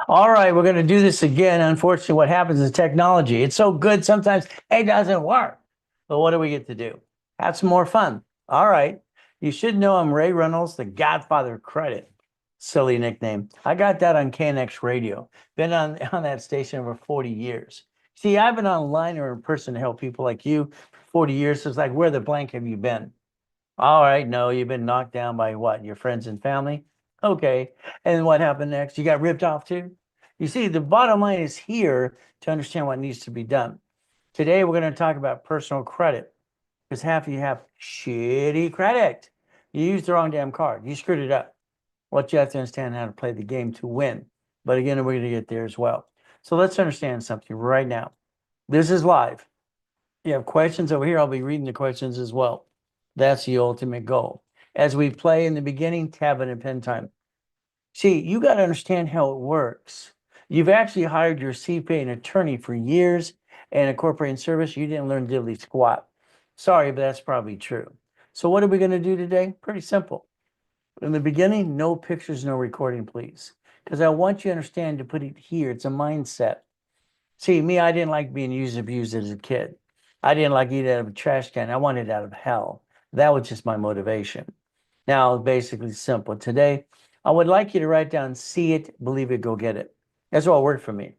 All right, we're going to do this again. Unfortunately, what happens is technology. It's so good sometimes it doesn't work. But what do we get to do? Have some more fun. All right. You should know I'm Ray Reynolds, the Godfather of Credit. Silly nickname. I got that on KNX radio. Been on that station over 40 years. See, I've been online or in person to help people like you for 40 years. It's like, where the blank have you been? All right, no, you've been knocked down by what? Your friends and family? Okay. And then what happened next? You got ripped off too? You see, the bottom line is here to understand what needs to be done. Today, we're going to talk about personal credit because half of you have shitty credit. You used the wrong damn card. You screwed it up. What you have to understand how to play the game to win. But again, we're going to get there as well. So let's understand something right now. This is live. You have questions over here. I'll be reading the questions as well. That's the ultimate goal. As we play in the beginning, tablet and pen time. See, you got to understand how it works. You've actually hired your CPA and attorney for years, and a corporate service, you didn't learn diddly squat. Sorry, but that's probably true. So, what are we going to do today? Pretty simple. In the beginning, no pictures, no recording, please. Because I want you to understand to put it here. It's a mindset. See, me, I didn't like being used and abused as a kid. I didn't like eating out of a trash can. I wanted out of hell. That was just my motivation. Now, basically simple. Today, I would like you to write down, see it, believe it, go get it. That's what worked for me.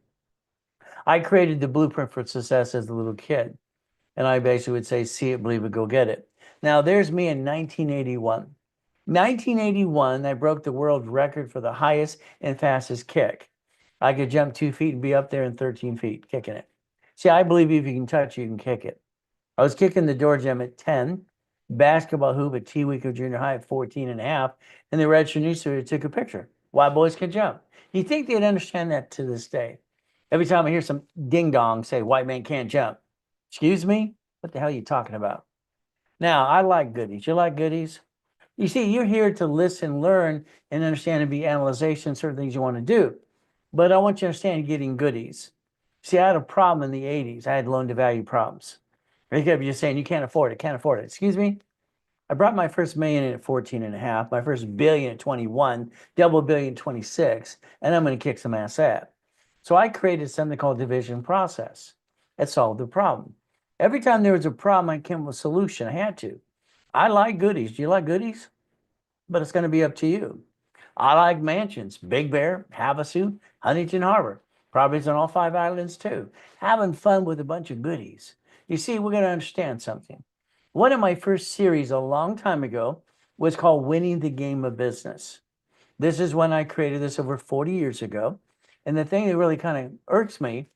I created the blueprint for success as a little kid. And I basically would say, see it, believe it, go get it. Now, there's me in 1981. 1981, I broke the world record for the highest and fastest kick. I could jump 2 feet and be up there in 13 feet kicking it. See, I believe if you can touch, you can kick it. I was kicking the door gym at 10, basketball hoop at T Week of junior high at 14 and a half, and the Register newspaper took a picture. Why boys can jump. You think they'd understand that to this day? Every time I hear some ding dong say white man can't jump. Excuse me? What the hell are you talking about? Now, I like goodies. You like goodies? You see, you're here to listen, learn, and understand and be analyzation, certain things you want to do. But I want you to understand getting goodies. See, I had a problem in the 80s. I had loan to value problems. They kept just saying, you can't afford it, can't afford it. Excuse me? I brought my first million in at 14 and a half, my first billion at 21, double billion at 26, and I'm going to kick some ass at. So I created something called division process. It solved the problem. Every time there was a problem, I came up with a solution. I had to. I like goodies. Do you like goodies? But it's going to be up to you. I like mansions, Big Bear, Havasu, Huntington Harbor, properties on all 5 islands too. Having fun with a bunch of goodies. You see, we're going to understand something. One of my first series a long time ago was called Winning the Game of Business. This is when I created this over 40 years ago. And the thing that really kind of irks me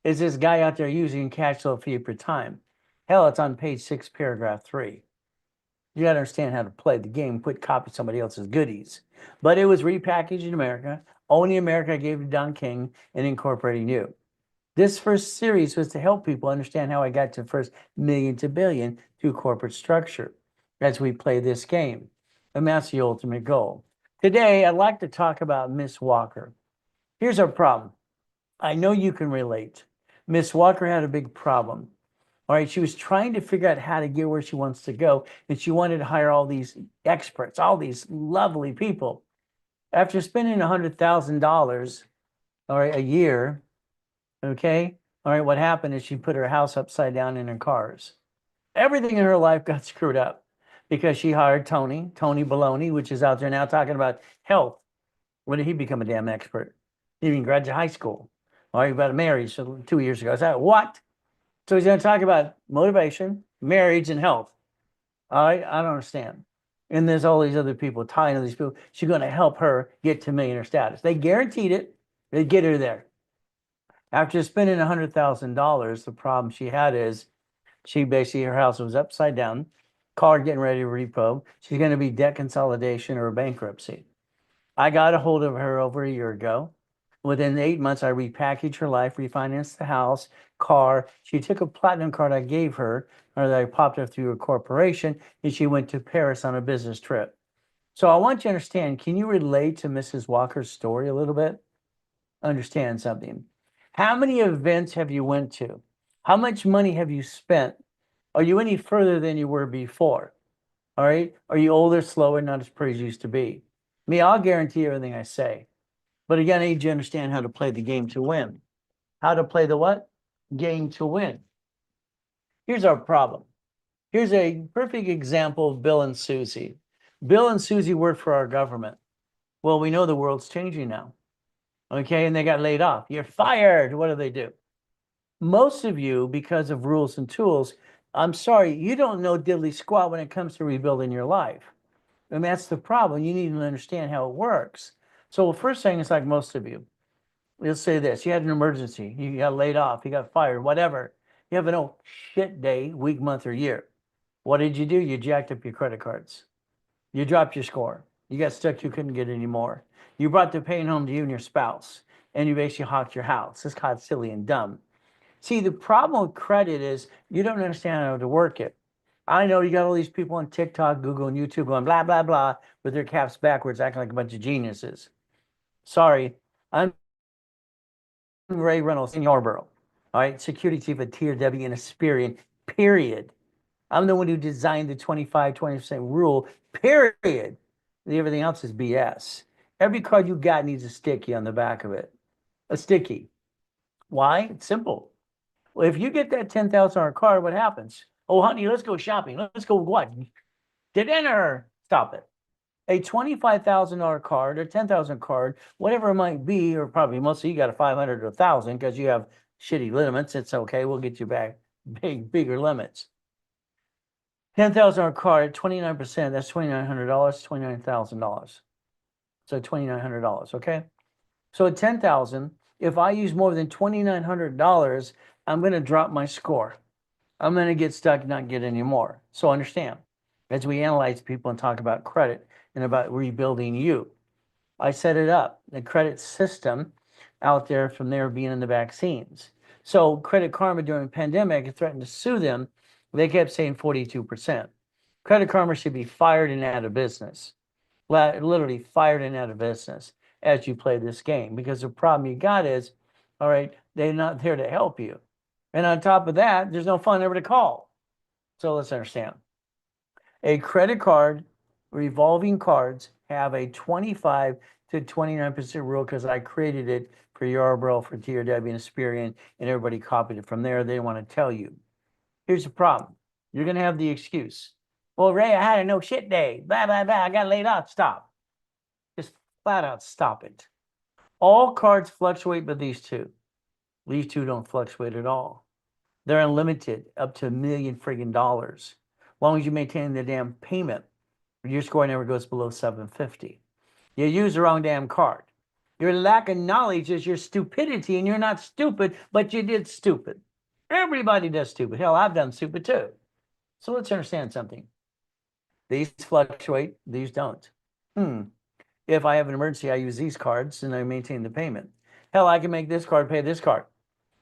is this guy out there using cash flow fee per time. Hell, it's on page 6, paragraph 3. You got to understand how to play the game, quit copying somebody else's goodies. But it was repackaged in America. Only America I gave to Don King and incorporating you. This first series was to help people understand how I got to first million to billion through corporate structure as we play this game. And that's the ultimate goal. Today, I'd like to talk about Miss Walker. Here's our problem. I know you can relate. Miss Walker had a big problem. All right, she was trying to figure out how to get where she wants to go, and she wanted to hire all these experts, all these lovely people. After spending $100,000, all right, a year, okay, all right, what happened is she put her house upside down in her cars. Everything in her life got screwed up because she hired Tony Baloney, which is out there now talking about health. When did he become a damn expert? He didn't even graduate high school. All right, about a marriage so 2 years ago. I said, what? So he's going to talk about motivation, marriage, and health. All right, I don't understand. And there's all these other people, tying to these people. She's going to help her get to millionaire status. They guaranteed it. They'd get her there. After spending $100,000, the problem she had is she basically, her house was upside down, car getting ready to repo. She's going to be debt consolidation or bankruptcy. I got a hold of her over a year ago. Within 8 months, I repackaged her life, refinanced the house, car. She took a platinum card I gave her, or that I popped her through a corporation, and she went to Paris on a business trip. So I want you to understand, can you relate to Mrs. Walker's story a little bit? Understand something. How many events have you went to? How much money have you spent? Are you any further than you were before? All right. Are you older, slower, not as pretty as you used to be? Me, I'll guarantee everything I say. But again, I need you to understand how to play the game to win. How to play the what? Game to win. Here's our problem. Here's a perfect example of Bill and Susie. Bill and Susie work for our government. Well, we know the world's changing now. Okay, and they got laid off. You're fired. What do? Most of you, because of rules and tools, I'm sorry, you don't know diddly squat when it comes to rebuilding your life. And that's the problem. You need to understand how it works. So the first thing is like most of you, let's say this, you had an emergency, you got laid off, you got fired, whatever. You have an oh shit day, week, month, or year. What did you do? You jacked up your credit cards. You dropped your score. You got stuck, you couldn't get any more. You brought the pain home to you and your spouse, and you basically hawked your house. It's called silly and dumb. See, the problem with credit is you don't understand how to work it. I know you got all these people on TikTok, Google, and YouTube going blah, blah, blah, with their caps backwards, acting like a bunch of geniuses. Sorry, I'm Ray Reynolds in Yarborough. All right, security chief at TRW and Asperian, period. I'm the one who designed the 25-20% rule, period. Everything else is BS. Every card you got needs a sticky on the back of it. A sticky. Why? It's simple. Well, if you get that $10,000 card, what happens? Oh, honey, let's go shopping. Let's go what? To dinner. Stop it. A $25,000 card or $10,000 card, whatever it might be, or probably mostly you got a 500 or 1,000 because you have shitty limits. It's okay. We'll get you back bigger limits. $10,000 card, 29%, that's $2,900, $29,000. So $2,900, okay? So at 10,000, if I use more than $2,900, I'm going to drop my score. I'm going to get stuck and not get any more. So understand, as we analyze people and talk about credit and about rebuilding you, I set it up, the credit system out there from there being in the vaccines. So Credit Karma during the pandemic threatened to sue them. They kept saying 42%. Credit Karma should be fired and out of business. Literally fired and out of business as you play this game. Because the problem you got is, all right, they're not there to help you. And on top of that, there's no phone number to call. So let's understand. A credit card, revolving cards have a 25 to 29% rule because I created it for Yarborough, for TRW and Asperian, and everybody copied it from there. They want to tell you. Here's the problem. You're going to have the excuse. Well, Ray, I had a no shit day. Blah, blah, blah. I got laid off. Stop. Just flat out stop it. All cards fluctuate, but these two. These two don't fluctuate at all. They're unlimited, up to $1 million friggin' dollars. As long as you maintain the damn payment, your score never goes below 750. You use the wrong damn card. Your lack of knowledge is your stupidity, and you're not stupid, but you did stupid. Everybody does stupid. Hell, I've done stupid too. So let's understand something. These fluctuate, these don't. If I have an emergency, I use these cards and I maintain the payment. Hell, I can make this card pay this card.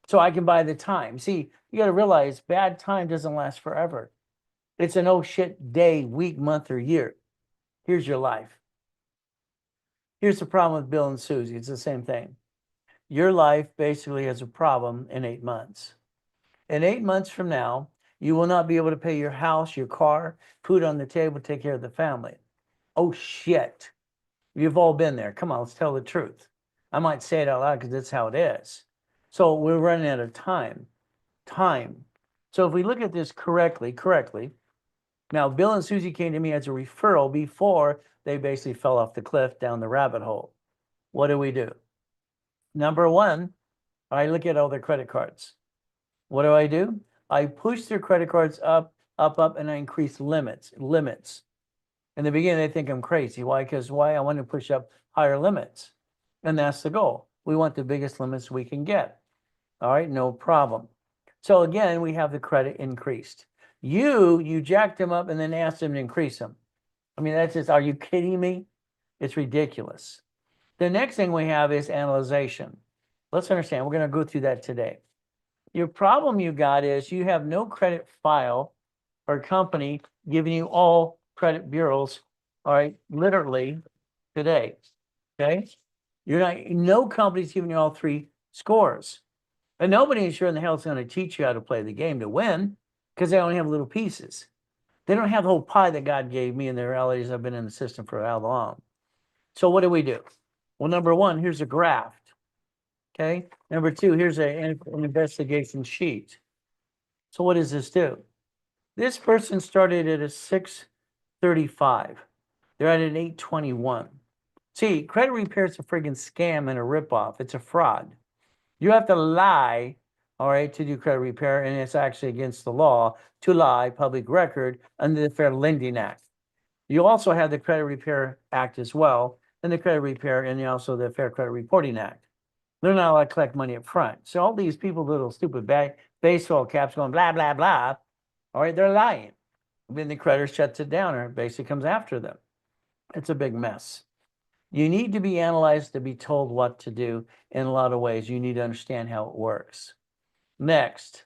So I can buy the time. See, you got to realize bad time doesn't last forever. It's an oh shit day, week, month, or year. Here's your life. Here's the problem with Bill and Susie. It's the same thing. Your life basically has a problem in 8 months. In 8 months from now, you will not be able to pay your house, your car, food on the table, take care of the family. Oh shit. You've all been there. Come on, let's tell the truth. I might say it out loud because that's how it is. So we're running out of time. So if we look at this correctly, now Bill and Susie came to me as a referral before they basically fell off the cliff down the rabbit hole. What do? Number one, I look at all their credit cards. What do? I push their credit cards up, and I increase limits. In the beginning, they think I'm crazy. Why? Because I want to push up higher limits. And that's the goal. We want the biggest limits we can get. All right, no problem. So again, we have the credit increased. You jacked them up and then asked them to increase them. I mean, that's just, are you kidding me? It's ridiculous. The next thing we have is analyzation. Let's understand, we're going to go through that today. Your problem you got is you have no credit file or company giving you all credit bureaus, all right, literally today, okay? No company's giving you all three scores. And nobody sure in the hell is going to teach you how to play the game to win because they only have little pieces. They don't have the whole pie that God gave me, and the realities I've been in the system for how long. So what do? Well, number one, here's a graph. Okay. Number two, here's an investigation sheet. So what does this do? This person started at a 635. They're at an 821. See, credit repair is a friggin' scam and a ripoff. It's a fraud. You have to lie, all right, to do credit repair, and it's actually against the law to lie, public record, under the Fair Lending Act. You also have the Credit Repair Act as well, and the Credit Repair, and also the Fair Credit Reporting Act. They're not allowed to collect money up front. So all these people, little stupid baseball caps going blah, blah, blah, all right, they're lying. Then the creditor shuts it down or basically comes after them. It's a big mess. You need to be analyzed to be told what to do in a lot of ways. You need to understand how it works. Next,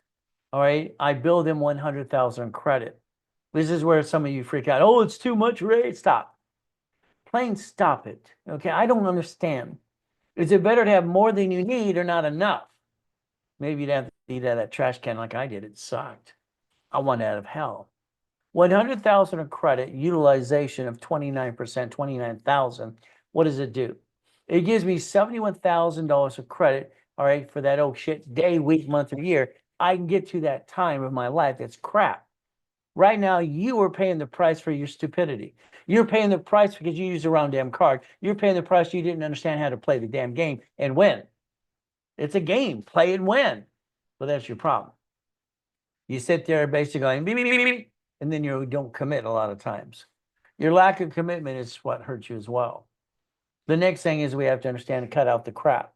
all right, I bill them 100,000 credit. This is where some of you freak out. Oh, it's too much, Ray. Stop. Plain stop it. Okay, I don't understand. Is it better to have more than you need or not enough? Maybe you'd have to eat out of that trash can like I did. It sucked. I want out of hell. 100,000 of credit, utilization of 29%, 29,000. What does it do? It gives me $71,000 of credit, all right, for that oh shit day, week, month, or year. I can get to that time of my life that's crap. Right now, you are paying the price for your stupidity. You're paying the price because you used the wrong damn card. You're paying the price you didn't understand how to play the damn game and win. It's a game. Play and win. But that's your problem. You sit there basically going, beep, beep, beep, beep, and then you don't commit a lot of times. Your lack of commitment is what hurts you as well. The next thing is we have to understand and cut out the crap.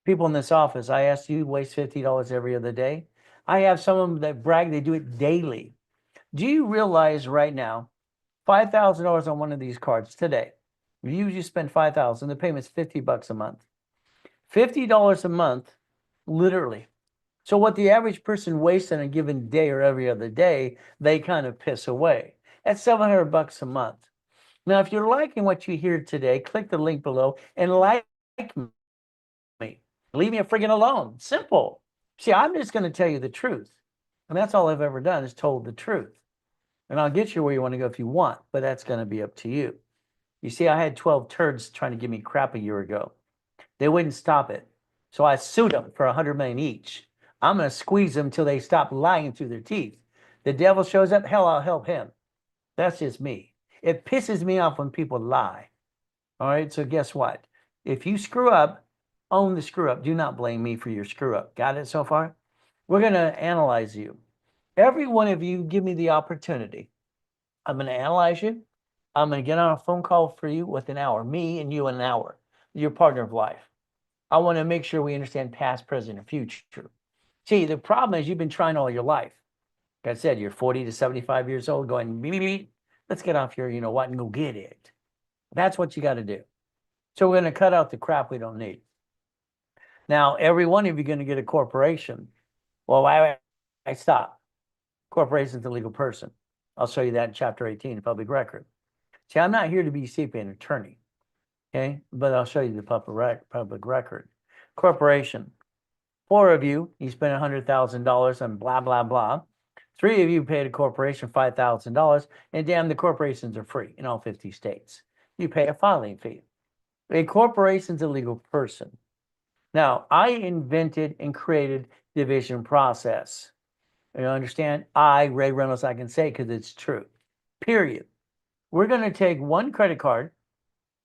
People in this office, I ask you, waste $50 every other day. I have some of them that brag they do it daily. Do you realize right now, $5,000 on one of these cards today? If you just spend $5,000, the payment's $50 a month. $50 a month, literally. So what the average person wastes in a given day or every other day, they kind of piss away. That's $700 a month. Now, if you're liking what you hear today, click the link below and like me. Leave me a friggin' alone. Simple. See, I'm just going to tell you the truth. And that's all I've ever done is told the truth. And I'll get you where you want to go if you want, but that's going to be up to you. You see, I had 12 turds trying to give me crap a year ago. They wouldn't stop it. So I sued them for $100 million each. I'm going to squeeze them until they stop lying through their teeth. The devil shows up, hell, I'll help him. That's just me. It pisses me off when people lie. All right, so guess what? If you screw up, own the screw up. Do not blame me for your screw up. Got it so far? We're going to analyze you. Every one of you give me the opportunity. I'm going to analyze you. I'm going to get on a phone call for you with an hour. Me and you in an hour. Your partner of life. I want to make sure we understand past, present, and future. See, the problem is you've been trying all your life. Like I said, you're 40 to 75 years old going, beep, beep, beep. Let's get off your, you know what, and go get it. That's what you got to do. So we're going to cut out the crap we don't need. Now, every one of you are going to get a corporation. Well, why I stop? Corporation's a legal person. I'll show you that in chapter 18, public record. See, I'm not here to be an attorney, okay? But I'll show you the public record. Corporation. 4 of you, you spent $100,000 on blah, blah, blah. 3 of you paid a corporation $5,000, and damn, the corporations are free in all 50 states. You pay a filing fee. A corporation's a legal person. Now, I invented and created division process. You understand? Ray Reynolds, I can say because it's true. Period. We're going to take one credit card,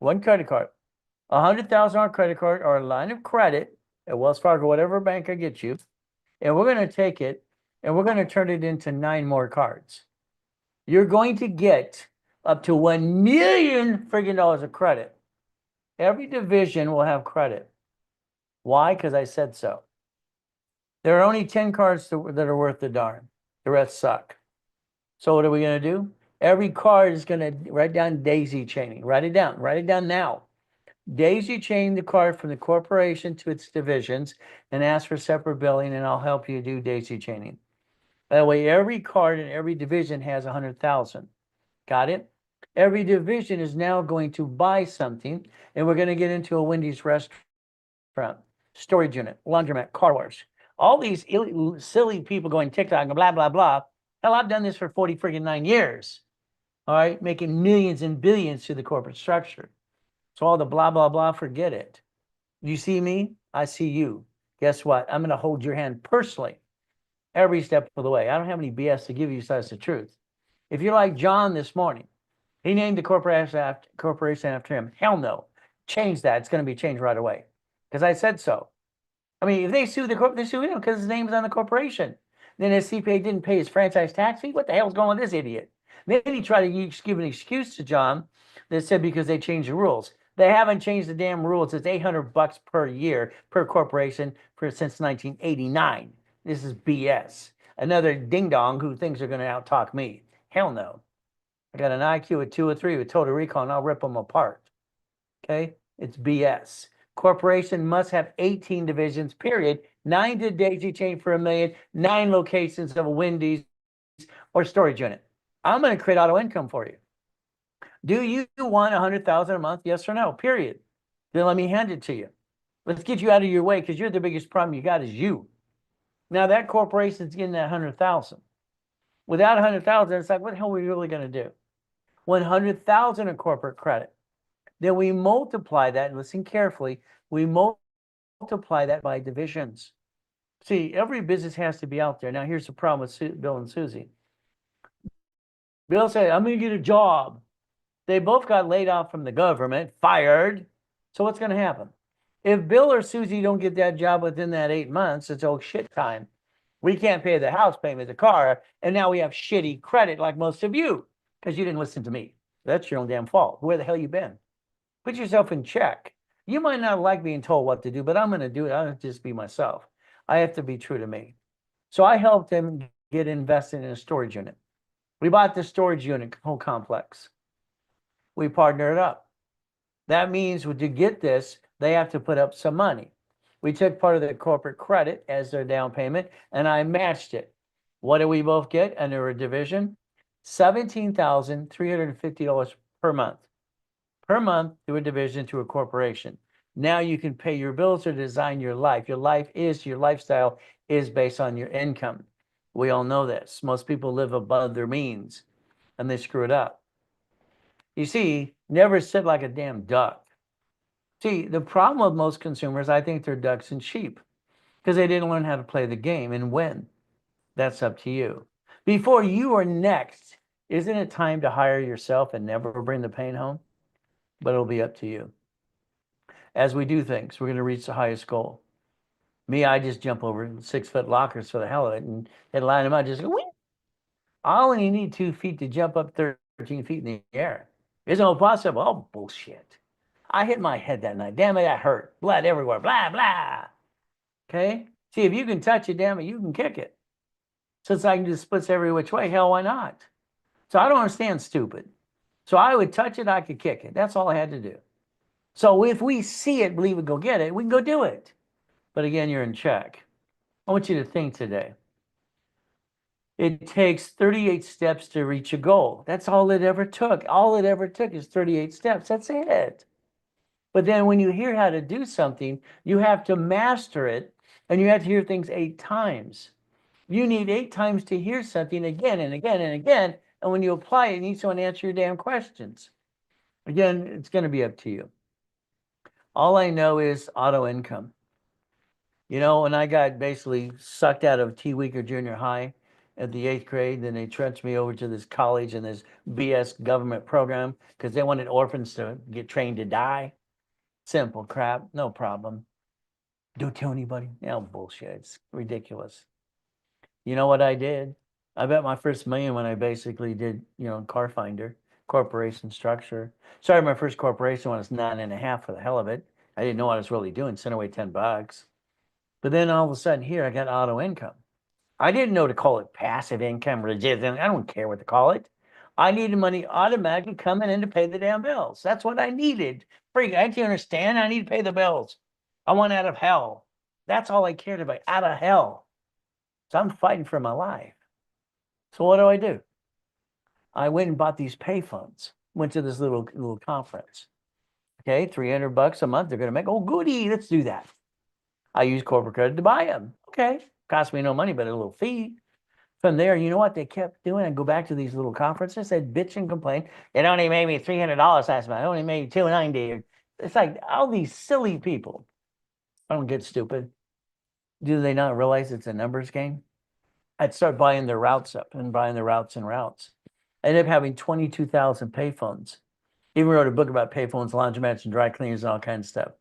$100,000 credit card or a line of credit at Wells Fargo, whatever bank I get you, and we're going to take it and we're going to turn it into 9 more cards. You're going to get up to $1 million friggin' dollars of credit. Every division will have credit. Why? Because I said so. There are only 10 cards that are worth the darn. The rest suck. So what are we going to do? Every card is going to write down daisy chaining. Write it down. Write it down now. Daisy chain the card from the corporation to its divisions and ask for separate billing, and I'll help you do daisy chaining. That way, every card in every division has 100,000. Got it? Every division is now going to buy something, and we're going to get into a Wendy's restaurant, storage unit, laundromat, car wash. All these silly people going TikTok and blah, blah, blah. Hell, I've done this for 49 years. All right, making millions and billions to the corporate structure. So all the blah, blah, blah, forget it. You see me, I see you. Guess what? I'm going to hold your hand personally every step of the way. I don't have any BS to give you besides the truth. If you're like John this morning, he named the corporation after him. Hell no. Change that. It's going to be changed right away because I said so. I mean, if they sue the corp, they sue him because his name's on the corporation. Then his CPA didn't pay his franchise tax fee. What the hell's going on with this idiot? Then he tried to give an excuse to John that said because they changed the rules. They haven't changed the damn rules. It's $800 per year per corporation since 1989. This is BS. Another ding dong who thinks they're going to outtalk me. Hell no. I got an IQ of 2 or 3 with total recall, and I'll rip them apart. Okay? It's BS. Corporation must have 18 divisions, period. 9 to daisy chain for $1 million, 9 locations of a Wendy's or storage unit. I'm going to create auto income for you. Do you want 100,000 a month? Yes or no? Period. Then let me hand it to you. Let's get you out of your way because you're the biggest problem you got is you. Now that corporation's getting that 100,000. Without 100,000, it's like, what the hell are we really going to do? 100,000 in corporate credit. Then we multiply that, and listen carefully, we multiply that by divisions. See, every business has to be out there. Now, here's the problem with Bill and Susie. Bill said, I'm going to get a job. They both got laid off from the government, fired. So what's going to happen? If Bill or Susie don't get that job within that 8 months, it's oh shit time. We can't pay the house payment, the car, and now we have shitty credit like most of you because you didn't listen to me. That's your own damn fault. Where the hell you been? Put yourself in check. You might not like being told what to do, but I'm going to do it. I don't just be myself. I have to be true to me. So I helped him get invested in a storage unit. We bought the storage unit whole complex. We partnered up. That means to get this, they have to put up some money. We took part of their corporate credit as their down payment, and I matched it. What did we both get under a division? $17,350 per month. Per month through a division to a corporation. Now you can pay your bills or design your life. Your lifestyle is based on your income. We all know this. Most people live above their means and they screw it up. You see, never sit like a damn duck. See, the problem with most consumers, I think they're ducks and sheep because they didn't learn how to play the game and win. That's up to you. Before you are next, isn't it time to hire yourself and never bring the pain home? But it'll be up to you. As we do things, we're going to reach the highest goal. Me, I just jump over 6-foot lockers for the hell of it and line them out. Just go, whee! I only need 2 feet to jump up 13 feet in the air. It's no possible. Oh, bullshit. I hit my head that night. Damn it, that hurt. Blood everywhere. Blah, blah. Okay? See, if you can touch it, damn it, you can kick it. Since I can do splits every which way, hell, why not? So I don't understand stupid. So I would touch it, I could kick it. That's all I had to do. So if we see it, believe it, go get it, we can go do it. But again, you're in check. I want you to think today. It takes 38 steps to reach a goal. That's all it ever took. All it ever took is 38 steps. That's it. But then when you hear how to do something, you have to master it, and you have to hear things 8 times. You need 8 times to hear something again and again and again. And when you apply it, you need someone to answer your damn questions. Again, it's going to be up to you. All I know is auto income. You know, when I got basically sucked out of T-Week or junior high at the 8th grade, then they transferred me over to this college and this BS government program because they wanted orphans to get trained to die. Simple crap, no problem. Don't tell anybody. No bullshit. It's ridiculous. You know what I did? I bet my first million when I basically did, Car Finder, corporation structure. Started my first corporation when I was 9.5 for the hell of it. I didn't know what I was really doing, sent away $10. But then all of a sudden here, I got auto income. I didn't know to call it passive income, residual. I don't care what to call it. I needed money automatically coming in to pay the damn bills. That's what I needed. Freak, I didn't understand. I need to pay the bills. I want out of hell. That's all I cared about, out of hell. So I'm fighting for my life. So what do? I went and bought these pay phones. Went to this little conference. Okay, $300 a month. They're going to make, oh, goody, let's do that. I used corporate credit to buy them. Okay, cost me no money, but a little fee. From there, you know what they kept doing? I'd go back to these little conferences. They'd bitch and complain. It only made me $300 last month. It only made $290. It's like all these silly people. I don't get stupid. Do they not realize it's a numbers game? I'd start buying their routes up and buying the routes and routes. I ended up having 22,000 payphones. Even wrote a book about payphones, laundromats, and dry cleaners and all kinds of stuff.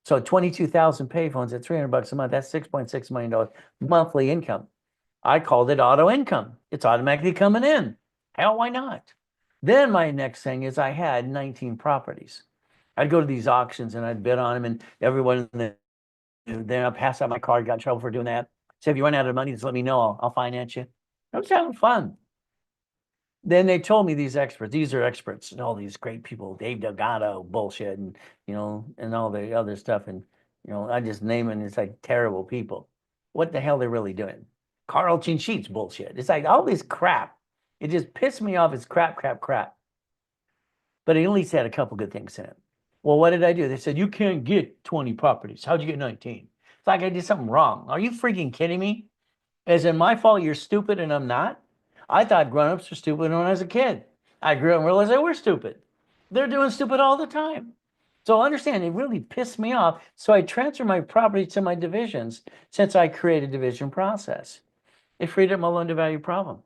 So 22,000 payphones at $300 a month, that's $6.6 million monthly income. I called it auto income. It's automatically coming in. Hell, why not? Then my next thing is I had 19 properties. I'd go to these auctions and I'd bid on them, and everyone then I passed out my card, got in trouble for doing that. So if you run out of money, just let me know. I'll finance you. I was having fun. Then they told me these experts, these are experts, and all these great people, Dave Delgado bullshit, and and all the other stuff, and I just name it. It's like terrible people. What the hell they're really doing? Carl Chinsheets bullshit. It's like all this crap. It just pissed me off. It's crap, crap, crap. But it at least had a couple good things in it. Well, what did I do? They said, you can't get 20 properties. How'd you get 19? It's like I did something wrong. Are you freaking kidding me? Is it my fault you're stupid and I'm not? I thought grown-ups were stupid when I was a kid. I grew up and realized they were stupid. They're doing stupid all the time. So understand, it really pissed me off. So I transferred my property to my divisions since I created division process. It freed up my loan-to-value problem.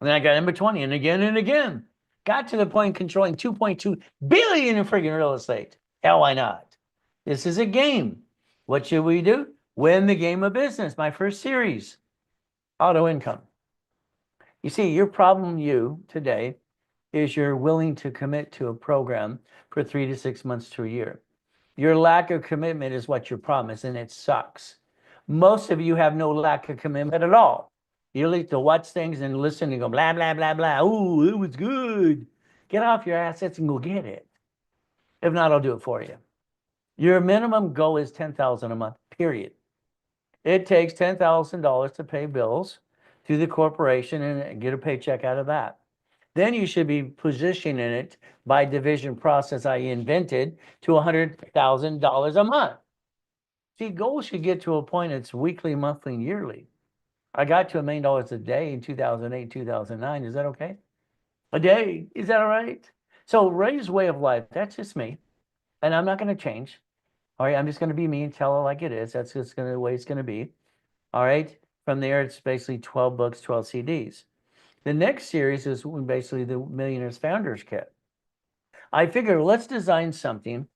And then I got number 20 and again and again. Got to the point controlling 2.2 billion in freaking real estate. Hell, why not? This is a game. What should we do? Win the game of business. My first series, auto income. You see, your problem, today, is you're willing to commit to a program for 3 to 6 months to a year. Your lack of commitment is what your problem is, and it sucks. Most of you have no lack of commitment at all. You like to watch things and listen and go blah, blah, blah, blah. Ooh, it was good. Get off your assets and go get it. If not, I'll do it for you. Your minimum goal is $10,000 a month, period. It takes $10,000 to pay bills through the corporation and get a paycheck out of that. Then you should be positioning it by division process I invented to $100,000 a month. See, goals should get to a point it's weekly, monthly, and yearly. I got to $1 million a day in 2008, 2009. Is that okay? A day. Is that all right? So Ray's way of life, that's just me. And I'm not going to change. All right. I'm just going to be me and tell it like it is. That's just the way it's going to be. All right. From there, it's basically 12 books, 12 CDs. The next series is basically the Millionaires Founders Kit. I figure let's design something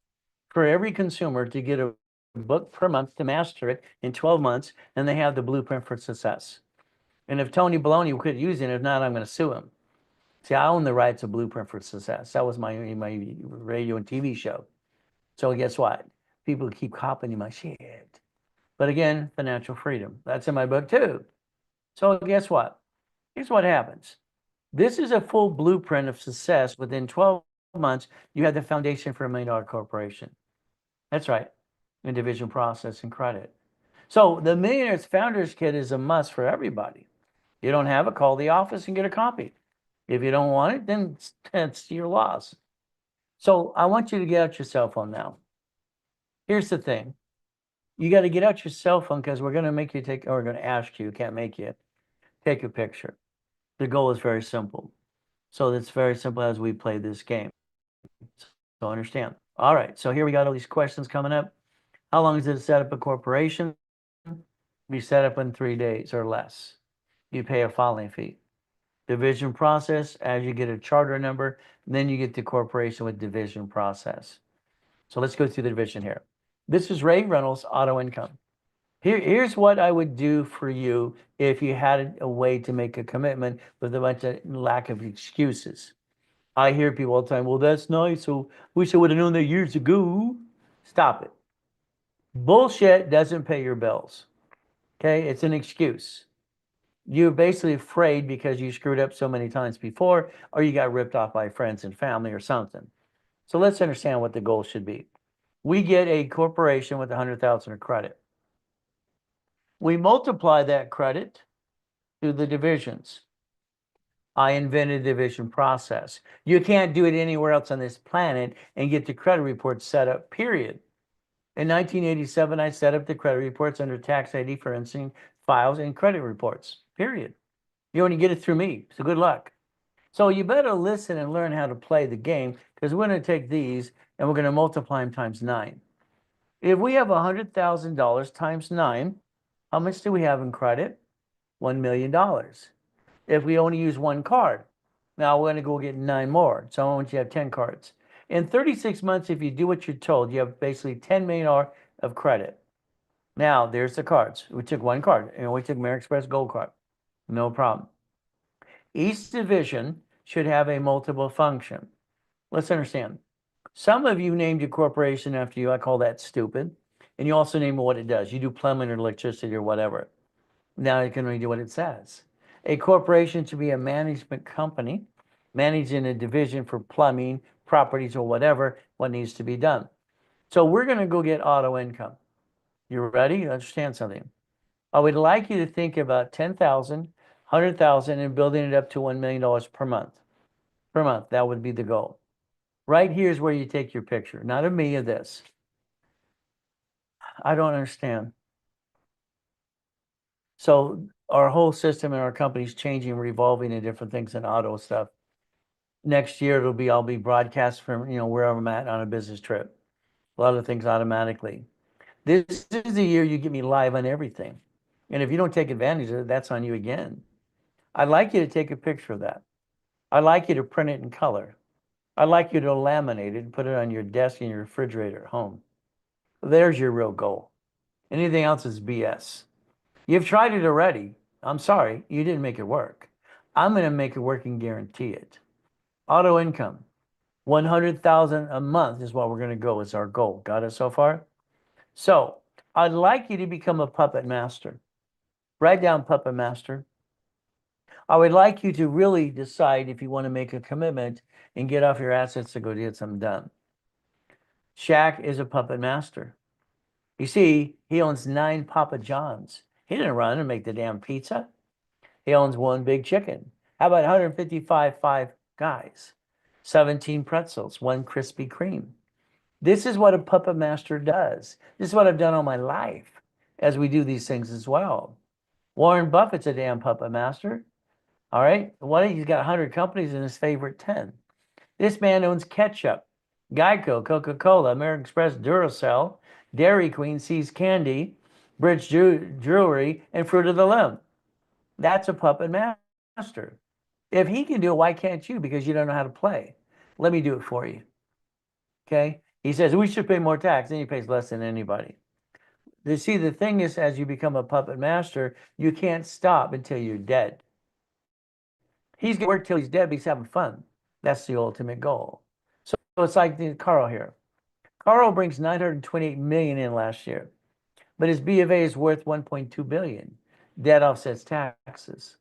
for every consumer to get a book per month to master it in 12 months, and they have the blueprint for success. And if Tony Baloney quit using it, if not, I'm going to sue him. See, I own the rights of Blueprint for Success. That was my radio and TV show. So guess what? People keep copying my shit. But again, financial freedom. That's in my book too. So guess what? Here's what happens. This is a full blueprint of success. Within 12 months, you have the foundation for $1 million corporation. That's right. In division process and credit. So the Millionaires Founders Kit is a must for everybody. You don't have it, call the office and get a copy. If you don't want it, then it's your loss. So I want you to get out your cell phone now. Here's the thing. You got to get out your cell phone because we're going to make you take, or we're going to ask you, can't make you, take a picture. The goal is very simple. So it's very simple as we play this game. So understand. All right. So here we got all these questions coming up. How long does it set up a corporation? Be set up in 3 days or less. You pay a filing fee. Division process, as you get a charter number, then you get the corporation with division process. So let's go through the division here. This is Ray Reynolds, auto income. Here's what I would do for you if you had a way to make a commitment with a bunch of lack of excuses. I hear people all the time, well, that's nice. So wish I would have known that years ago. Stop it. Bullshit doesn't pay your bills. Okay, it's an excuse. You're basically afraid because you screwed up so many times before, or you got ripped off by friends and family or something. So let's understand what the goal should be. We get a corporation with 100,000 of credit. We multiply that credit through the divisions. I invented the division process. You can't do it anywhere else on this planet and get the credit report set up, period. In 1987, I set up the credit reports under tax ID for instant files and credit reports, period. You only get it through me, so good luck. So you better listen and learn how to play the game, because we're going to take these and we're going to multiply them times 9. If we have $100,000 times 9, how much do we have in credit? $1 million. If we only use one card, now we're going to go get 9 more. So I want you to have 10 cards. In 36 months, if you do what you're told, you have basically $10 million of credit. Now, there's the cards. We took one card, and we took American Express Gold Card. No problem. Each division should have a multiple function. Let's understand. Some of you named your corporation after you. I call that stupid. And you also name what it does. You do plumbing or electricity or whatever. Now you can only do what it says. A corporation should be a management company managing a division for plumbing, properties, or whatever, what needs to be done. So we're going to go get auto income. You ready? You understand something? I would like you to think about 10,000, 100,000, and building it up to $1 million per month. Per month, that would be the goal. Right here is where you take your picture, not of me, of this. I don't understand. So our whole system and our company's changing, revolving into different things and auto stuff. Next year I'll be broadcast from wherever I'm at on a business trip. A lot of things automatically. This is the year you get me live on everything. And if you don't take advantage of it, that's on you again. I'd like you to take a picture of that. I'd like you to print it in color. I'd like you to laminate it and put it on your desk in your refrigerator at home. There's your real goal. Anything else is BS. You've tried it already. I'm sorry, you didn't make it work. I'm going to make it work and guarantee it. Auto income, 100,000 a month is what we're going to go as our goal. Got it so far? So I'd like you to become a puppet master. Write down puppet master. I would like you to really decide if you want to make a commitment and get off your assets to go get something done. Shaq is a puppet master. You see, he owns 9 Papa Johns. He didn't run and make the damn pizza. He owns 1 Big Chicken. How about 155 Five Guys? 17 pretzels, 1 Krispy Kreme. This is what a puppet master does. This is what I've done all my life as we do these things as well. Warren Buffett's a damn puppet master. All right. He's got 100 companies and his favorite 10. This man owns ketchup, Geico, Coca-Cola, American Express, Duracell, Dairy Queen, See's Candy, Bridge Jewelry, and Fruit of the Loom. That's a puppet master. If he can do it, why can't you? Because you don't know how to play. Let me do it for you. Okay? He says, we should pay more tax. Then he pays less than anybody. You see, the thing is, as you become a puppet master, you can't stop until you're dead. He's going to work till he's dead, but he's having fun. That's the ultimate goal. So it's like Carl here. Carl brings $928 million in last year, but his B of A is worth $1.2 billion. Debt offsets taxes.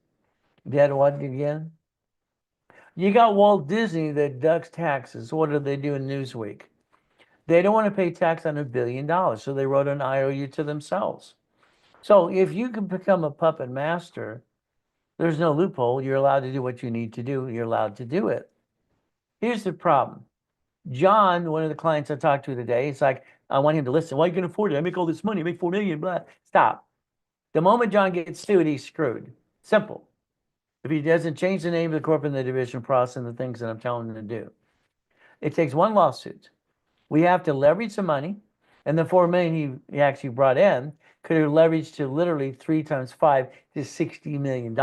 Debt what again? You got Walt Disney that ducks taxes. What do they do in Newsweek? They don't want to pay tax on $1 billion, so they wrote an IOU to themselves. So if you can become a puppet master, there's no loophole. You're allowed to do what you need to do. You're allowed to do it. Here's the problem. John, one of the clients I talked to today, it's like, I want him to listen. Why you can afford it? I make all this money. I make $4 million, blah. Stop. The moment John gets sued, he's screwed. Simple. If he doesn't change the name of the corporate and the division process and the things that I'm telling him to do. It takes one lawsuit. We have to leverage the money, and the $4 million he actually brought in could have leveraged to literally 3 times 5 to $60 million.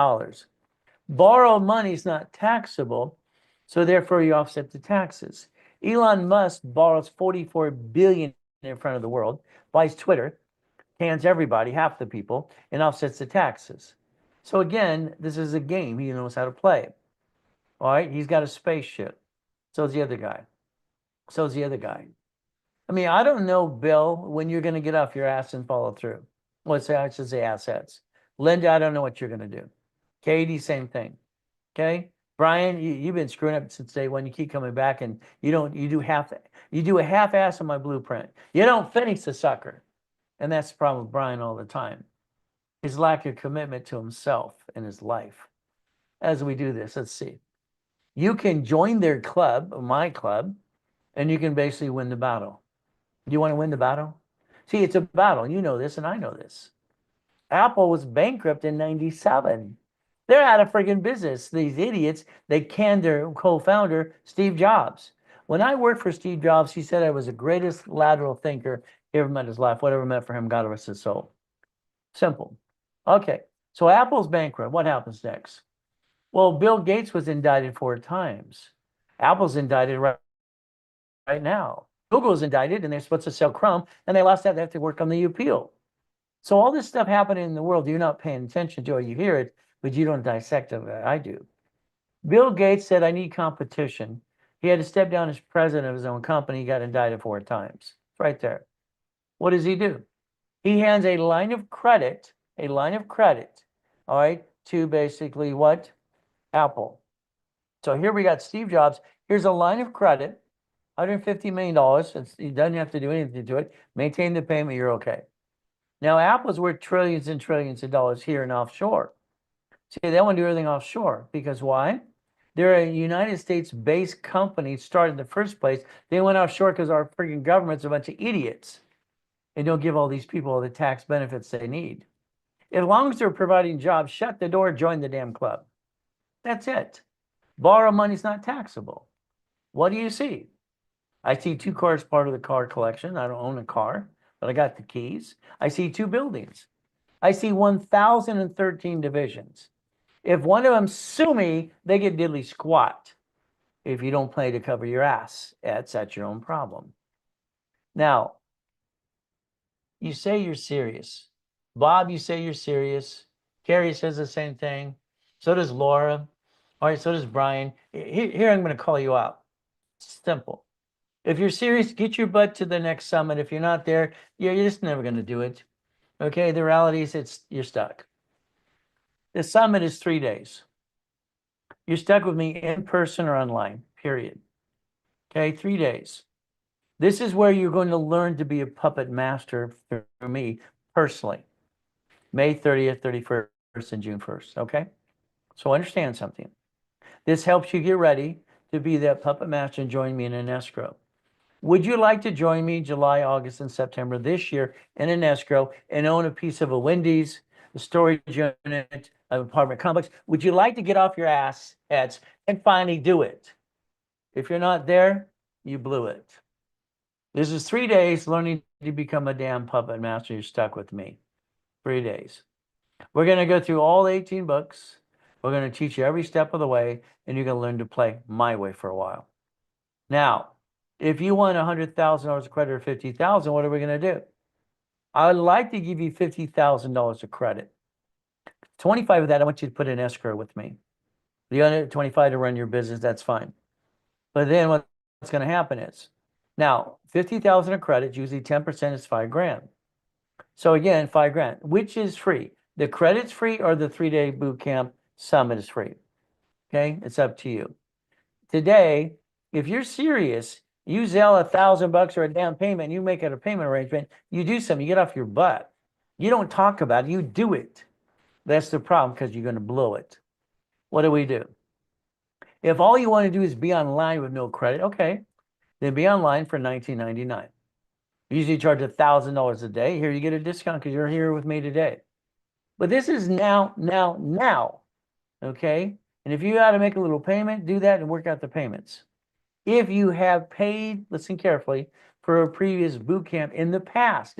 Borrowed money is not taxable, so therefore you offset the taxes. Elon Musk borrows $44 billion in front of the world, buys Twitter, cans everybody, half the people, and offsets the taxes. So again, this is a game. He knows how to play. All right, he's got a spaceship. So's the other guy. So's the other guy. I mean, I don't know, Bill, when you're going to get off your ass and follow through. Well, I should say assets. Linda, I don't know what you're going to do. Katie, same thing. Okay? Brian, you've been screwing up since day one. You keep coming back and you do a half ass on my blueprint. You don't finish the sucker. And that's the problem with Brian all the time. His lack of commitment to himself and his life. As we do this, let's see. You can join their club, my club, and you can basically win the battle. Do you want to win the battle? See, it's a battle. You know this and I know this. Apple was bankrupt in 97. They're out of friggin' business. These idiots, they canned their co-founder, Steve Jobs. When I worked for Steve Jobs, he said I was the greatest lateral thinker he ever met in his life. Whatever meant for him, God rest his soul. Simple. Okay, so Apple's bankrupt. What happens next? Well, Bill Gates was indicted 4 times. Apple's indicted right now. Google's indicted, and they're supposed to sell Chrome, and they lost that. They have to work on the appeal. So all this stuff happening in the world, you're not paying attention to it. You hear it, but you don't dissect it. I do. Bill Gates said, I need competition. He had to step down as president of his own company. He got indicted 4 times. It's right there. What does he do? He hands a line of credit, all right, to basically what? Apple. So here we got Steve Jobs. Here's a line of credit, $150 million. He doesn't have to do anything to it. Maintain the payment, you're okay. Now, Apple's worth trillions and trillions of dollars here and offshore. See, they want to do everything offshore because why? They're a United States-based company started in the first place. They went offshore because our freaking government's a bunch of idiots and don't give all these people all the tax benefits they need. As long as they're providing jobs, shut the door, join the damn club. That's it. Borrow money's not taxable. What do you see? I see 2 cars part of the car collection. I don't own a car, but I got the keys. I see 2 buildings. I see 1,013 divisions. If one of them sue me, they get diddly squat. If you don't pay to cover your ass, that's your own problem. Now, you say you're serious. Bob, you say you're serious. Carrie says the same thing. So does Laura. All right, so does Brian. Here I'm going to call you out. Simple. If you're serious, get your butt to the next summit. If you're not there, you're just never going to do it. Okay, the reality is you're stuck. The summit is 3 days. You're stuck with me in person or online, period. Okay, 3 days. This is where you're going to learn to be a puppet master through me personally. May 30th, 31st, and June 1st, okay? So understand something. This helps you get ready to be that puppet master and join me in an escrow. Would you like to join me July, August, and September this year in an escrow and own a piece of a Wendy's, a storage unit, an apartment complex? Would you like to get off your ass heads and finally do it? If you're not there, you blew it. This is 3 days learning to become a damn puppet master. You're stuck with me. 3 days. We're going to go through all 18 books. We're going to teach you every step of the way, and you're going to learn to play my way for a while. Now, if you want $100,000 of credit or $50,000, what are we going to do? I would like to give you $50,000 of credit. 25 of that, I want you to put in escrow with me. The other 25 to run your business, that's fine. But then what's going to happen is, now, 50,000 of credit, usually 10% is $5,000. So again, $5,000, which is free. The credit's free or the 3-day boot camp summit is free. Okay, it's up to you. Today, if you're serious, you Zelle $1,000 or a down payment, you make it a payment arrangement, you do something, you get off your butt. You don't talk about it, you do it. That's the problem because you're going to blow it. What do? If all you want to do is be online with no credit, okay, then be online for $19.99. Usually charge $1,000 a day. Here you get a discount because you're here with me today. But this is now, okay? And if you got to make a little payment, do that and work out the payments. If you have paid, listen carefully, for a previous boot camp in the past,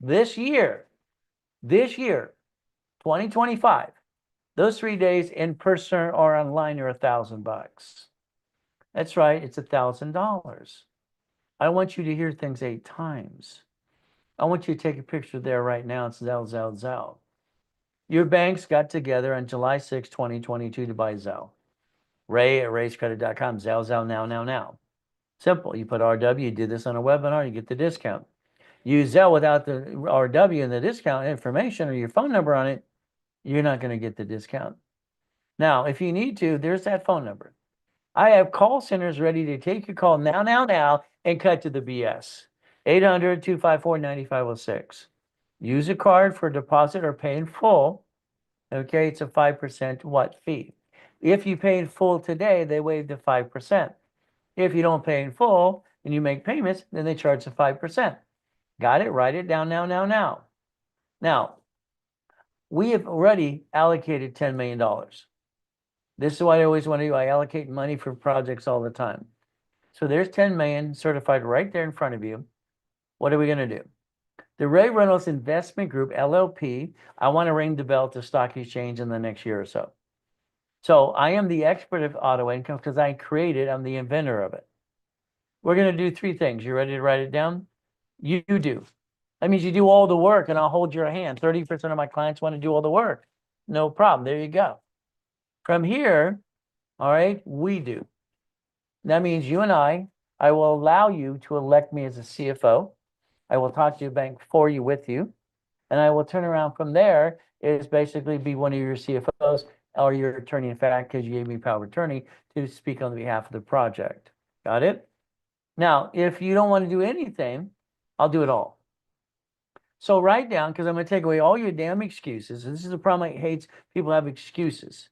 this year, 2025, those 3 days in person or online are $1,000. That's right, it's $1,000. I want you to hear things 8 times. I want you to take a picture there right now. It's Zelle. Your banks got together on July 6, 2022 to buy Zelle. Ray at rayscredit.com, Zelle, now. Simple. You put RW, you did this on a webinar, you get the discount. Use Zelle without the RW and the discount information or your phone number on it, you're not going to get the discount. Now, if you need to, there's that phone number. I have call centers ready to take your call now, and cut to the BS. 800-254-9506. Use a card for deposit or pay in full. Okay, it's a 5% fee. If you pay in full today, they waive the 5%. If you don't pay in full and you make payments, then they charge the 5%. Got it? Write it down now. Now, we have already allocated $10 million. This is what I always want to do. I allocate money for projects all the time. So there's 10 million certified right there in front of you. What are we going to do? The Ray Reynolds Investment Group, LLP, I want to ring the bell to stock exchange in the next year or so. So I am the expert of auto income because I created, I'm the inventor of it. We're going to do three things. You ready to write it down? You do. That means you do all the work and I'll hold your hand. 30% of my clients want to do all the work. No problem. There you go. From here, all right, we do. That means you and I will allow you to elect me as a CFO. I will talk to your bank for you, with you, and I will turn around from there is basically be one of your CFOs or your attorney, in fact, because you gave me power of attorney to speak on behalf of the project. Got it? Now, if you don't want to do anything, I'll do it all. So write down, because I'm going to take away all your damn excuses. And this is the problem I hate. People have excuses.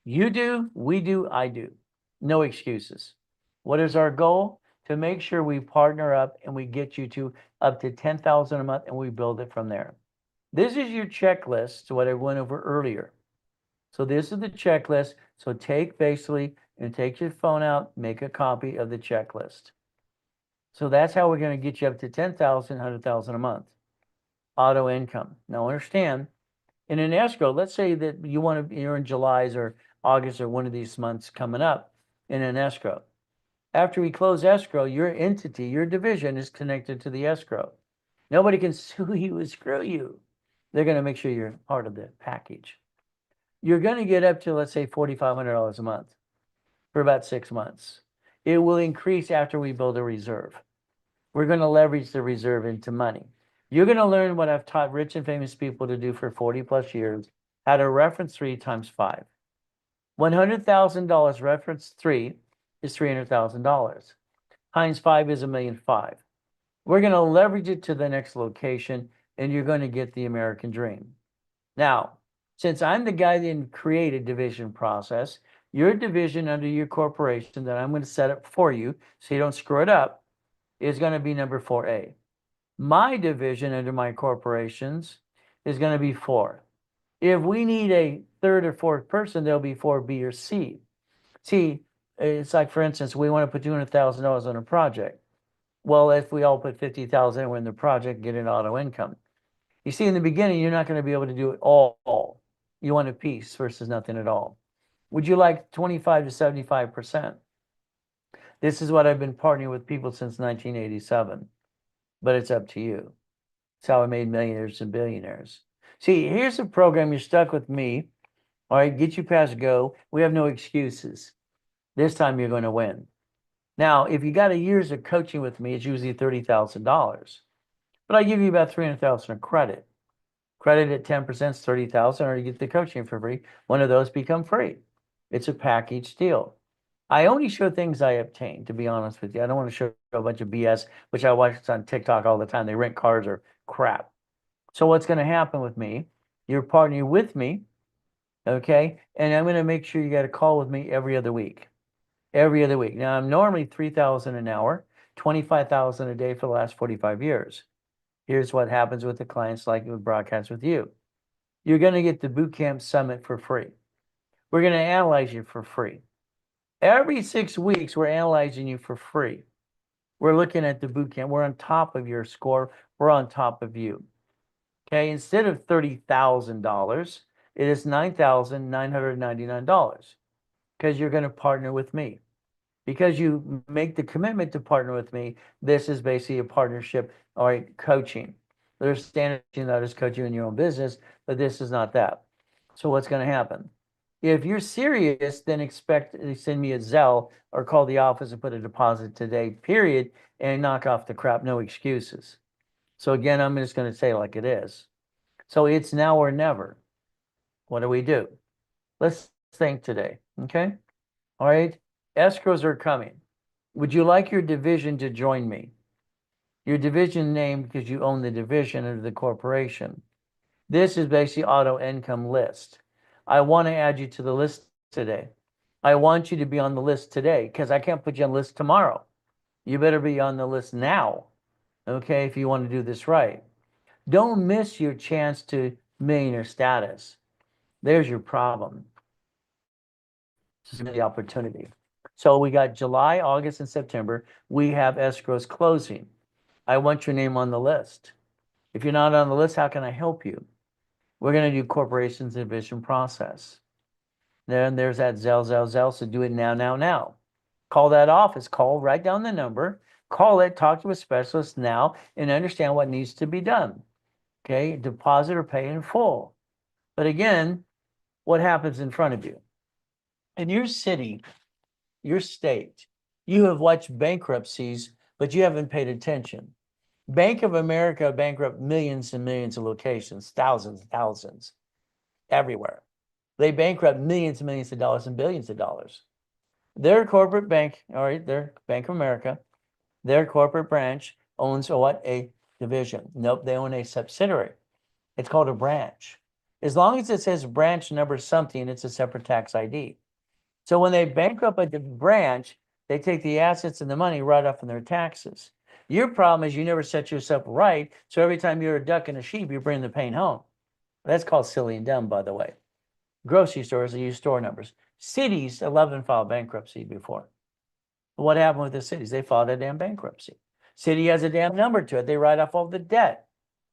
You do, we do, I do. No excuses. What is our goal? To make sure we partner up and we get you to up to 10,000 a month and we build it from there. This is your checklist to what I went over earlier. So this is the checklist. So take basically and take your phone out, make a copy of the checklist. So that's how we're going to get you up to 10,000, 100,000 a month. Auto income. Now understand, in an escrow, let's say that you want to, you're in July's or August or one of these months coming up in an escrow. After we close escrow, your entity, your division is connected to the escrow. Nobody can sue you and screw you. They're going to make sure you're part of the package. You're going to get up to, let's say, $4,500 a month for about 6 months. It will increase after we build a reserve. We're going to leverage the reserve into money. You're going to learn what I've taught rich and famous people to do for 40 plus years, how to reference 3 times 5. $100,000 reference 3 is $300,000. Times 5 is $1.5 million. We're going to leverage it to the next location, and you're going to get the American dream. Now, since I'm the guy that created division process, your division under your corporation that I'm going to set up for you so you don't screw it up is going to be number 4A. My division under my corporations is going to be 4. If we need a third or fourth person, there'll be 4B or C. See, it's like, for instance, we want to put $200,000 on a project. Well, if we all put $50,000 in the project, get an auto income. You see, in the beginning, you're not going to be able to do it all. You want a piece versus nothing at all. Would you like 25 to 75%? This is what I've been partnering with people since 1987, but it's up to you. It's how I made millionaires and billionaires. See, here's a program. You're stuck with me. All right, get you past go. We have no excuses. This time you're going to win. Now, if you got a year's of coaching with me, it's usually $30,000. But I give you about $300,000 of credit. Credit at 10% is $30,000, or you get the coaching for free. One of those become free. It's a package deal. I only show things I obtain, to be honest with you. I don't want to show a bunch of BS, which I watch on TikTok all the time. They rent cars or crap. So what's going to happen with me? You're partnering with me, okay? And I'm going to make sure you got a call with me every other week. Every other week. Now, I'm normally $3,000 an hour, $25,000 a day for the last 45 years. Here's what happens with the clients like with broadcasts with you. You're going to get the Bootcamp Summit for free. We're going to analyze you for free. Every 6 weeks, we're analyzing you for free. We're looking at the bootcamp. We're on top of your score. We're on top of you. Okay, instead of $30,000, it is $9,999 because you're going to partner with me. Because you make the commitment to partner with me, this is basically a partnership, all right, coaching. There's standard, not as coaching in your own business, but this is not that. So what's going to happen? If you're serious, then expect to send me a Zelle or call the office and put a deposit today, period, and knock off the crap, no excuses. So again, I'm just going to say it like it is. So it's now or never. What do we do? Let's think today, okay? All right, escrows are coming. Would you like your division to join me? Your division name because you own the division under the corporation. This is basically auto income list. I want to add you to the list today. I want you to be on the list today because I can't put you on the list tomorrow. You better be on the list now, okay, if you want to do this right. Don't miss your chance to millionaire status. There's your problem. This is the opportunity. So we got July, August, and September. We have escrows closing. I want your name on the list. If you're not on the list, how can I help you? We're going to do corporations division process. Then there's that Zell. So do it now. Call that office. Call, write down the number. Call it. Talk to a specialist now and understand what needs to be done. Okay, deposit or pay in full. But again, what happens in front of you? In your city, your state, you have watched bankruptcies, but you haven't paid attention. Bank of America bankrupt millions and millions of locations, thousands, everywhere. They bankrupt millions and millions of dollars and billions of dollars. Their corporate bank, all right, their Bank of America, their corporate branch owns what? A division. Nope, they own a subsidiary. It's called a branch. As long as it says branch number something, it's a separate tax ID. So when they bankrupt a branch, they take the assets and the money right off in their taxes. Your problem is you never set yourself right. So every time you're a duck and a sheep, you bring the pain home. That's called silly and dumb, by the way. Grocery stores, they use store numbers. Cities, 11 filed bankruptcy before. What happened with the cities? They filed a damn bankruptcy. City has a damn number to it. They write off all the debt.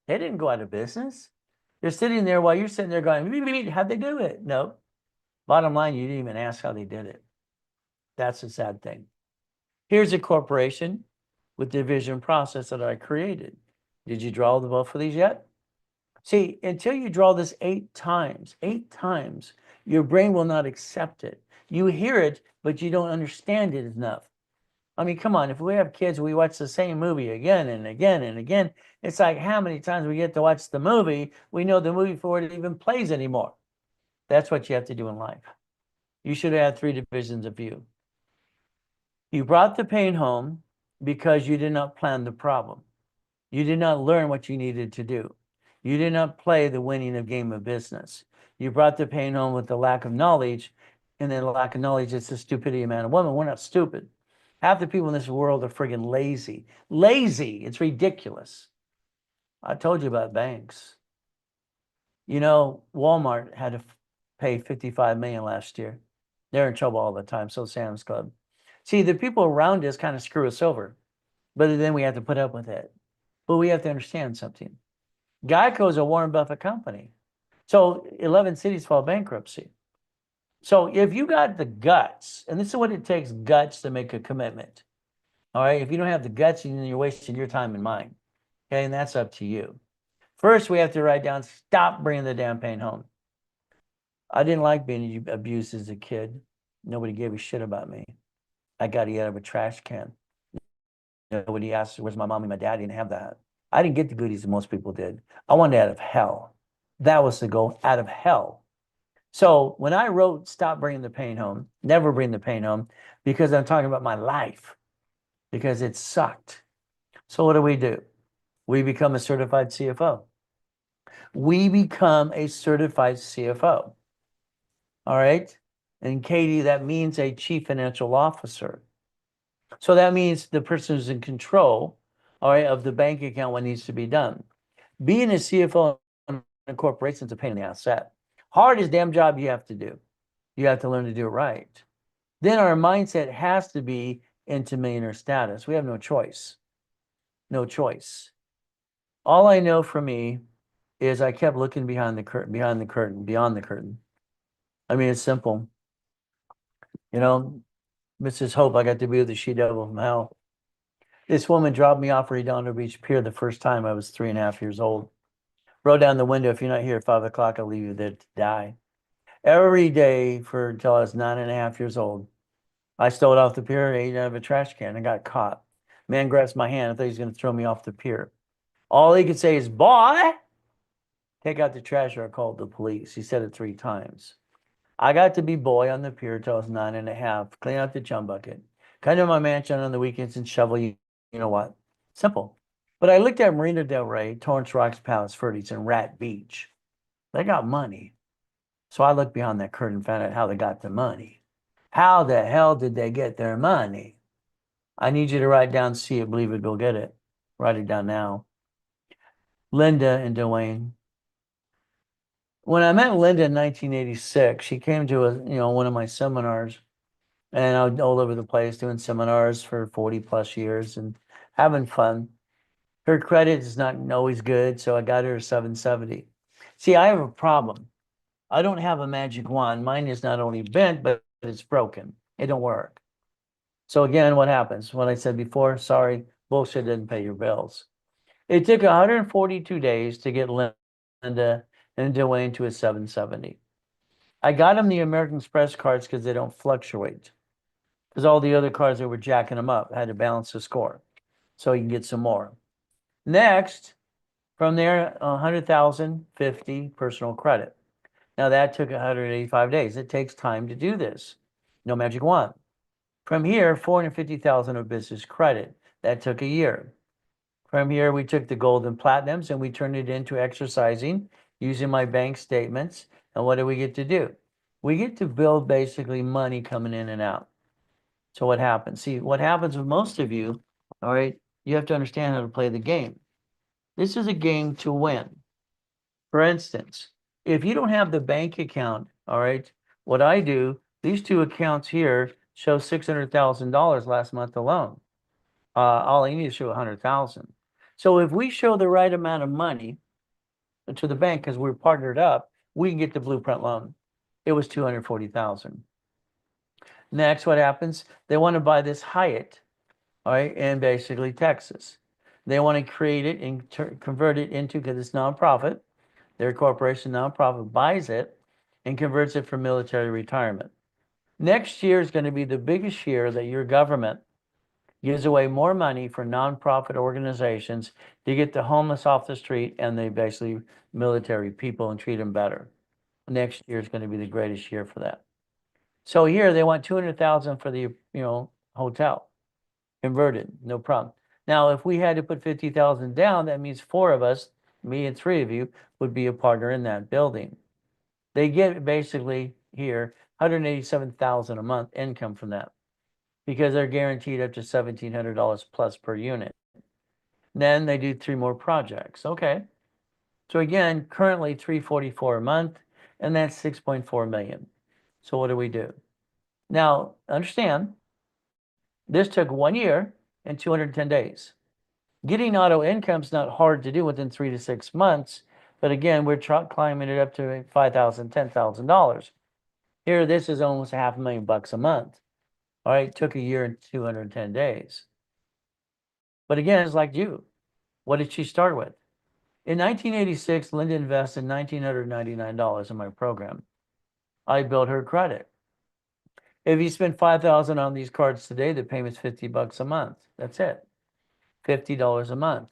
They didn't go out of business. They're sitting there while you're sitting there going, how'd they do it? No. Bottom line, you didn't even ask how they did it. That's a sad thing. Here's a corporation with division process that I created. Did you draw the both of these yet? See, until you draw this 8 times, your brain will not accept it. You hear it, but you don't understand it enough. I mean, come on, if we have kids, we watch the same movie again and again and again. It's like how many times we get to watch the movie, we know the movie before it even plays anymore. That's what you have to do in life. You should have had 3 divisions of view. You brought the pain home because you did not plan the problem. You did not learn what you needed to do. You did not play the winning of game of business. You brought the pain home with the lack of knowledge, and then the lack of knowledge is the stupidity of man and woman. We're not stupid. Half the people in this world are friggin' lazy. Lazy. It's ridiculous. I told you about banks. You know, Walmart had to pay $55 million last year. They're in trouble all the time. So Sam's Club. See, the people around us kind of screw us over, but then we have to put up with it. But we have to understand something. Geico is a Warren Buffett company. So 11 cities filed bankruptcy. So if you got the guts, and this is what it takes, guts to make a commitment. All right. If you don't have the guts, then you're wasting your time and mine. Okay. And that's up to you. First, we have to write down, stop bringing the damn pain home. I didn't like being abused as a kid. Nobody gave a shit about me. I got to eat out of a trash can. Nobody asked, where's my mom and my dad? I didn't have that. I didn't get the goodies that most people did. I wanted out of hell. That was the goal, out of hell. So when I wrote, stop bringing the pain home, never bring the pain home, because I'm talking about my life, because it sucked. So what do? We become a certified CFO. We become a certified CFO. All right. And Katie, that means a chief financial officer. So that means the person who's in control, all right, of the bank account, what needs to be done. Being a CFO in a corporation is a pain in the ass. Hardest damn job you have to do. You have to learn to do it right. Then our mindset has to be into millionaire status. We have no choice. No choice. All I know for me is I kept looking behind the curtain, beyond the curtain. I mean, it's simple. You know, Mrs. Hope, I got to be with the she-devil from hell. This woman dropped me off Redondo Beach Pier the first time I was 3.5 years old. Wrote down the window, if you're not here at 5 o'clock, I'll leave you there to die. Every day until I was 9.5 years old, I stole it off the pier, ate out of a trash can, and got caught. Man grabs my hand. I thought he was going to throw me off the pier. All he could say is, boy, take out the trash, or I called the police. He said it 3 times. I got to be boy on the pier until I was 9.5, clean out the chum bucket, come to my mansion on the weekends and shovel, you know what? Simple. But I looked at Marina Del Rey, Torrance Rocks, Palos Verdes, and Rat Beach. They got money. So I looked behind that curtain and found out how they got the money. How the hell did they get their money? I need you to write down, see it, believe it, go get it. Write it down now. Linda and Dwayne. When I met Linda in 1986, she came to one of my seminars, And I was all over the place doing seminars for 40 plus years and having fun. Her credit is not always good, so I got her a 770. See, I have a problem. I don't have a magic wand. Mine is not only bent, but it's broken. It don't work. So again, what happens? What I said before, sorry, bullshit didn't pay your bills. It took 142 days to get Linda and Dwayne to a 770. I got him the American Express cards because they don't fluctuate. Because all the other cards that were jacking them up had to balance the score. So you can get some more. Next, from there, 100,000, 50 personal credit. Now that took 185 days. It takes time to do this. No magic wand. From here, 450,000 of business credit. That took a year. From here, we took the gold and platinums and we turned it into exercising using my bank statements. And what do we get to do? We get to build basically money coming in and out. So what happens? See, what happens with most of you, all right, you have to understand how to play the game. This is a game to win. For instance, if you don't have the bank account, all right, what I do, these two accounts here show $600,000 last month alone. All I need to show 100,000. So if we show the right amount of money to the bank because we're partnered up, we can get the blueprint loan. It was 240,000. Next, what happens? They want to buy this Hyatt, all right, in basically Texas. They want to create it and convert it into, because it's nonprofit, their corporation nonprofit buys it and converts it for military retirement. Next year is going to be the biggest year that your government gives away more money for nonprofit organizations to get the homeless off the street and the basically military people and treat them better. Next year is going to be the greatest year for that. So here they want 200,000 for the hotel converted, no problem. Now, if we had to put 50,000 down, that means four of us, me and three of you, would be a partner in that building. They get basically here 187,000 a month income from that because they're guaranteed up to $1,700 plus per unit. Then they do three more projects. Okay. So again, currently 344 a month, and that's 6.4 million. So what do we do? Now, understand, this took 1 year and 210 days. Getting auto income is not hard to do within 3 to 6 months, but again, we're climbing it up to $5,000, $10,000. Here, this is almost $500,000 a month. All right, took a year and 210 days. But again, it's like you. What did she start with? In 1986, Linda invested $1,999 in my program. I built her credit. If you spend $5,000 on these cards today, the payment's $50 a month. That's it. $50 a month.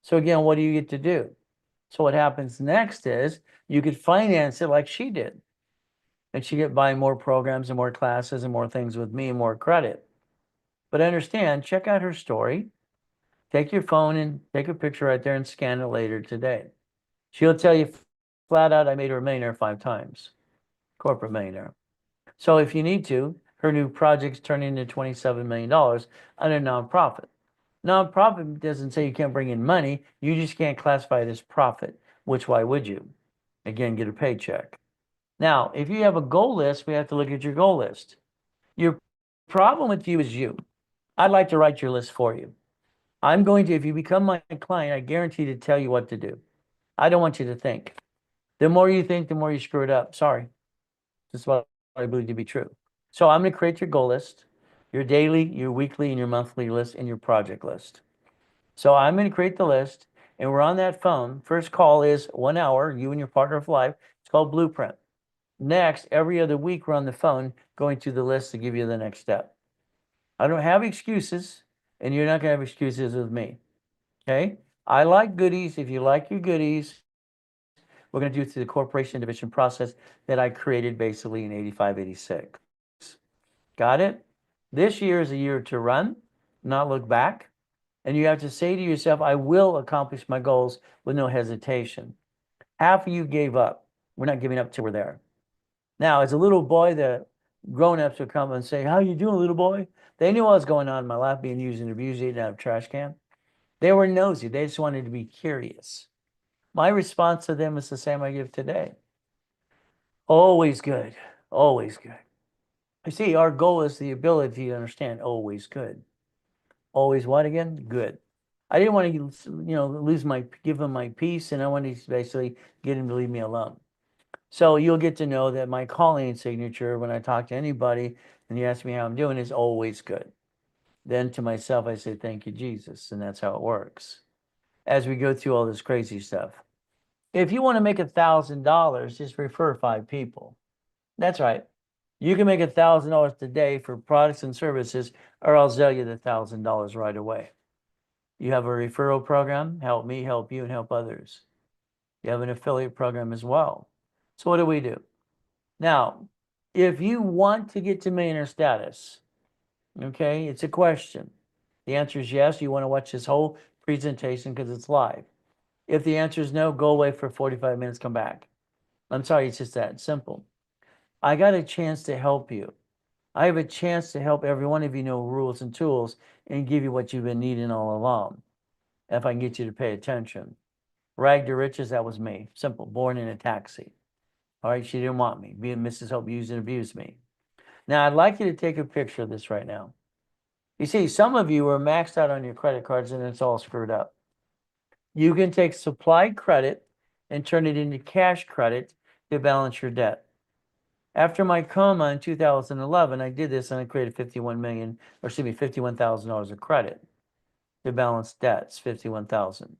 So again, what do you get to do? So what happens next is you could finance it like she did. And she get buying more programs and more classes and more things with me and more credit. But understand, check out her story. Take your phone and take a picture right there and scan it later today. She'll tell you flat out, I made her a millionaire 5 times, corporate millionaire. So if you need to, her new project's turning into $27 million on a nonprofit. Nonprofit doesn't say you can't bring in money. You just can't classify it as profit, which why would you? Again, get a paycheck. Now, if you have a goal list, we have to look at your goal list. Your problem with you is you. I'd like to write your list for you. I'm going to, if you become my client, I guarantee to tell you what to do. I don't want you to think. The more you think, the more you screw it up. Sorry. This is what I believe to be true. So I'm going to create your goal list, your daily, your weekly, and your monthly list, and your project list. So I'm going to create the list, and we're on that phone. First call is 1 hour, you and your partner of life. It's called Blueprint. Next, every other week, we're on the phone going through the list to give you the next step. I don't have excuses, and you're not going to have excuses with me. Okay? I like goodies. If you like your goodies, we're going to do it through the corporation division process that I created basically in 85, 86. Got it? This year is a year to run, not look back. And you have to say to yourself, I will accomplish my goals with no hesitation. Half of you gave up. We're not giving up till we're there. Now, as a little boy, the grown-ups would come and say, how you doing, little boy? They knew what was going on in my life, being used and abused, eaten out of a trash can. They were nosy. They just wanted to be curious. My response to them is the same I give today. Always good. Always good. You see, our goal is the ability to understand always good. Always what again? Good. I didn't want to, give him my peace, and I wanted to basically get him to leave me alone. So you'll get to know that my calling signature when I talk to anybody and you ask me how I'm doing is always good. Then to myself, I say, thank you, Jesus. And that's how it works as we go through all this crazy stuff. If you want to make $1,000, just refer 5 people. That's right. You can make $1,000 today for products and services, or I'll sell you the $1,000 right away. You have a referral program, help me, help you, and help others. You have an affiliate program as well. So what do we do? Now, if you want to get to millionaire status, okay, it's a question. The answer is yes. You want to watch this whole presentation because it's live. If the answer is no, go away for 45 minutes, come back. I'm sorry, it's just that simple. I got a chance to help you. I have a chance to help every one of you know rules and tools and give you what you've been needing all along. If I can get you to pay attention. Rag to riches, that was me. Simple. Born in a taxi. All right, she didn't want me. Being Mrs. Hope used and abused me. Now, I'd like you to take a picture of this right now. You see, some of you are maxed out on your credit cards and it's all screwed up. You can take supply credit and turn it into cash credit to balance your debt. After my coma in 2011, I did this and I created $51,000 of credit to balance debts, 51,000.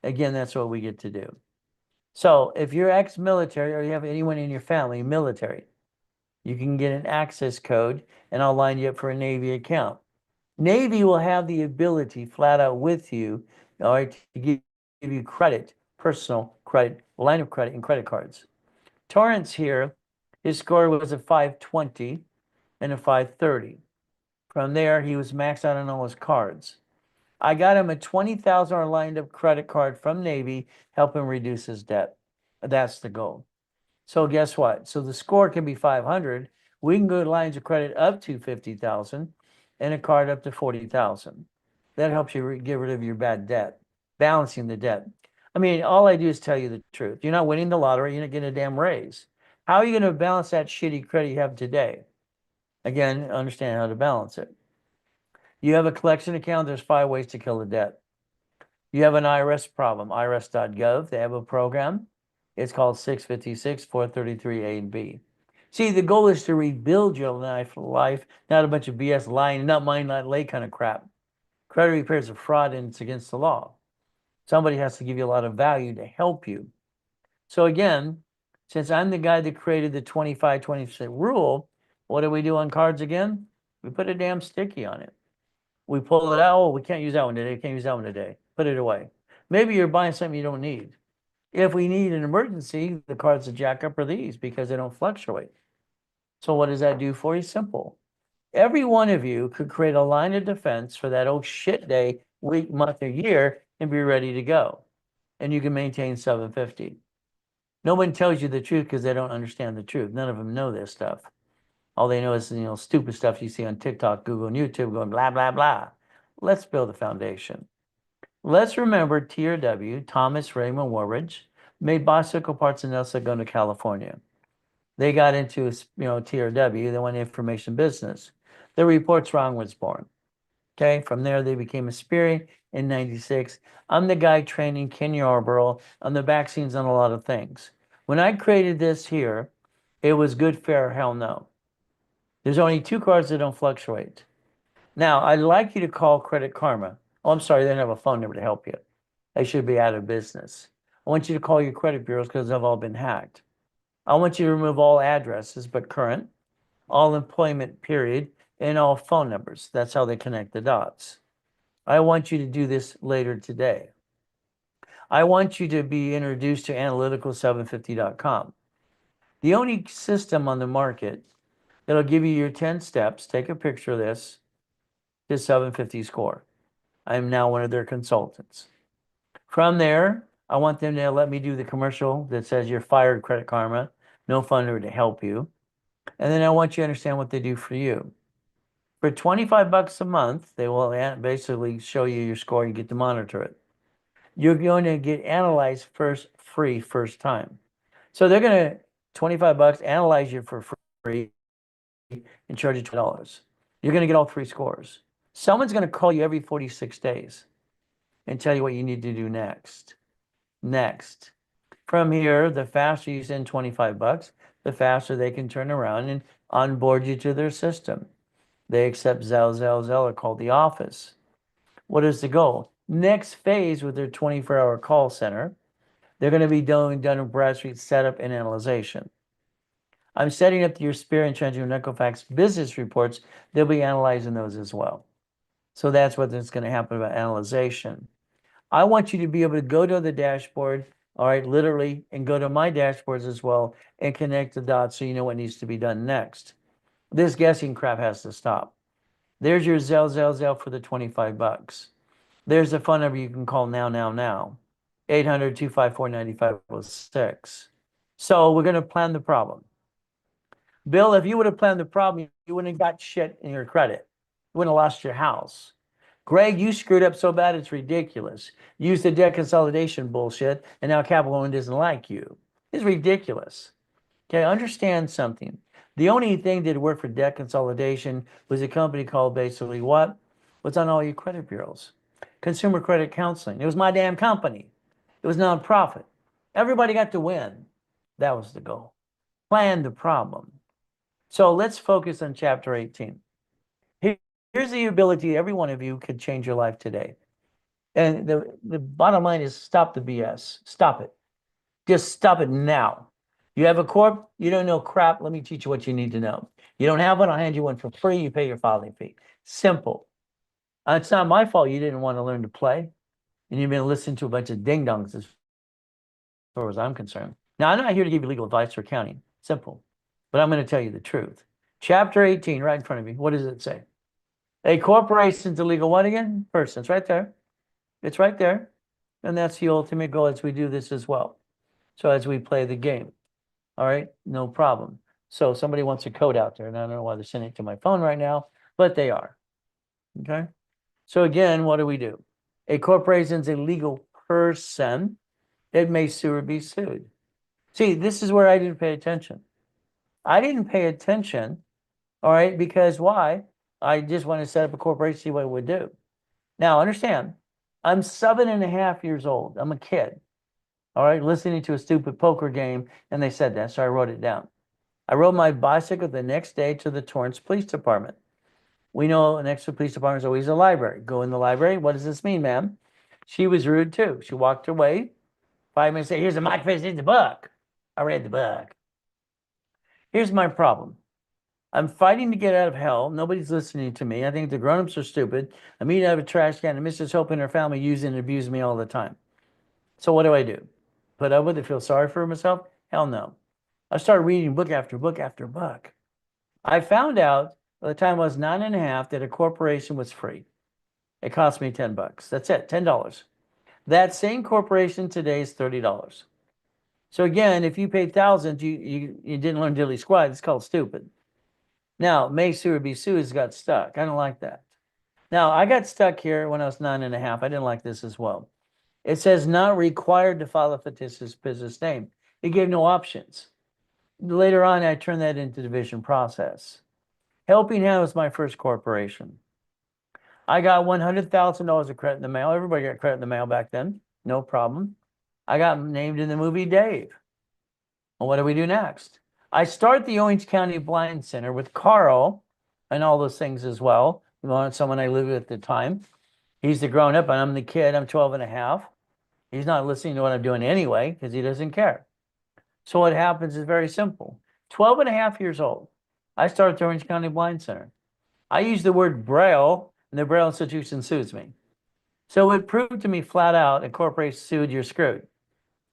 Again, that's what we get to do. So if you're ex-military or you have anyone in your family military, you can get an access code and I'll line you up for a Navy account. Navy will have the ability flat out with you, all right, to give you credit, personal credit, line of credit, and credit cards. Torrance here, his score was a 520 and a 530. From there, he was maxed out on all his cards. I got him a $20,000 lined up credit card from Navy, help him reduce his debt. That's the goal. So guess what? So the score can be 500. We can go to lines of credit up to 50,000 and a card up to 40,000. That helps you get rid of your bad debt, balancing the debt. I mean, all I do is tell you the truth. You're not winning the lottery. You're not getting a damn raise. How are you going to balance that shitty credit you have today? Again, understand how to balance it. You have a collection account. There's 5 ways to kill the debt. You have an IRS problem, irs.gov. They have a program. It's called 656 433 A and B. See, the goal is to rebuild your life, not a bunch of BS lying, not mine, not lay kind of crap. Credit repair is a fraud and it's against the law. Somebody has to give you a lot of value to help you. So again, since I'm the guy that created the 25-20% rule, what do we do on cards again? We put a damn sticky on it. We pull it out. Oh, we can't use that one today. Can't use that one today. Put it away. Maybe you're buying something you don't need. If we need an emergency, the cards that jack up are these because they don't fluctuate. So what does that do for you? Simple. Every one of you could create a line of defense for that old shit day, week, month, or year and be ready to go. And you can maintain 750. No one tells you the truth because they don't understand the truth. None of them know this stuff. All they know is, stupid stuff you see on TikTok, Google, and YouTube going blah, blah, blah. Let's build a foundation. Let's remember TRW, Thomas Raymond Warridge, made bicycle parts in El Segundo, California. They got into, TRW, they went information business. The report's wrong was born. Okay, from there they became a Spirit in 96. I'm the guy training Ken Yarborough on the vaccines on a lot of things. When I created this here, it was good, fair, hell no. There's only 2 cards that don't fluctuate. Now, I'd like you to call Credit Karma. Oh, I'm sorry, they don't have a phone number to help you. They should be out of business. I want you to call your credit bureaus because they've all been hacked. I want you to remove all addresses but current, all employment period, and all phone numbers. That's how they connect the dots. I want you to do this later today. I want you to be introduced to analytical750.com. The only system on the market that'll give you your 10 steps, take a picture of this, to 750 score. I am now one of their consultants. From there, I want them to let me do the commercial that says you're fired, Credit Karma, no funder to help you. And then I want you to understand what they do for you. For 25 bucks a month, they will basically show you your score. You get to monitor it. You're going to get analyzed free first time. So they're going to 25 bucks analyze you for free. and charge you $20. You're going to get all three scores. Someone's going to call you every 46 days and tell you what you need to do next. Next. From here, the faster you send $25, the faster they can turn around and onboard you to their system. They accept Zelle, or call the office. What is the goal? Next phase with their 24-hour call center, they're going to be doing Dun & Bradstreet setup and analyzation. I'm setting up your Spirit and Treasury and Equifax business reports. They'll be analyzing those as well. So that's what's going to happen about analyzation. I want you to be able to go to the dashboard, all right, literally, and go to my dashboards as well and connect the dots so you know what needs to be done next. This guessing crap has to stop. There's your Zelle for the $25. There's the phone number you can call now. 800-254-9506. So we're going to plan the problem. Bill, if you would have planned the problem, you wouldn't have got shit in your credit. You wouldn't have lost your house. Greg, you screwed up so bad it's ridiculous. You used the debt consolidation bullshit, and now Capital One doesn't like you. It's ridiculous. Okay, understand something. The only thing that worked for debt consolidation was a company called basically what? What's on all your credit bureaus? Consumer Credit Counseling. It was my damn company. It was nonprofit. Everybody got to win. That was the goal. Plan the problem. So let's focus on chapter 18. Here's the ability every one of you could change your life today. And the bottom line is stop the BS. Stop it. Just stop it now. You have a corp, you don't know crap. Let me teach you what you need to know. You don't have one, I'll hand you one for free. You pay your filing fee. Simple. It's not my fault you didn't want to learn to play. And you've been listening to a bunch of ding-dongs as far as I'm concerned. Now, I'm not here to give you legal advice or accounting. Simple. But I'm going to tell you the truth. Chapter 18, right in front of you. What does it say? A corporation's a legal what again? Person. It's right there. It's right there. And that's the ultimate goal as we do this as well. So as we play the game. All right, no problem. So somebody wants a code out there, and I don't know why they're sending it to my phone right now, but they are. Okay. So again, what do? A corporation is a legal person. It may sue or be sued. See, this is where I didn't pay attention. I didn't pay attention, all right, because why? I just want to set up a corporation, see what it would do. Now, understand, I'm 7.5 years old. I'm a kid, all right, listening to a stupid poker game, and they said that, so I wrote it down. I rode my bicycle the next day to the Torrance Police Department. We know next to the police department is always a library. Go in the library. What does this mean, ma'am? She was rude too. She walked away. 5 minutes later, here's the microphone, here's the book. I read the book. Here's my problem. I'm fighting to get out of hell. Nobody's listening to me. I think the grown-ups are stupid. I'm eating out of a trash can, and Mrs. Hope and her family use and abuse me all the time. So what do? Put up with it, feel sorry for myself? Hell no. I started reading book after book after book. I found out by the time I was 9.5 that a corporation was free. It cost me $10. That's it, $10. That same corporation today is $30. So again, if you paid thousands, you didn't learn diddly squat. It's called stupid. Now, may sue or be sued has got stuck. I don't like that. Now, I got stuck here when I was 9.5. I didn't like this as well. It says not required to file a fictitious business name. It gave no options. Later on, I turned that into division process. Helping Hand was my first corporation. I got $100,000 of credit in the mail. Everybody got credit in the mail back then. No problem. I got named in the movie Dave. Well, what do we do next? I start the Orange County Blind Center with Carl and all those things as well. You know, someone I lived with at the time. He's the grown up and I'm the kid. I'm 12.5. He's not listening to what I'm doing anyway because he doesn't care. So what happens is very simple. 12.5 years old. I started the Orange County Blind Center. I use the word Braille and the Braille Institution sues me. So it proved to me flat out, a corporation sued, you're screwed.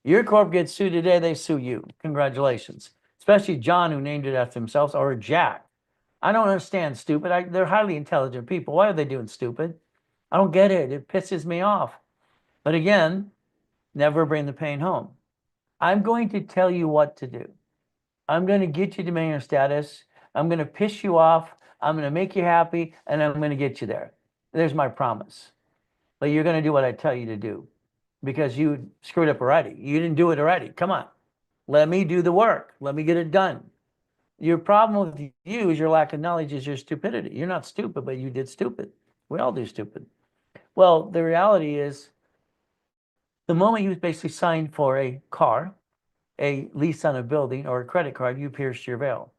Your corp gets sued today, they sue you. Congratulations. Especially John, who named it after himself, or Jack. I don't understand stupid. They're highly intelligent people. Why are they doing stupid? I don't get it. It pisses me off. But again, never bring the pain home. I'm going to tell you what to do. I'm going to get you to millionaire status. I'm going to piss you off. I'm going to make you happy, and I'm going to get you there. There's my promise. But you're going to do what I tell you to do because you screwed up already. You didn't do it already. Come on. Let me do the work. Let me get it done. Your problem with you is your lack of knowledge is your stupidity. You're not stupid, but you did stupid. We all do stupid. Well, the reality is the moment you basically signed for a car, a lease on a building, or a credit card, you pierced your veil.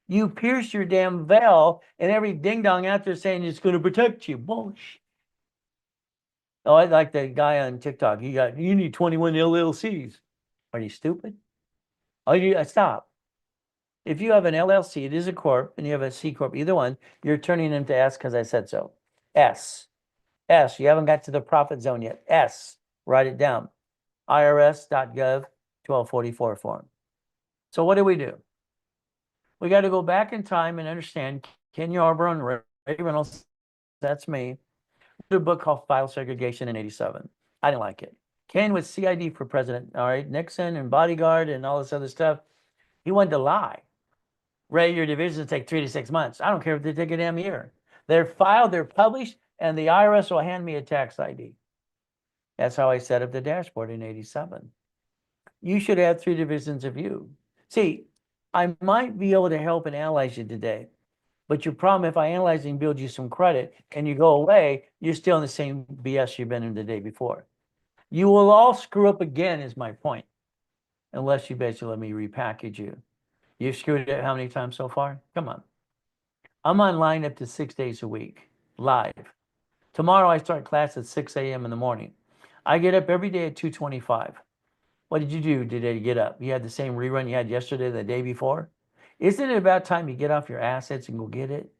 You pierced your damn veil, and every ding dong out there saying it's going to protect you. Bullshit. Oh, I like the guy on TikTok. You need 21 LLCs. Are you stupid? Oh, you stop. If you have an LLC, it is a corp, and you have a C corp, either one, you're turning them to S because I said so. S. S. You haven't got to the profit zone yet. S. Write it down. IRS.gov 1244 form. So what do? We got to go back in time and understand Ken Yarbrough and Ray Reynolds, that's me, wrote a book called File Segregation in 87. I didn't like it. Ken was CID for president, all right, Nixon and bodyguard and all this other stuff. He wanted to lie. Ray, your divisions take 3 to 6 months. I don't care if they take a damn year. They're filed, they're published, and the IRS will hand me a tax ID. That's how I set up the dashboard in 87. You should have 3 divisions of you. See, I might be able to help and analyze you today, but your problem, if I analyze and build you some credit and you go away, you're still in the same BS you've been in the day before. You will all screw up again, is my point, unless you basically let me repackage you. You've screwed it how many times so far? Come on. I'm online up to 6 days a week, live. Tomorrow I start class at 6 a.m. in the morning. I get up every day at 2:25. What did you do today to get up? You had the same rerun you had yesterday, the day before? Isn't it about time you get off your assets and go get it?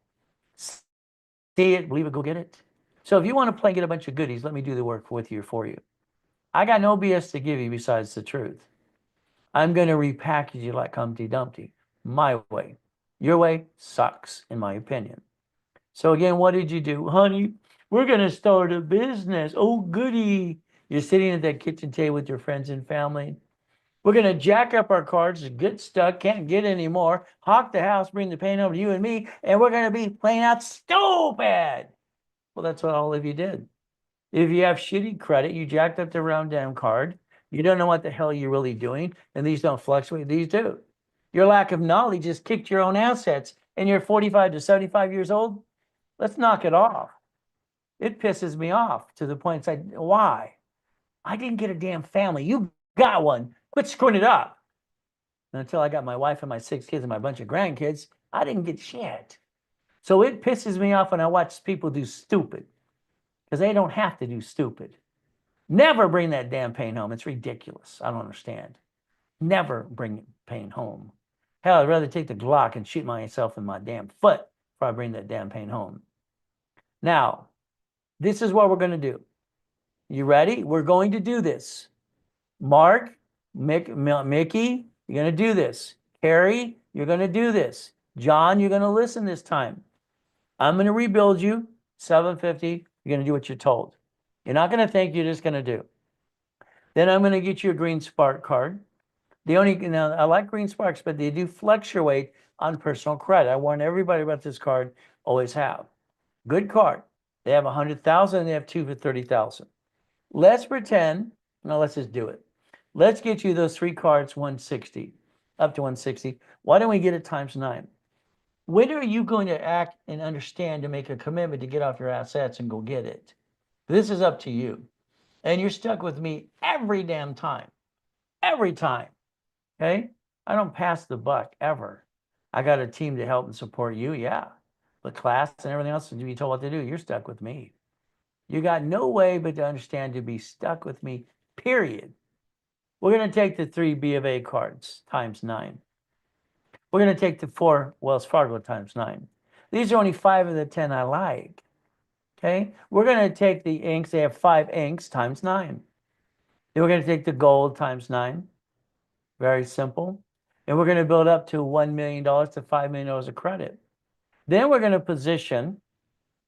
See it, believe it, go get it. So if you want to play and get a bunch of goodies, let me do the work with you for you. I got no BS to give you besides the truth. I'm going to repackage you like Humpty Dumpty, my way. Your way sucks, in my opinion. So again, what did you do? Honey, we're going to start a business. Oh, goody. You're sitting at that kitchen table with your friends and family. We're going to jack up our cards, get stuck, can't get any more, hawk the house, bring the pain over to you and me, and we're going to be playing out stupid. Well, that's what all of you did. If you have shitty credit, you jacked up the round damn card. You don't know what the hell you're really doing, and these don't fluctuate. These do. Your lack of knowledge just kicked your own assets, and you're 45 to 75 years old. Let's knock it off. It pisses me off to the point it's like, why? I didn't get a damn family. You got one. Quit screwing it up. And until I got my wife and my 6 kids and my bunch of grandkids, I didn't get shit. So it pisses me off when I watch people do stupid, because they don't have to do stupid. Never bring that damn pain home. It's ridiculous. I don't understand. Never bring pain home. Hell, I'd rather take the Glock and shoot myself in my damn foot before I bring that damn pain home. Now, this is what we're going to do. You ready? We're going to do this. Mark, Mickey, you're going to do this. Carrie, you're going to do this. John, you're going to listen this time. I'm going to rebuild you, 750. You're going to do what you're told. You're not going to think, you're just going to do. Then I'm going to get you a green spark card. Now, I like green sparks, but they do fluctuate on personal credit. I warn everybody about this card, always have. Good card. They have 100,000 and they have 2 for 30,000. Let's pretend, now let's just do it. Let's get you those 3 cards, 160, up to 160. Why don't we get it times 9? When are you going to act and understand to make a commitment to get off your assets and go get it? This is up to you. And you're stuck with me every damn time. Every time. Okay? I don't pass the buck ever. I got a team to help and support you, yeah. But class and everything else, to be told what to do, you're stuck with me. You got no way but to understand to be stuck with me, period. We're going to take the 3 B of A cards times 9. We're going to take the 4 Wells Fargo times 9. These are only 5 of the 10 I like. Okay? We're going to take the inks. They have 5 inks times 9. Then we're going to take the gold times 9. Very simple. And we're going to build up to $1 million to $5 million of credit. Then we're going to position,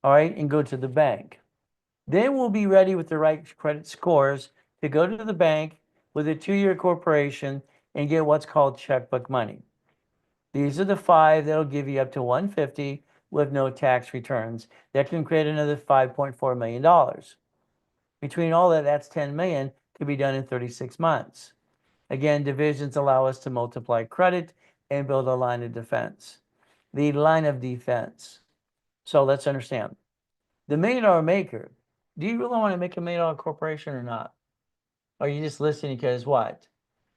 all right, and go to the bank. Then we'll be ready with the right credit scores to go to the bank with a 2-year corporation and get what's called checkbook money. These are the 5 that'll give you up to $150 with no tax returns. That can create another $5.4 million. Between all that, that's $10 million, could be done in 36 months. Again, divisions allow us to multiply credit and build a line of defense. The line of defense. So let's understand. The $1 million maker, do you really want to make a $1 million corporation or not? Or are you just listening because what?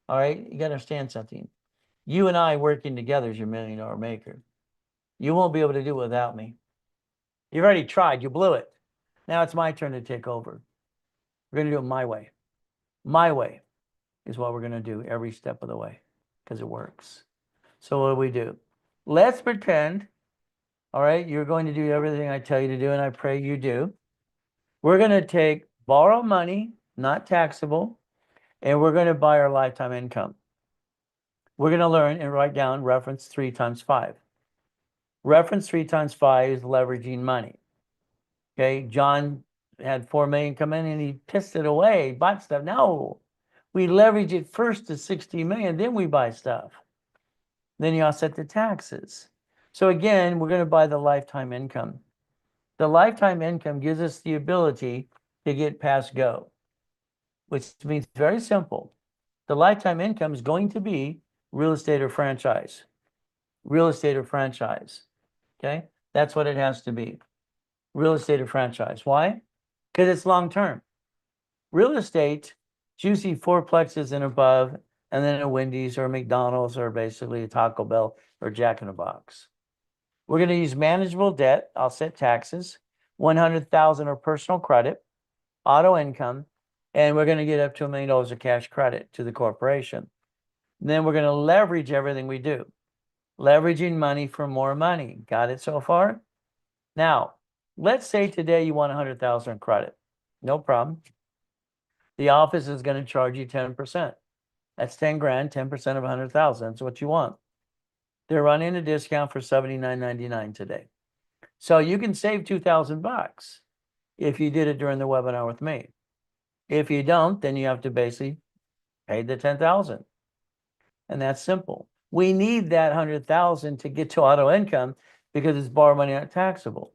All right, you got to understand something. You and I working together is your $1 million maker. You won't be able to do it without me. You've already tried, you blew it. Now it's my turn to take over. We're going to do it my way. My way is what we're going to do every step of the way because it works. So what do we do? Let's pretend, all right, you're going to do everything I tell you to do, and I pray you do. We're going to borrow money, not taxable, and we're going to buy our lifetime income. We're going to learn and write down reference 3 times 5. Reference 3 times 5 is leveraging money. Okay, John had 4 million come in and he pissed it away, bought stuff. No, we leverage it first to 60 million, then we buy stuff. Then you offset the taxes. So again, we're going to buy the lifetime income. The lifetime income gives us the ability to get past go, which means very simple. The lifetime income is going to be real estate or franchise. Real estate or franchise. Okay, that's what it has to be. Real estate or franchise. Why? Because it's long term. Real estate, it's usually 4plexes and above, and then a Wendy's or a McDonald's or basically a Taco Bell or Jack in the Box. We're going to use manageable debt, offset taxes, 100,000 or personal credit, auto income, and we're going to get up to $1 million of cash credit to the corporation. And then we're going to leverage everything we do. Leveraging money for more money. Got it so far? Now, let's say today you want 100,000 credit. No problem. The office is going to charge you 10%. That's 10 grand, 10% of 100,000. That's what you want. They're running a discount for $79.99 today. So you can save $2,000 if you did it during the webinar with me. If you don't, then you have to basically pay the 10,000. And that's simple. We need that 100,000 to get to auto income because it's borrow money not taxable.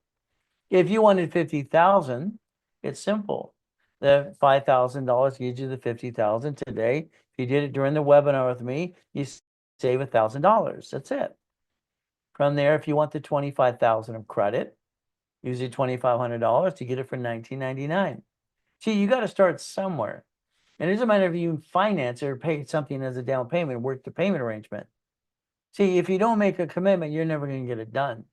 If you wanted 50,000, it's simple. The $5,000 gives you the 50,000 today. If you did it during the webinar with me, you save $1,000. That's it. From there, if you want the 25,000 of credit, usually $2,500 to get it for $19.99. See, you got to start somewhere. And it doesn't matter if you finance or pay something as a down payment, work the payment arrangement. See, if you don't make a commitment, you're never going to get it done.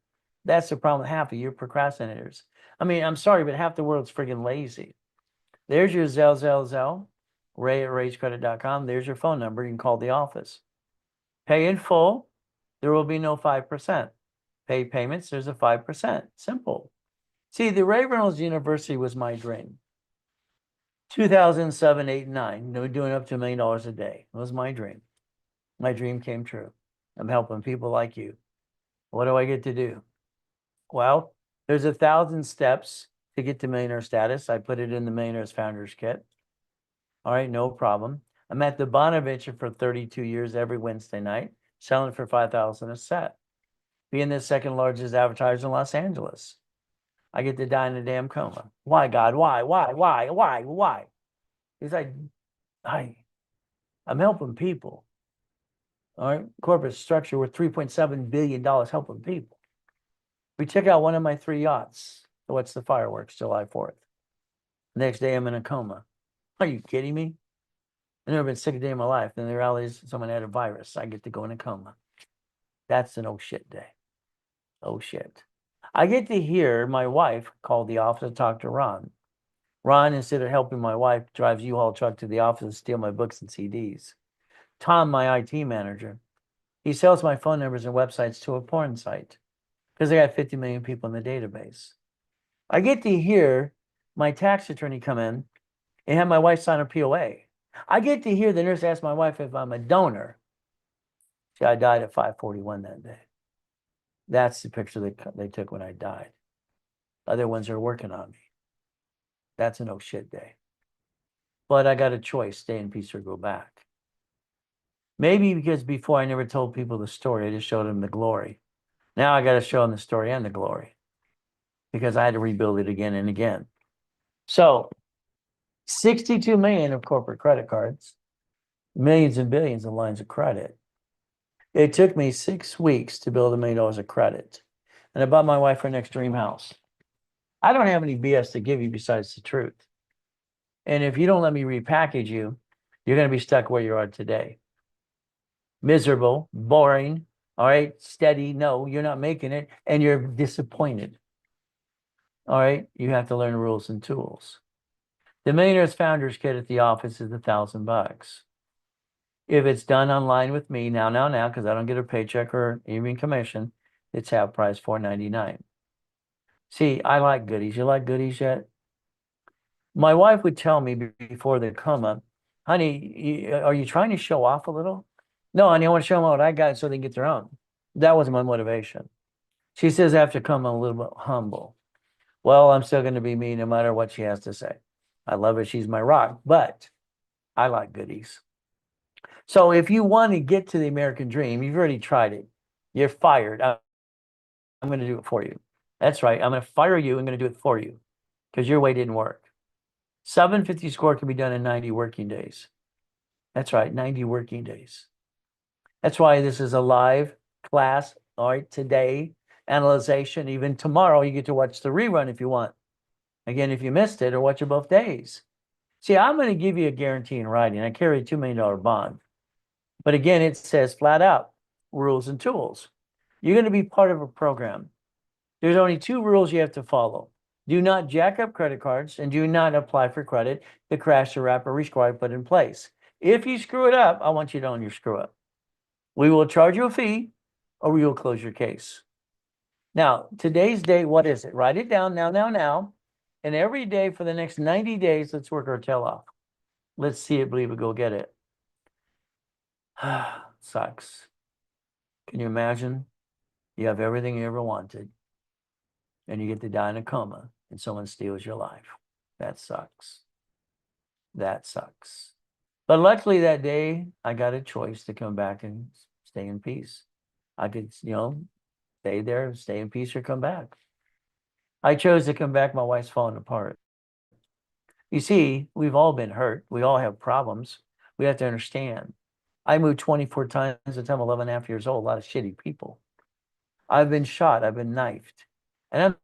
That's the problem with half of you procrastinators. I mean, I'm sorry, but half the world's freaking lazy. There's your Zelle, Ray at ragecredit.com. There's your phone number. You can call the office. Pay in full, there will be no 5%. Pay payments, there's a 5%. Simple. See, the Ray Reynolds University was my dream. 2007, 8, 9, doing up to $1 million a day. It was my dream. My dream came true. I'm helping people like you. What do I get to do? Well, there's 1,000 steps to get to millionaire status. I put it in the Millionaires Founders Kit. All right, no problem. I'm at the Bonaventure for 32 years every Wednesday night, selling for $5,000 a set. Being the second largest advertiser in Los Angeles. I get to die in a damn coma. Why, God? Why? It's like, I'm helping people. All right, corporate structure worth $3.7 billion helping people. We took out one of my 3 yachts. So what's the fireworks, July 4th? Next day, I'm in a coma. Are you kidding me? I've never been sick a day in my life. Then the reality is someone had a virus. I get to go in a coma. That's an oh shit day. Oh shit. I get to hear my wife call the office to talk to Ron. Ron, instead of helping my wife, drives U-Haul truck to the office to steal my books and CDs. Tom, my IT manager, he sells my phone numbers and websites to a porn site because they got 50 million people in the database. I get to hear my tax attorney come in and have my wife sign a POA. I get to hear the nurse ask my wife if I'm a donor. See, I died at 5:41 that day. That's the picture they took when I died. Other ones are working on me. That's a no shit day. But I got a choice, stay in peace or go back. Maybe because before I never told people the story, I just showed them the glory. Now I got to show them the story and the glory because I had to rebuild it again and again. So 62 million of corporate credit cards, millions and billions of lines of credit. It took me 6 weeks to build $1 million of credit. And I bought my wife her next dream house. I don't have any BS to give you besides the truth. And if you don't let me repackage you, you're going to be stuck where you are today. Miserable, boring, all right, steady. No, you're not making it, and you're disappointed. All right, you have to learn rules and tools. The Millionaires Founders Kit at the office is $1,000. If it's done online with me now, because I don't get a paycheck or even commission, it's half price, $4.99. See, I like goodies. You like goodies yet? My wife would tell me before the coma, honey, are you trying to show off a little? No, honey, I want to show them what I got so they can get their own. That was my motivation. She says I have to come a little bit humble. Well, I'm still going to be me no matter what she has to say. I love her. She's my rock, but I like goodies. So if you want to get to the American dream, you've already tried it. You're fired. I'm going to do it for you. That's right. I'm going to fire you. I'm going to do it for you because your way didn't work. 750 score can be done in 90 working days. That's right, 90 working days. That's why this is a live class, all right, today, analyzation. Even tomorrow, you get to watch the rerun if you want. Again, if you missed it, or watch it both days. See, I'm going to give you a guarantee in writing. I carry a $2 million bond. But again, it says flat out, rules and tools. You're going to be part of a program. There's only 2 rules you have to follow. Do not jack up credit cards and do not apply for credit to crash the wrap or rescore I put in place. If you screw it up, I want you to own your screw up. We will charge you a fee or we will close your case. Now, today's date, what is it? Write it down now. And every day for the next 90 days, let's work our tail off. Let's see it, believe it, go get it. Sucks. Can you imagine? You have everything you ever wanted and you get to die in a coma and someone steals your life. That sucks. That sucks. But luckily that day, I got a choice to come back and stay in peace. I could, stay there, stay in peace, or come back. I chose to come back. My wife's falling apart. You see, we've all been hurt. We all have problems. We have to understand. I moved 24 times at the time, 11 and a half years old, a lot of shitty people. I've been shot. I've been knifed. And I'm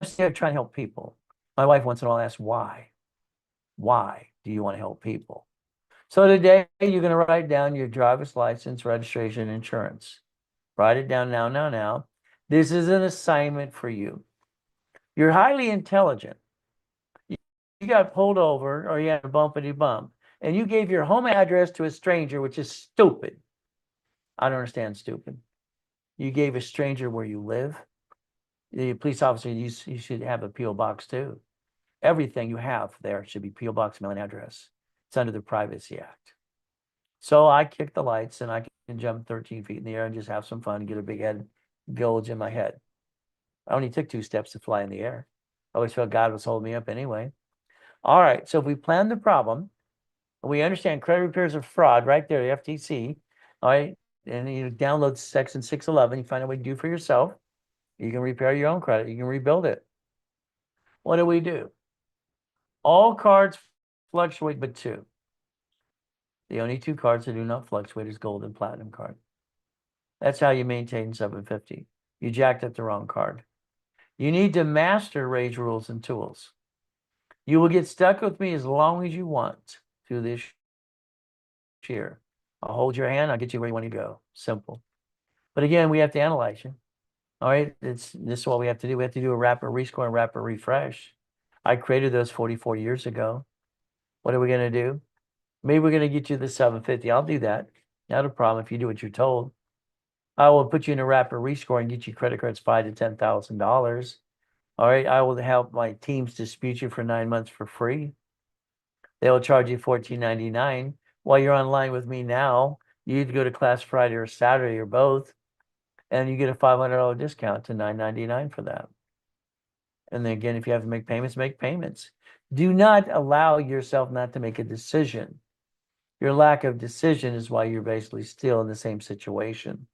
still trying to help people. My wife once in a while asks, why? Why do you want to help people? So today you're going to write down your driver's license, registration, insurance. Write it down now. This is an assignment for you. You're highly intelligent. You got pulled over or you had a bumpity bump and you gave your home address to a stranger, which is stupid. I don't understand stupid. You gave a stranger where you live. The police officer, you should have a P.O. box too. Everything you have there should be P.O. box, mailing address. It's under the Privacy Act. So I kick the lights and I can jump 13 feet in the air and just have some fun and get a big head bulge in my head. I only took 2 steps to fly in the air. I always felt God was holding me up anyway. All right, so if we plan the problem, we understand credit repairs are fraud right there, the FTC, all right, and you download section 611, you find out what you do for yourself. You can repair your own credit, you can rebuild it. What do? All cards fluctuate but 2. The only 2 cards that do not fluctuate is gold and platinum card. That's how you maintain 750. You jacked up the wrong card. You need to master Ray's rules and tools. You will get stuck with me as long as you want through this year. I'll hold your hand. I'll get you where you want to go. Simple. But again, we have to analyze you. All right. This is what we have to do. We have to do a rapid rescore and rapid refresh. I created those 44 years ago. What are we going to do? Maybe we're going to get you the 750. I'll do that. Not a problem if you do what you're told. I will put you in a rapid rescore and get you credit cards $5,000 to $10,000. All right. I will help my teams dispute you for 9 months for free. They will charge you $14.99. While you're online with me now, you either go to class Friday or Saturday or both, and you get a $500 discount to $9.99 for that. And then again, if you have to make payments, make payments. Do not allow yourself not to make a decision. Your lack of decision is why you're basically still in the same situation.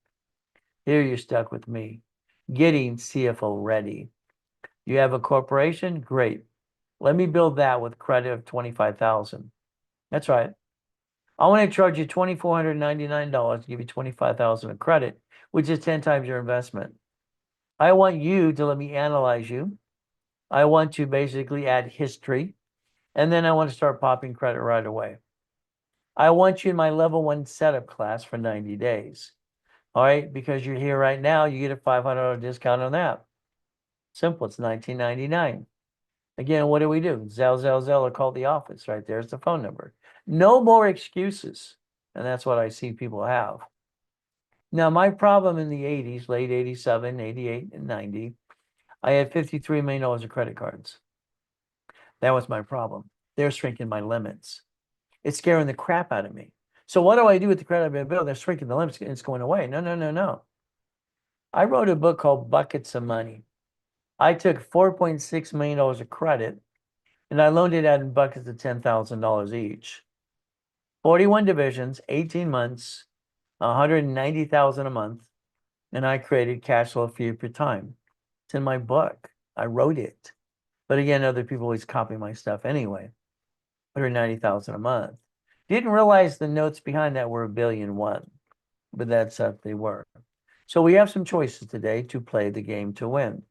Here you're stuck with me. Getting CFO ready. You have a corporation? Great. Let me build that with credit of $25,000. That's right. I want to charge you $2,499 to give you $25,000 of credit, which is 10 times your investment. I want you to let me analyze you. I want to basically add history, and then I want to start popping credit right away. I want you in my level 1 setup class for 90 days. All right, because you're here right now, you get a $500 discount on that. Simple, it's $19.99. Again, what do we do? Zell, or call the office. Right there's the phone number. No more excuses. And that's what I see people have. Now, my problem in the 80s, late 87, 88, and 90, I had $53 million of credit cards. That was my problem. They're shrinking my limits. It's scaring the crap out of me. So what do I do with the credit I've been building? They're shrinking the limits. It's going away. No. I wrote a book called Buckets of Money. I took $4.6 million of credit and I loaned it out in buckets of $10,000 each. 41 divisions, 18 months, $190,000 a month, and I created cash flow for you per time. It's in my book. I wrote it. But again, other people always copy my stuff anyway. $190,000 a month. Didn't realize the notes behind that were $1.1 billion, but that's what they were. So we have some choices today to play the game to win.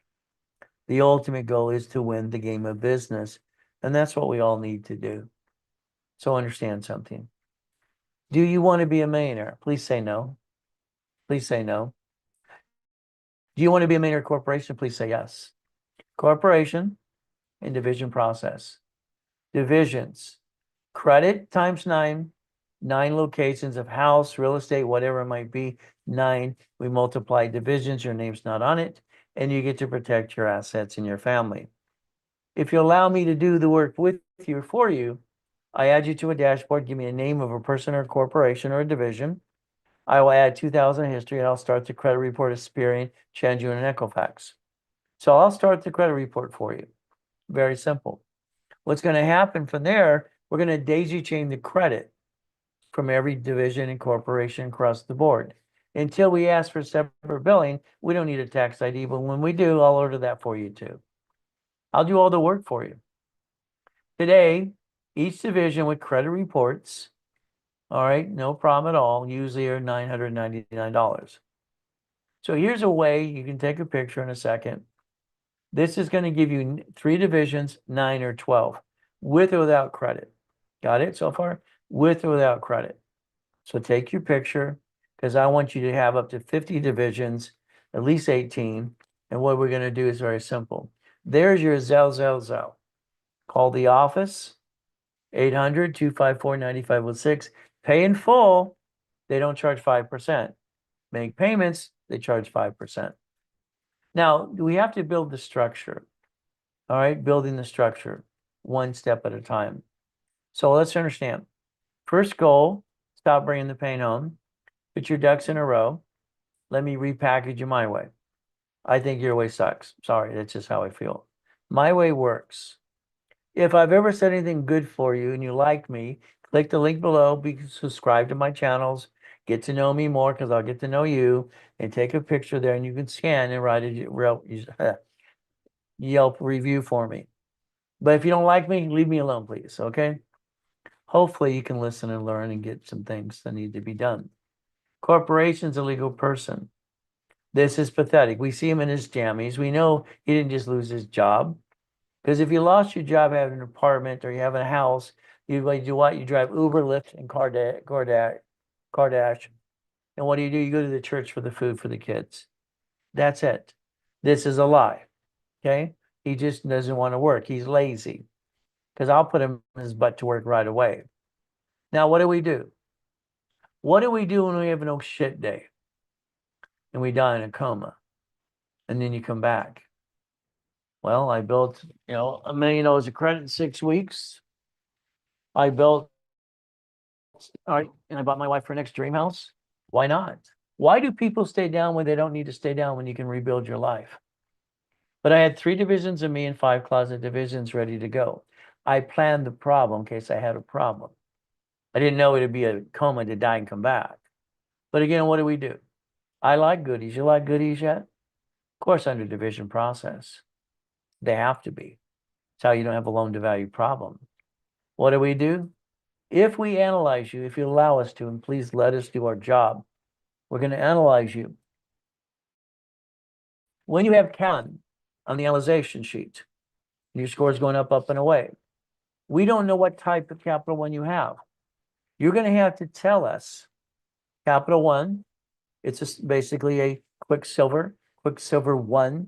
The ultimate goal is to win the game of business, and that's what we all need to do. So understand something. Do you want to be a millionaire? Please say no. Please say no. Do you want to be a millionaire corporation? Please say yes. Corporation and division process. Divisions. Credit times 9. 9 locations of house, real estate, whatever it might be. 9. We multiply divisions. Your name's not on it. And you get to protect your assets and your family. If you allow me to do the work with you or for you, I add you to a dashboard, give me a name of a person or a corporation or a division. I will add 2,000 history and I'll start the credit report Experian, Chanju, and Equifax. So I'll start the credit report for you. Very simple. What's going to happen from there, we're going to daisy chain the credit from every division and corporation across the board. Until we ask for separate billing, we don't need a tax ID, but when we do, I'll order that for you too. I'll do all the work for you. Today, each division with credit reports, all right, no problem at all, usually are $999. So here's a way you can take a picture in a second. This is going to give you 3 divisions, 9 or 12, with or without credit. Got it so far? With or without credit. So take your picture, because I want you to have up to 50 divisions, at least 18. And what we're going to do is very simple. There's your Zell. Call the office, 800-254-9506. Pay in full, they don't charge 5%. Make payments, they charge 5%. Now, we have to build the structure. All right, building the structure, one step at a time. So let's understand. First goal, stop bringing the pain home. Put your ducks in a row. Let me repackage you my way. I think your way sucks. Sorry, that's just how I feel. My way works. If I've ever said anything good for you and you like me, click the link below, subscribe to my channels, get to know me more because I'll get to know you, and take a picture there and you can scan and write a Yelp review for me. But if you don't like me, leave me alone, please, okay? Hopefully you can listen and learn and get some things that need to be done. Corporation's a legal person. This is pathetic. We see him in his jammies. We know he didn't just lose his job. Because if you lost your job, have an apartment or you have a house, you do what? You drive Uber, Lyft, and Cardash. And what do? You go to the church for the food for the kids. That's it. This is a lie. Okay? He just doesn't want to work. He's lazy. Because I'll put him in his butt to work right away. Now, what do we do? What do we do when we have an oh shit day? And we die in a coma. And then you come back. Well, I built, $1 million of credit in 6 weeks. I built, all right, and I bought my wife her next dream house. Why not? Why do people stay down when they don't need to stay down when you can rebuild your life? But I had 3 divisions of me and 5 closet divisions ready to go. I planned the problem in case I had a problem. I didn't know it'd be a coma to die and come back. But again, what do? I like goodies. You like goodies yet? Of course, under division process. They have to be. It's how you don't have a loan to value problem. What do? If we analyze you, if you allow us to, and please let us do our job, we're going to analyze you. When you have Callan on the analyzation sheet, your score is going up and away. We don't know what type of Capital One you have. You're going to have to tell us, Capital One, it's just basically a Quicksilver 1.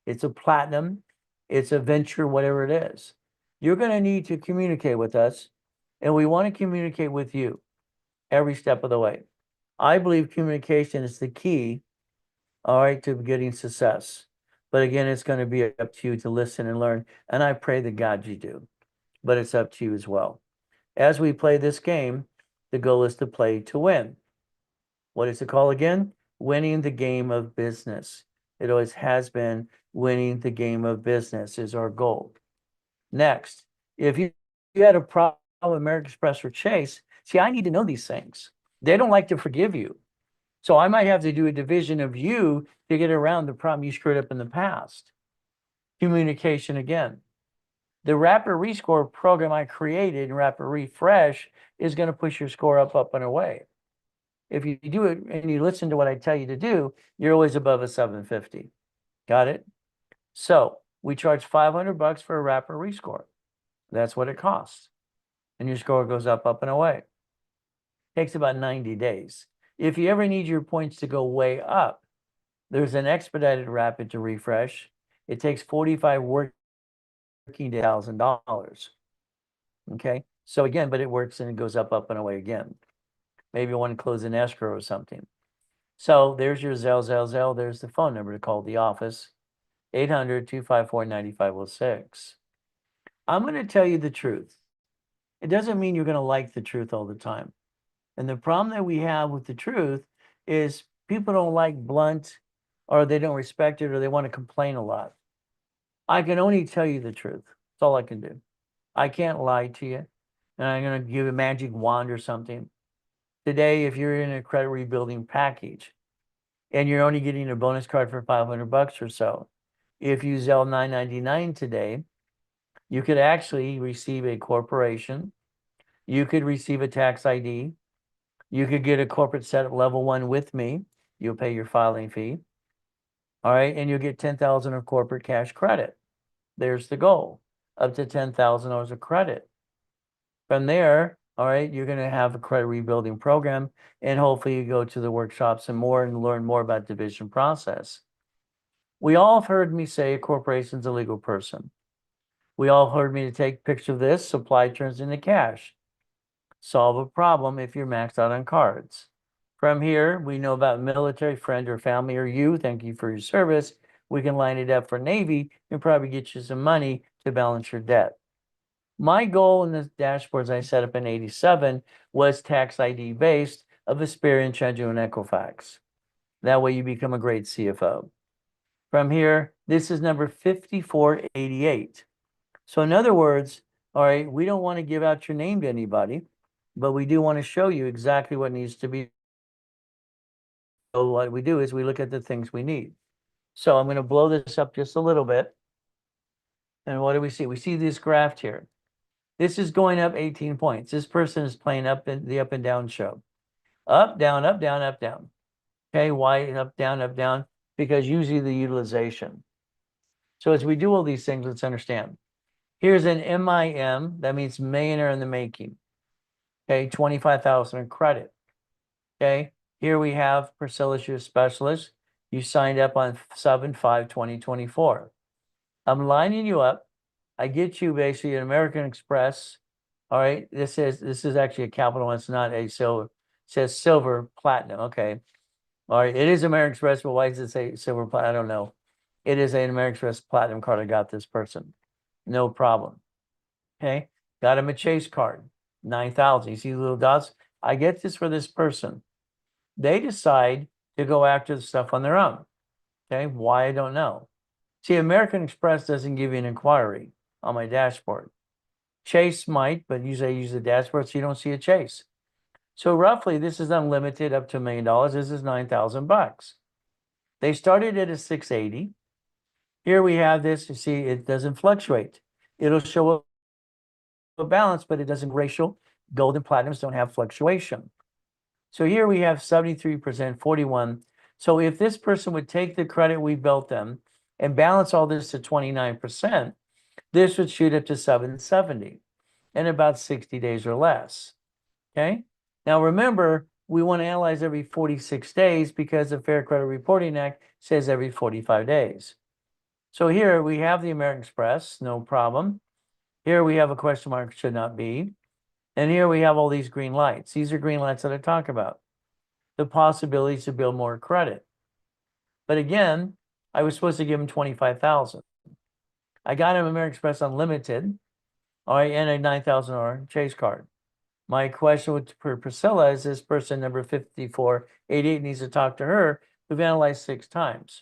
It's a Platinum. It's a Venture, whatever it is. You're going to need to communicate with us, and we want to communicate with you every step of the way. I believe communication is the key, all right, to getting success. But again, it's going to be up to you to listen and learn. And I pray to God you do, but it's up to you as well. As we play this game, the goal is to play to win. What is it called again? Winning the game of business. It always has been. Winning the game of business is our goal. Next, if you had a problem with American Express or Chase, see, I need to know these things. They don't like to forgive you. So I might have to do a division of you to get around the problem you screwed up in the past. Communication again. The Rapid Rescore program I created in Rapid Refresh is going to push your score up and away. If you do it and you listen to what I tell you to do, you're always above a 750. Got it? So we charge $500 for a Rapid Rescore. That's what it costs. And your score goes up and away. Takes about 90 days. If you ever need your points to go way up, there's an expedited Rapid to Refresh. It takes 45 working days, $1,000. Okay. So again, but it works and it goes up and away again. Maybe you want to close an escrow or something. So there's your Zelle. There's the phone number to call the office, 800-254-9506. I'm going to tell you the truth. It doesn't mean you're going to like the truth all the time. And the problem that we have with the truth is people don't like blunt, or they don't respect it, or they want to complain a lot. I can only tell you the truth. That's all I can do. I can't lie to you. And I'm going to give a magic wand or something. Today, if you're in a credit rebuilding package and you're only getting a bonus card for $500 or so, if you Zelle $9.99 today, you could actually receive a corporation. You could receive a tax ID. You could get a corporate setup level 1 with me. You'll pay your filing fee. All right. And you'll get $10,000 of corporate cash credit. There's the goal, up to $10,000 of credit. From there, all right, you're going to have a credit rebuilding program, and hopefully you go to the workshops and more and learn more about division process. We all have heard me say a corporation's a legal person. We all heard me to take a picture of this, supply turns into cash. Solve a problem if you're maxed out on cards. From here, we know about military, friend or family, or you. Thank you for your service. We can line it up for Navy and probably get you some money to balance your debt. My goal in the dashboards I set up in 87 was tax ID based of Experian, Chenju, and Equifax. That way you become a great CFO. From here, this is number 5488. So in other words, all right, we don't want to give out your name to anybody, but we do want to show you exactly what needs to be. So what we do is we look at the things we need. So I'm going to blow this up just a little bit. And what do we see? We see this graph here. This is going up 18 points. This person is playing up in the up and down show. Up, down, up, down, up, down. Okay, why up, down? Because usually the utilization. So as we do all these things, let's understand. Here's an MIM, that means millionaire in the making. Okay, 25,000 in credit. Okay, here we have Priscilla, you're a specialist. You signed up on 7/5/2024. I'm lining you up. I get you basically an American Express. All right, this is actually a Capital One. It's not a silver. It says silver platinum. Okay, all right. It is American Express, but why does it say silver platinum? I don't know. It is an American Express platinum card. I got this person, no problem. Okay, got him a Chase card, 9,000. You see the little dots? I get this for this person. They decide to go after the stuff on their own. Okay, why I don't know. See, American Express doesn't give you an inquiry on my dashboard. Chase might, but usually I use the dashboard so you don't see a Chase. So roughly, this is unlimited up to $1 million. This is $9,000. They started at a 680. Here we have this. You see, it doesn't fluctuate. It'll show a balance, but it doesn't racial. Gold and platinums don't have fluctuation. So here we have 73%, 41. So if this person would take the credit we built them and balance all this to 29%, this would shoot up to 770 in about 60 days or less. Okay. Now remember, we want to analyze every 46 days because the Fair Credit Reporting Act says every 45 days. So here we have the American Express, no problem. Here we have a question mark, should not be. And here we have all these green lights. These are green lights that I talk about. The possibilities to build more credit. But again, I was supposed to give him 25,000. I got him American Express Unlimited, all right, and a $9,000 Chase card. My question with Priscilla is this person number 5488 needs to talk to her. We've analyzed 6 times.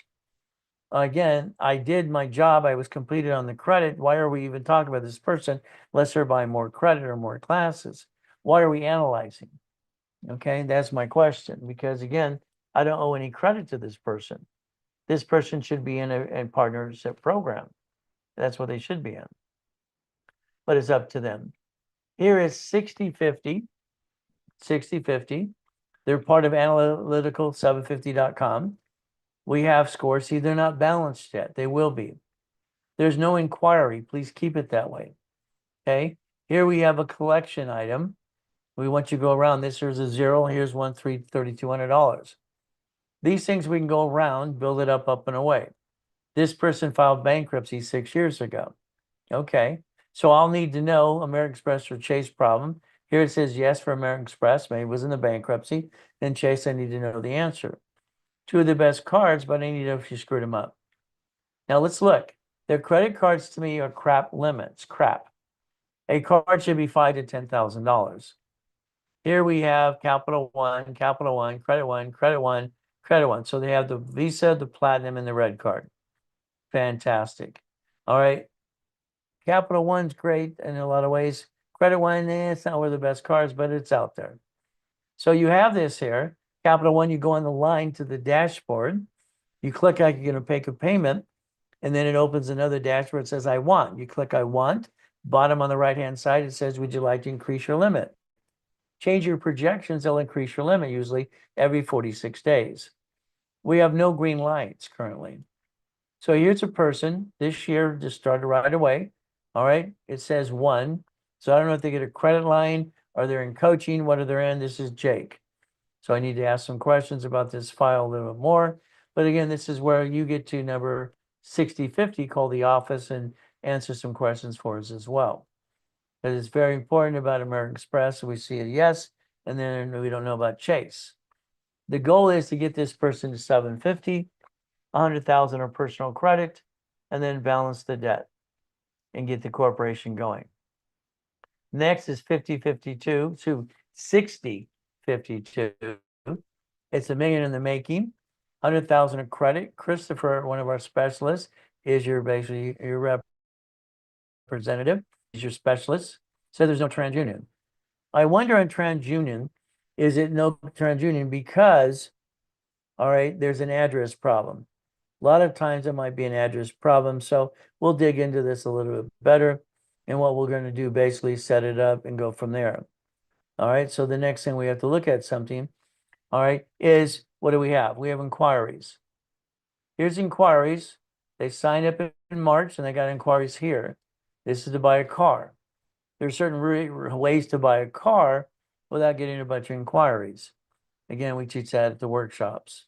Again, I did my job. I was completed on the credit. Why are we even talking about this person unless they're buying more credit or more classes? Why are we analyzing? Okay, that's my question. Because again, I don't owe any credit to this person. This person should be in a partnership program. That's what they should be in. But it's up to them. Here is 60/50. 60/50. They're part of analytical750.com. We have scores. See, they're not balanced yet. They will be. There's no inquiry. Please keep it that way. Okay. Here we have a collection item. We want you to go around. This here's a 0. Here's one, $3,200. These things we can go around, build it up and away. This person filed bankruptcy 6 years ago. Okay. So I'll need to know American Express or Chase problem. Here it says yes for American Express. Maybe it was in the bankruptcy. Then Chase, I need to know the answer. 2 of the best cards, but I need to know if you screwed them up. Now let's look. Their credit cards to me are crap limits. Crap. A card should be $5,000 to $10,000. Here we have Capital One, Credit One, Credit One, Credit One. So they have the Visa, the Platinum, and the Red card. Fantastic. All right. Capital One's great in a lot of ways. Credit One, it's not one of the best cards, but it's out there. So you have this here. Capital One, you go on the line to the dashboard. You click like you're going to make a payment, and then it opens another dashboard that says, I want. You click I want. Bottom on the right-hand side, it says, would you like to increase your limit? Change your projections, they'll increase your limit, usually every 46 days. We have no green lights currently. So here's a person, this year just started right away. All right, it says 1. So I don't know if they get a credit line, or they're in coaching, what are they in? This is Jake. So I need to ask some questions about this file a little bit more. But again, this is where you get to number 60/50, call the office and answer some questions for us as well. Because it's very important about American Express. We see a yes, and then we don't know about Chase. The goal is to get this person to 750, 100,000 of personal credit, and then balance the debt and get the corporation going. Next is 50/52 to 60/52. It's $1 million in the making, 100,000 of credit. Christopher, one of our specialists, is basically your representative, is your specialist. So there's no TransUnion. I wonder on TransUnion, is it no TransUnion because, all right, there's an address problem. A lot of times it might be an address problem. So we'll dig into this a little bit better. And what we're going to do basically set it up and go from there. All right. So the next thing we have to look at something, all right, is what do we have? We have inquiries. Here's inquiries. They signed up in March and they got inquiries here. This is to buy a car. There's certain ways to buy a car without getting a bunch of inquiries. Again, we teach that at the workshops.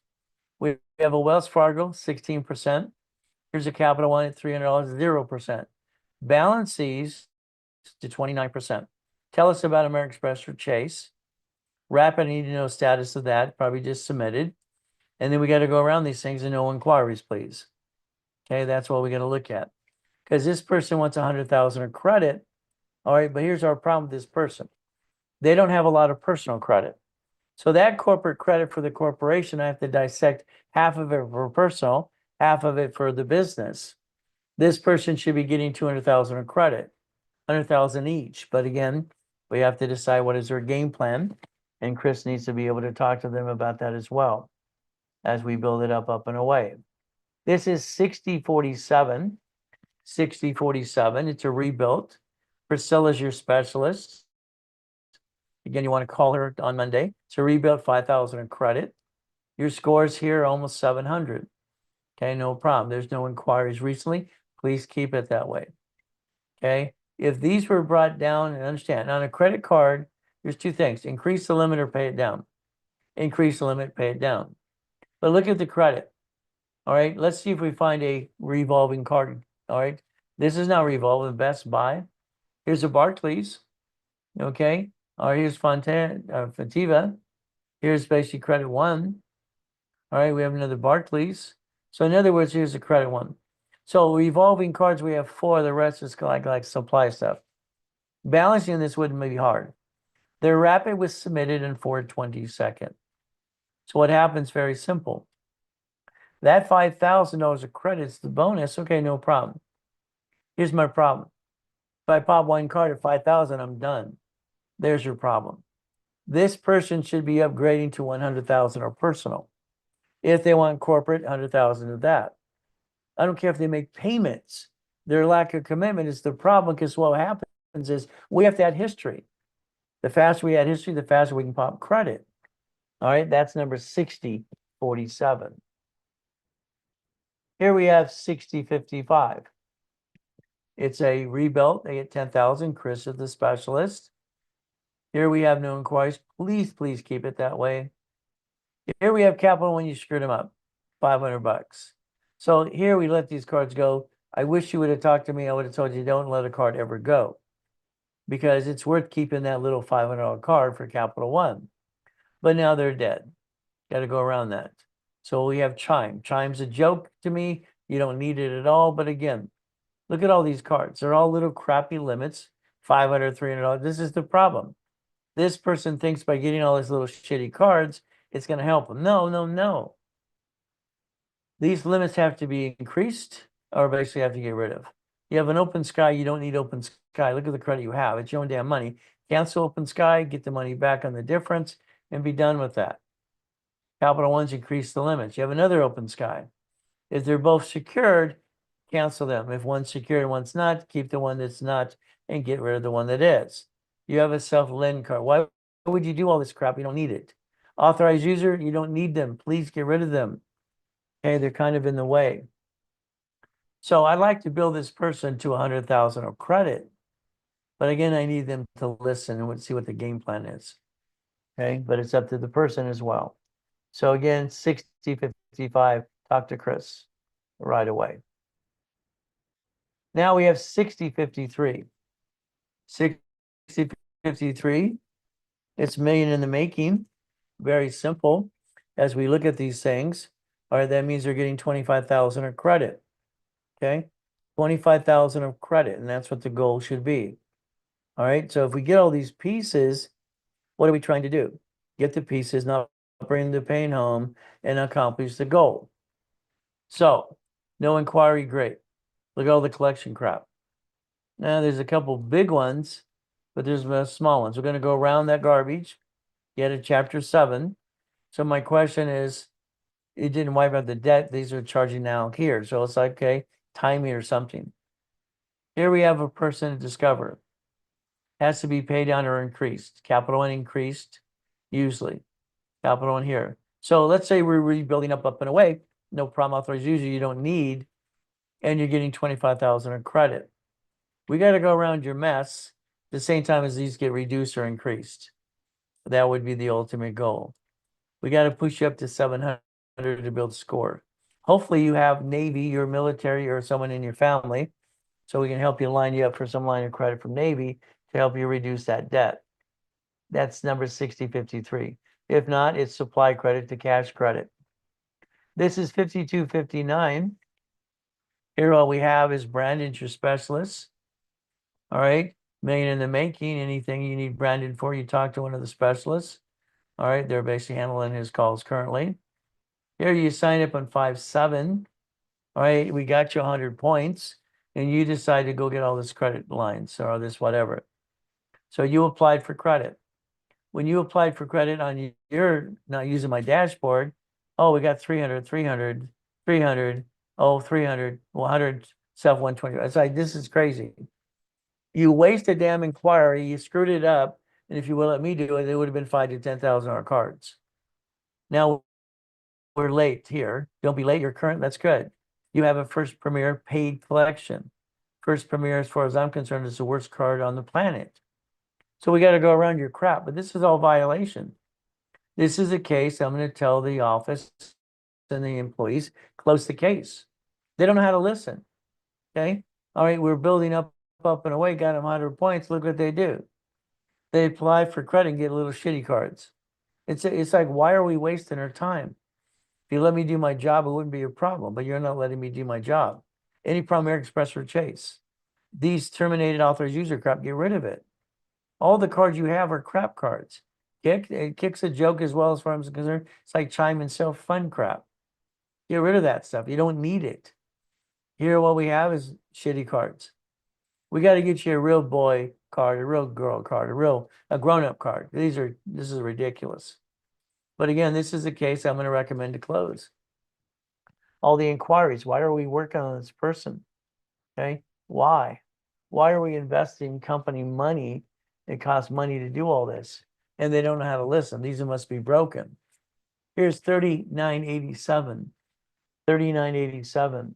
We have a Wells Fargo, 16%. Here's a Capital One at $300, 0%. Balance these to 29%. Tell us about American Express or Chase. Rapid, I need to know status of that, probably just submitted. And then we got to go around these things and no inquiries, please. Okay, that's what we got to look at. Because this person wants 100,000 of credit. All right, but here's our problem with this person. They don't have a lot of personal credit. So that corporate credit for the corporation, I have to dissect half of it for personal, half of it for the business. This person should be getting 200,000 of credit, 100,000 each. But again, we have to decide what is their game plan. And Chris needs to be able to talk to them about that as well as we build it up and away. This is 60/47. 60/47. It's a rebuilt. Priscilla's your specialist. Again, you want to call her on Monday. So rebuild 5,000 in credit. Your scores here are almost 700. Okay, no problem. There's no inquiries recently. Please keep it that way. Okay. If these were brought down, and understand, on a credit card, there's two things: increase the limit or pay it down. Increase the limit, pay it down. But look at the credit. All right, let's see if we find a revolving card. All right, this is now revolving. Best Buy. Here's a Barclays. Okay. All right, here's Fativa. Here's basically Credit One. All right, we have another Barclays. So in other words, here's a Credit One. So revolving cards, we have four. The rest is like supply stuff. Balancing this wouldn't be hard. Their rapid was submitted in 4/22. So what happens? Very simple. That $5,000 of credits, the bonus. Okay, no problem. Here's my problem. If I pop one card at 5,000, I'm done. There's your problem. This person should be upgrading to 100,000 or personal. If they want corporate, 100,000 of that. I don't care if they make payments. Their lack of commitment is the problem, because what happens is we have to add history. The faster we add history, the faster we can pop credit. All right, that's number 6047. Here we have 6055. It's a rebuilt. They get 10,000. Chris is the specialist. Here we have no inquiries. Please keep it that way. Here we have Capital when you screwed them up, $500. So here we let these cards go. I wish you would have talked to me. I would have told you don't let a card ever go, because it's worth keeping that little $500 card for Capital One. But now they're dead. Got to go around that. So we have Chime. Chime's a joke to me. You don't need it at all. But again, look at all these cards. They're all little crappy limits, $500, $300. This is the problem. This person thinks by getting all these little shitty cards, it's going to help them. No. These limits have to be increased, or basically have to get rid of. You have an Open Sky. You don't need Open Sky. Look at the credit you have. It's your own damn money. Cancel Open Sky, get the money back on the difference, and be done with that. Capital One's increase the limits. You have another Open Sky. If they're both secured, cancel them. If one's secured and one's not, keep the one that's not and get rid of the one that is. You have a self-lend card. Why would you do all this crap? You don't need it. Authorized user, you don't need them. Please get rid of them. Okay, they're kind of in the way. So I'd like to build this person to 100,000 of credit. But again, I need them to listen and see what the game plan is. Okay, but it's up to the person as well. So again, 6055, talk to Chris right away. Now we have 6053. 6053, it's million in the making. Very simple. As we look at these things, all right, that means they're getting 25,000 of credit. Okay, 25,000 of credit, and that's what the goal should be. All right, so if we get all these pieces, what are we trying to do? Get the pieces, not bring the pain home, and accomplish the goal. So, no inquiry, great. Look at all the collection crap. Now, there's a couple big ones, but there's small ones. We're going to go around that garbage, get to chapter 7. So my question is, it didn't wipe out the debt. These are charging now here. So it's like, okay, timing or something. Here we have a person to discover. Has to be paid down or increased. Capital One increased, usually. Capital One here. So let's say we're rebuilding up and away. No problem. Authorized user you don't need. And you're getting 25,000 in credit. We got to go around your mess at the same time as these get reduced or increased. That would be the ultimate goal. We got to push you up to 700 to build score. Hopefully you have Navy, your military, or someone in your family, so we can help you line you up for some line of credit from Navy to help you reduce that debt. That's number 6053. If not, it's supply credit to cash credit. This is 5259. Here all we have is brand interest specialists. All right, million in the making. Anything you need branded for, you talk to one of the specialists. All right, they're basically handling his calls currently. Here you sign up on 5/7. All right, we got you 100 points, and you decide to go get all this credit lines or this whatever. So you applied for credit. When you applied for credit on your, not using my dashboard, oh, we got 300, 300, 300, oh, 300, 100, 120. It's like, this is crazy. You waste a damn inquiry, you screwed it up, And if you would let me do it, it would have been $5,000 to $10,000 cards. Now we're late here. Don't be late. You're current. That's good. You have a First Premier paid collection. First Premier, as far as I'm concerned, is the worst card on the planet. So we got to go around your crap. But this is all violation. This is a case I'm going to tell the office and the employees, close the case. They don't know how to listen. Okay. All right. We're building up and away, got them 100 points. Look what they do. They apply for credit and get little shitty cards. It's like, why are we wasting our time? If you let me do my job, it wouldn't be a problem, but you're not letting me do my job. Any problem, American Express or Chase. These terminated authorized user crap, get rid of it. All the cards you have are crap cards. Kick's a joke as well as far as I'm concerned. It's like chime and sell fun crap. Get rid of that stuff. You don't need it. Here, what we have is shitty cards. We got to get you a real boy card, a real girl card, a grown-up card. This is ridiculous. But again, this is a case I'm going to recommend to close. All the inquiries. Why are we working on this person? Okay. Why? Why are we investing company money? It costs money to do all this. And they don't know how to listen. These must be broken. Here's 3987. 3987.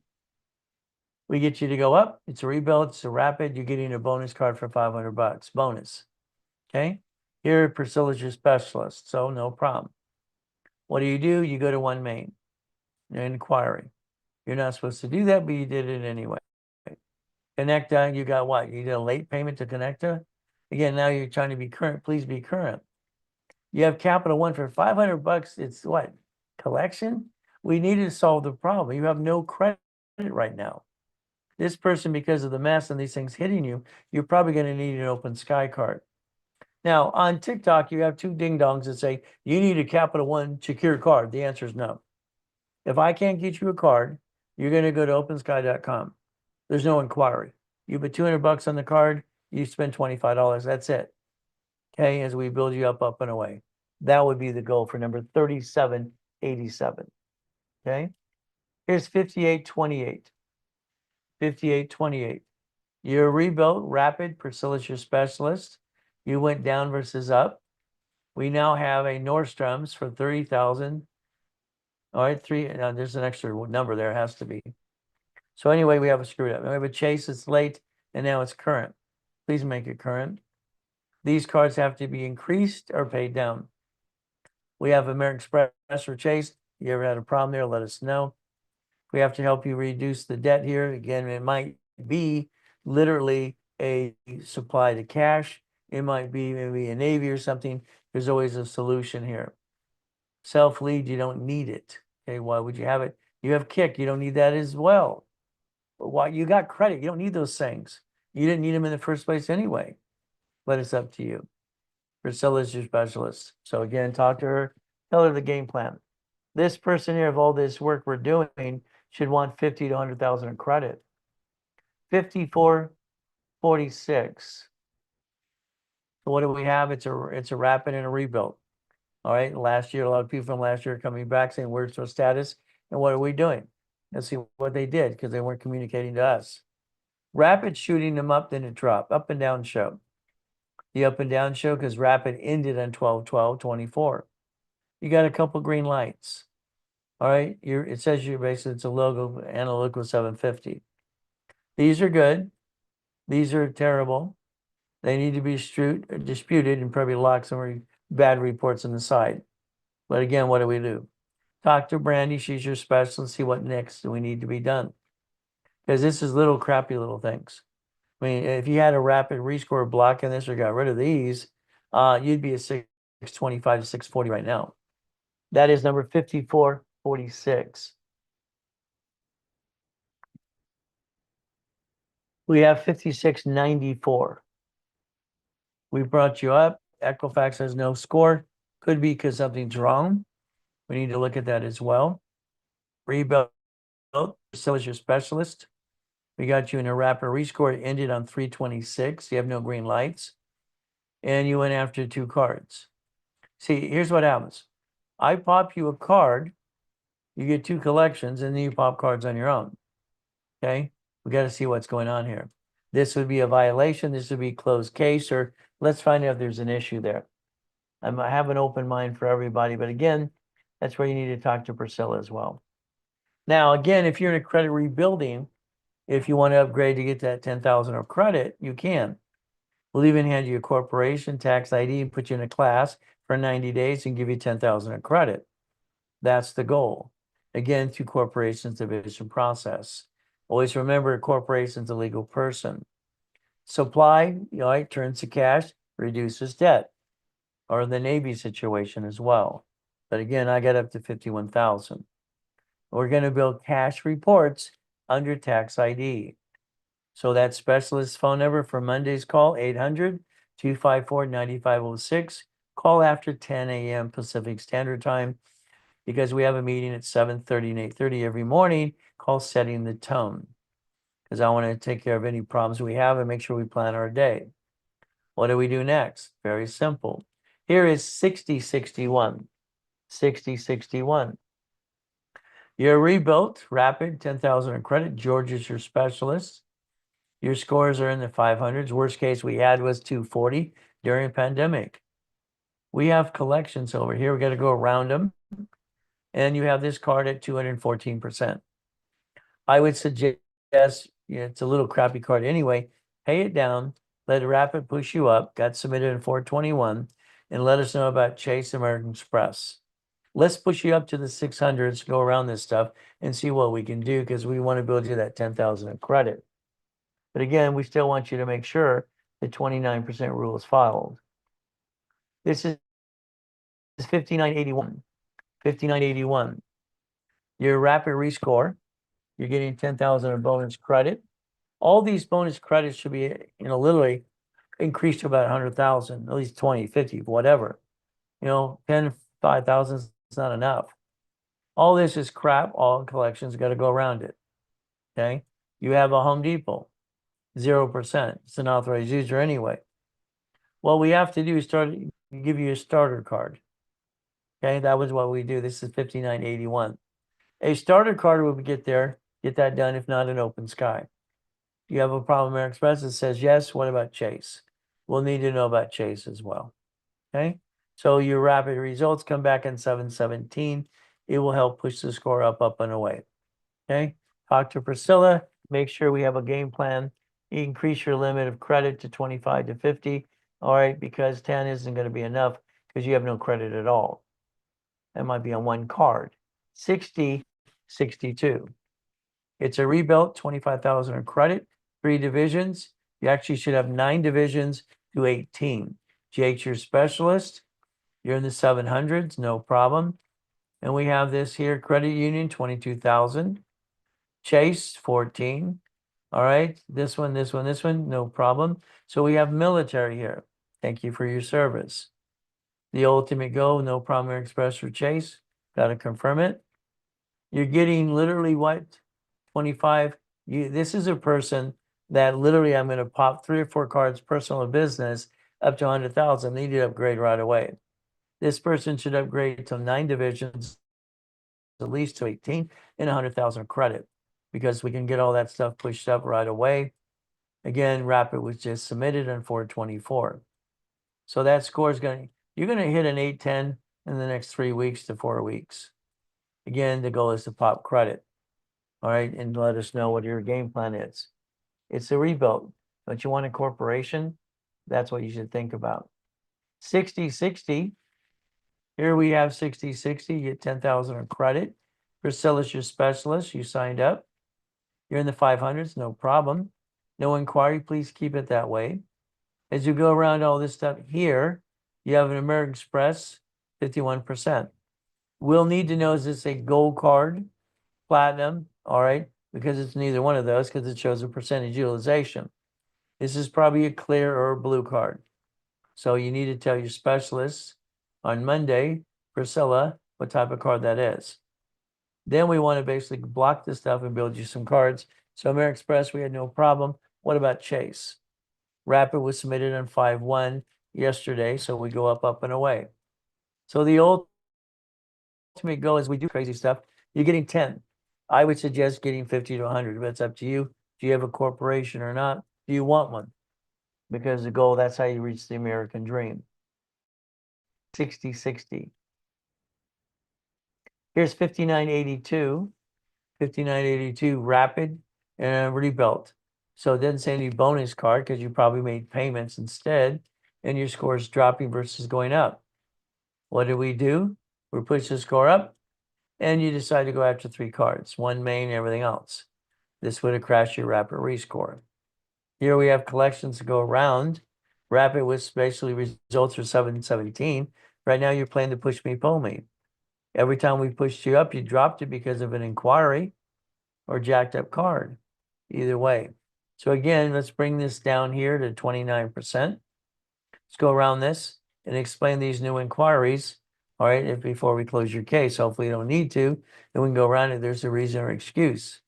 We get you to go up. It's a rebuild. It's a rapid. You're getting a bonus card for $500 bonus. Okay. Here, Priscilla's your specialist. So no problem. What do? You go to One Main. An inquiry. You're not supposed to do that, but you did it anyway. Connecta, you got what? You did a late payment to Connecta? Again, now you're trying to be current. Please be current. You have Capital One for $500. It's what? Collection? We need to solve the problem. You have no credit right now. This person, because of the mess and these things hitting you, you're probably going to need an Open Sky card. Now, on TikTok, you have two ding-dongs that say, you need a Capital One secure card. The answer is no. If I can't get you a card, you're going to go to opensky.com. There's no inquiry. You put $200 on the card, you spend $25. That's it. Okay, as we build you up and away. That would be the goal for number 3787. Okay, here's 5828. 5828. You're rebuilt, rapid, Priscilla's your specialist. You went down versus up. We now have a Nordstrom's for 30,000. All right, there's an extra number there, has to be. So anyway, we have a screwed up. We have a Chase, it's late, and now it's current. Please make it current. These cards have to be increased or paid down. We have American Express or Chase. You ever had a problem there, let us know. We have to help you reduce the debt here. Again, it might be literally a supply to cash. It might be maybe a Navy or something. There's always a solution here. Self-lead, you don't need it. Okay, why would you have it? You have Kick, you don't need that as well. Why? You got credit, you don't need those things. You didn't need them in the first place anyway. But it's up to you. Priscilla's your specialist. So again, talk to her, tell her the game plan. This person here, of all this work we're doing, should want 50 to 100,000 in credit. 5446. So what do we have? It's a rapid and a rebuild. All right. Last year, a lot of people from last year are coming back saying, where's our status? And what are we doing? Let's see what they did, because they weren't communicating to us. Rapid shooting them up, then it dropped. Up and down show. The up and down show, because rapid ended on 12/12/24. You got a couple green lights. All right. It says you're basically, it's a logo analytical 750. These are good. These are terrible. They need to be disputed and probably lock some bad reports on the side. But again, what do? Talk to Brandy. She's your specialist. See what next we need to be done. Because this is little crappy little things. I mean, if you had a rapid rescore block in this or got rid of these, you'd be at 625 to 640 right now. That is number 5446. We have 5694. We brought you up. Equifax has no score. Could be because something's wrong. We need to look at that as well. Rebuild. So is your specialist. We got you in a rapid rescore. It ended on 326. You have no green lights. And you went after two cards. See, here's what happens. I pop you a card. You get two collections, and then you pop cards on your own. Okay? We got to see what's going on here. This would be a violation. This would be closed case, or Let's find out if there's an issue there. I have an open mind for everybody, but again, that's where you need to talk to Priscilla as well. Now, again, if you're in a credit rebuilding, if you want to upgrade to get that 10,000 of credit, you can. We'll even hand you a corporation tax ID and put you in a class for 90 days and give you 10,000 of credit. That's the goal. Again, through corporation's division process. Always remember, a corporation's a legal person. Supply, turns to cash, reduces debt, or the Navy situation as well. But again, I got up to 51,000. We're going to build cash reports under tax ID. So that specialist phone number for Monday's call, 800-254-9506. Call after 10 a.m. Pacific Standard Time, because we have a meeting at 7:30 and 8:30 every morning called Setting the Tone, because I want to take care of any problems we have and make sure we plan our day. What do we do next? Very simple. Here is 6061. 6061. You're rebuilt, rapid, 10,000 in credit. George is your specialist. Your scores are in the 500s. Worst case we had was 240 during the pandemic. We have collections over here. We got to go around them. And you have this card at 214%. I would suggest, it's a little crappy card anyway, pay it down, let Rapid push you up, got submitted in 421, and let us know about Chase American Express. Let's push you up to the 600s, go around this stuff and see what we can do, because we want to build you that 10,000 of credit. But again, we still want you to make sure the 29% rule is followed. This is 5981. 5981. Your rapid rescore, you're getting 10,000 of bonus credit. All these bonus credits should be, literally increased to about 100,000, at least 20, 50, whatever. 10, 5,000 is not enough. All this is crap. All collections got to go around it. Okay. You have a Home Depot, 0%. It's an authorized user anyway. What we have to do is give you a starter card. Okay. That was what we do. This is 5981. A starter card will get there, get that done, if not an Open Sky. You have a problem, American Express, that says yes. What about Chase? We'll need to know about Chase as well. Okay. So your rapid results come back in 717. It will help push the score up and away. Okay. Talk to Priscilla. Make sure we have a game plan. Increase your limit of credit to 25 to 50. All right. Because 10 isn't going to be enough because you have no credit at all. That might be on one card. 60, 62. It's a rebuilt, 25,000 in credit, 3 divisions. You actually should have 9 divisions to 18. Jake's your specialist. You're in the 700s, no problem. And we have this here, credit union, 22,000. Chase, 14. All right, this one, no problem. So we have military here. Thank you for your service. The ultimate go, no problem, American Express or Chase. Got to confirm it. You're getting literally what? 25. This is a person that literally I'm going to pop 3 or 4 cards, personal or business, up to 100,000. They need to upgrade right away. This person should upgrade to 9 divisions, at least to 18, and 100,000 credit, because we can get all that stuff pushed up right away. Again, Rapid was just submitted on 424. So that score is you're going to hit an 810 in the next 3 weeks to 4 weeks. Again, the goal is to pop credit. All right. And let us know what your game plan is. It's a rebuild. Don't you want a corporation? That's what you should think about. 60-60. Here we have 60-60. You get 10,000 in credit. Priscilla's your specialist. You signed up. You're in the 500s. No problem. No inquiry. Please keep it that way. As you go around all this stuff here, you have an American Express, 51%. We'll need to know, is this a gold card, platinum? All right, because it's neither one of those, because it shows a percentage utilization. This is probably a clear or a blue card. So you need to tell your specialist on Monday, Priscilla, what type of card that is. Then we want to basically block this stuff and build you some cards. So American Express, we had no problem. What about Chase? Rapid was submitted on 5-1 yesterday, so we go up and away. So the ultimate goal is we do crazy stuff. You're getting 10. I would suggest getting 50 to 100, but it's up to you. Do you have a corporation or not? Do you want one? because the goal, that's how you reach the American dream. 60-60. Here's 5982. 5982 rapid and rebuilt. So it doesn't say any bonus card because you probably made payments instead, and your score is dropping versus going up. What do? We push the score up, and you decide to go after 3 cards, 1 main, everything else. This would have crashed your rapid rescore. Here we have collections to go around. Rapid, which basically results for 717. Right now you're playing to push me, pull me. Every time we pushed you up, you dropped it because of an inquiry or jacked up card. Either way. So again, let's bring this down here to 29%. Let's go around this and explain these new inquiries. All right, if before we close your case, hopefully you don't need to, then we can go around it. There's a reason or excuse.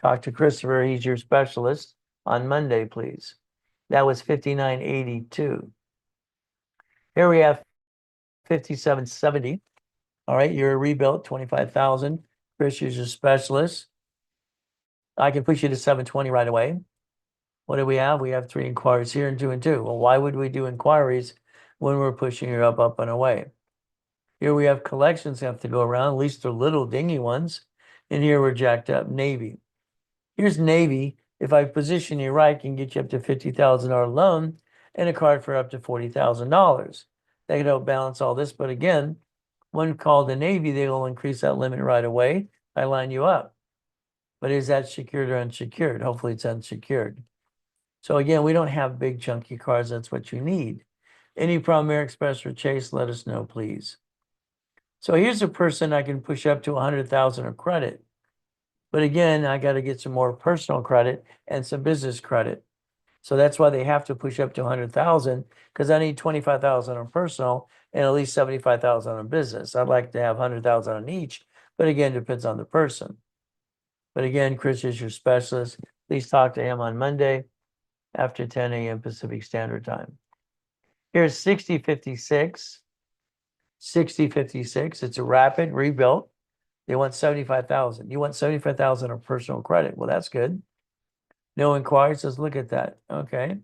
Talk to Christopher, he's your specialist, on Monday, please. That was 5982. Here we have 5770. All right, you're a rebuilt, 25,000. Chris is your specialist. I can push you to 720 right away. What do we have? We have 3 inquiries here and 2 and 2. Well, why would we do inquiries when we're pushing you up, and away? Here we have collections have to go around, at least they're little dingy ones. And here we're jacked up Navy. Here's Navy. If I position you right, can get you up to $50,000 loan and a card for up to $40,000. They can help balance all this. But again, when called the Navy, they will increase that limit right away. I line you up. But is that secured or unsecured? Hopefully it's unsecured. So again, we don't have big chunky cards. That's what you need. Any problem, American Express or Chase, let us know, please. So here's a person I can push up to 100,000 of credit. But again, I got to get some more personal credit and some business credit. So that's why they have to push up to 100,000, because I need 25,000 on personal and at least 75,000 on business. I'd like to have 100,000 on each, but again, depends on the person. But again, Chris is your specialist. Please talk to him on Monday after 10 a.m. Pacific Standard Time. Here's 6056. 6056. It's a rapid rebuilt. They want 75,000. You want 75,000 of personal credit. Well, that's good. No inquiries. Let's look at that. Okay.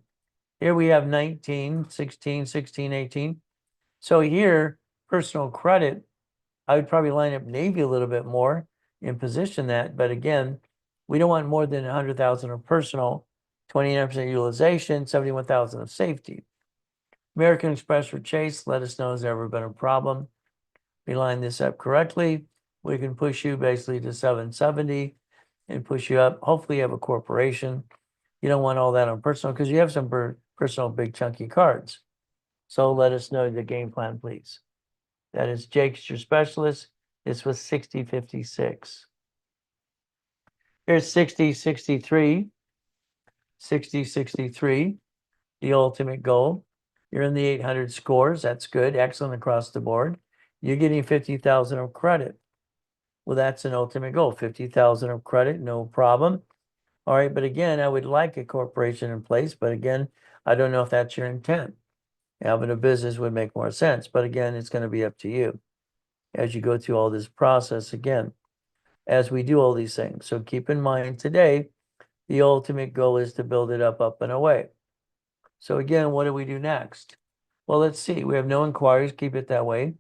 Here we have 19, 16, 16, 18. So here, personal credit, I would probably line up Navy a little bit more and position that. But again, we don't want more than 100,000 of personal, 29% utilization, 71,000 of safety. American Express or Chase, let us know, has there ever been a problem? We line this up correctly. We can push you basically to 770 and push you up. Hopefully you have a corporation. You don't want all that on personal because you have some personal big chunky cards. So let us know the game plan, please. That is Jake's your specialist. This was 6056. Here's 6063. 6063, the ultimate goal. You're in the 800 scores. That's good. Excellent across the board. You're getting 50,000 of credit. Well, that's an ultimate goal. 50,000 of credit, no problem. All right, but again, I would like a corporation in place, but again, I don't know if that's your intent. Having a business would make more sense, but again, it's going to be up to you as you go through all this process again, as we do all these things. So keep in mind today, the ultimate goal is to build it up, and away. So again, what do we do next? Well, let's see. We have no inquiries. Keep it that way.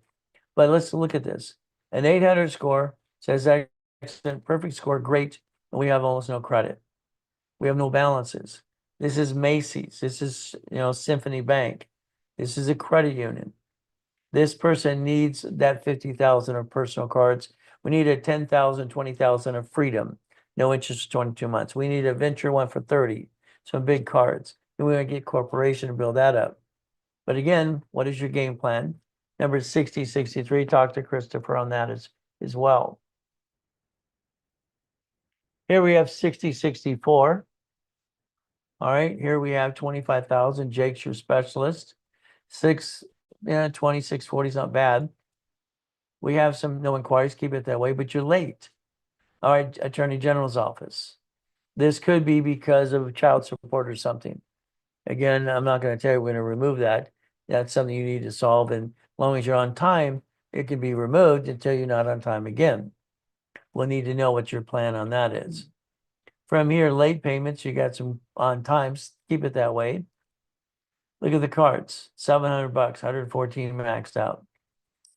But let's look at this. An 800 score says excellent, perfect score, great. And we have almost no credit. We have no balances. This is Macy's. This is, Symphony Bank. This is a credit union. This person needs that 50,000 of personal cards. We need a 10,000, 20,000 of freedom. No interest, 22 months. We need a venture one for 30. Some big cards. And we're going to get corporation to build that up. But again, what is your game plan? Number 6063, talk to Christopher on that as well. Here we have 6064. All right, here we have 25,000. Jake's your specialist. 2640 is not bad. We have some no inquiries, keep it that way, but you're late. All right, Attorney General's office. This could be because of child support or something. Again, I'm not going to tell you we're going to remove that. That's something you need to solve. And as long as you're on time, it can be removed until you're not on time again. We'll need to know what your plan on that is. From here, late payments, you got some on times. Keep it that way. Look at the cards, 700 bucks, 114 maxed out.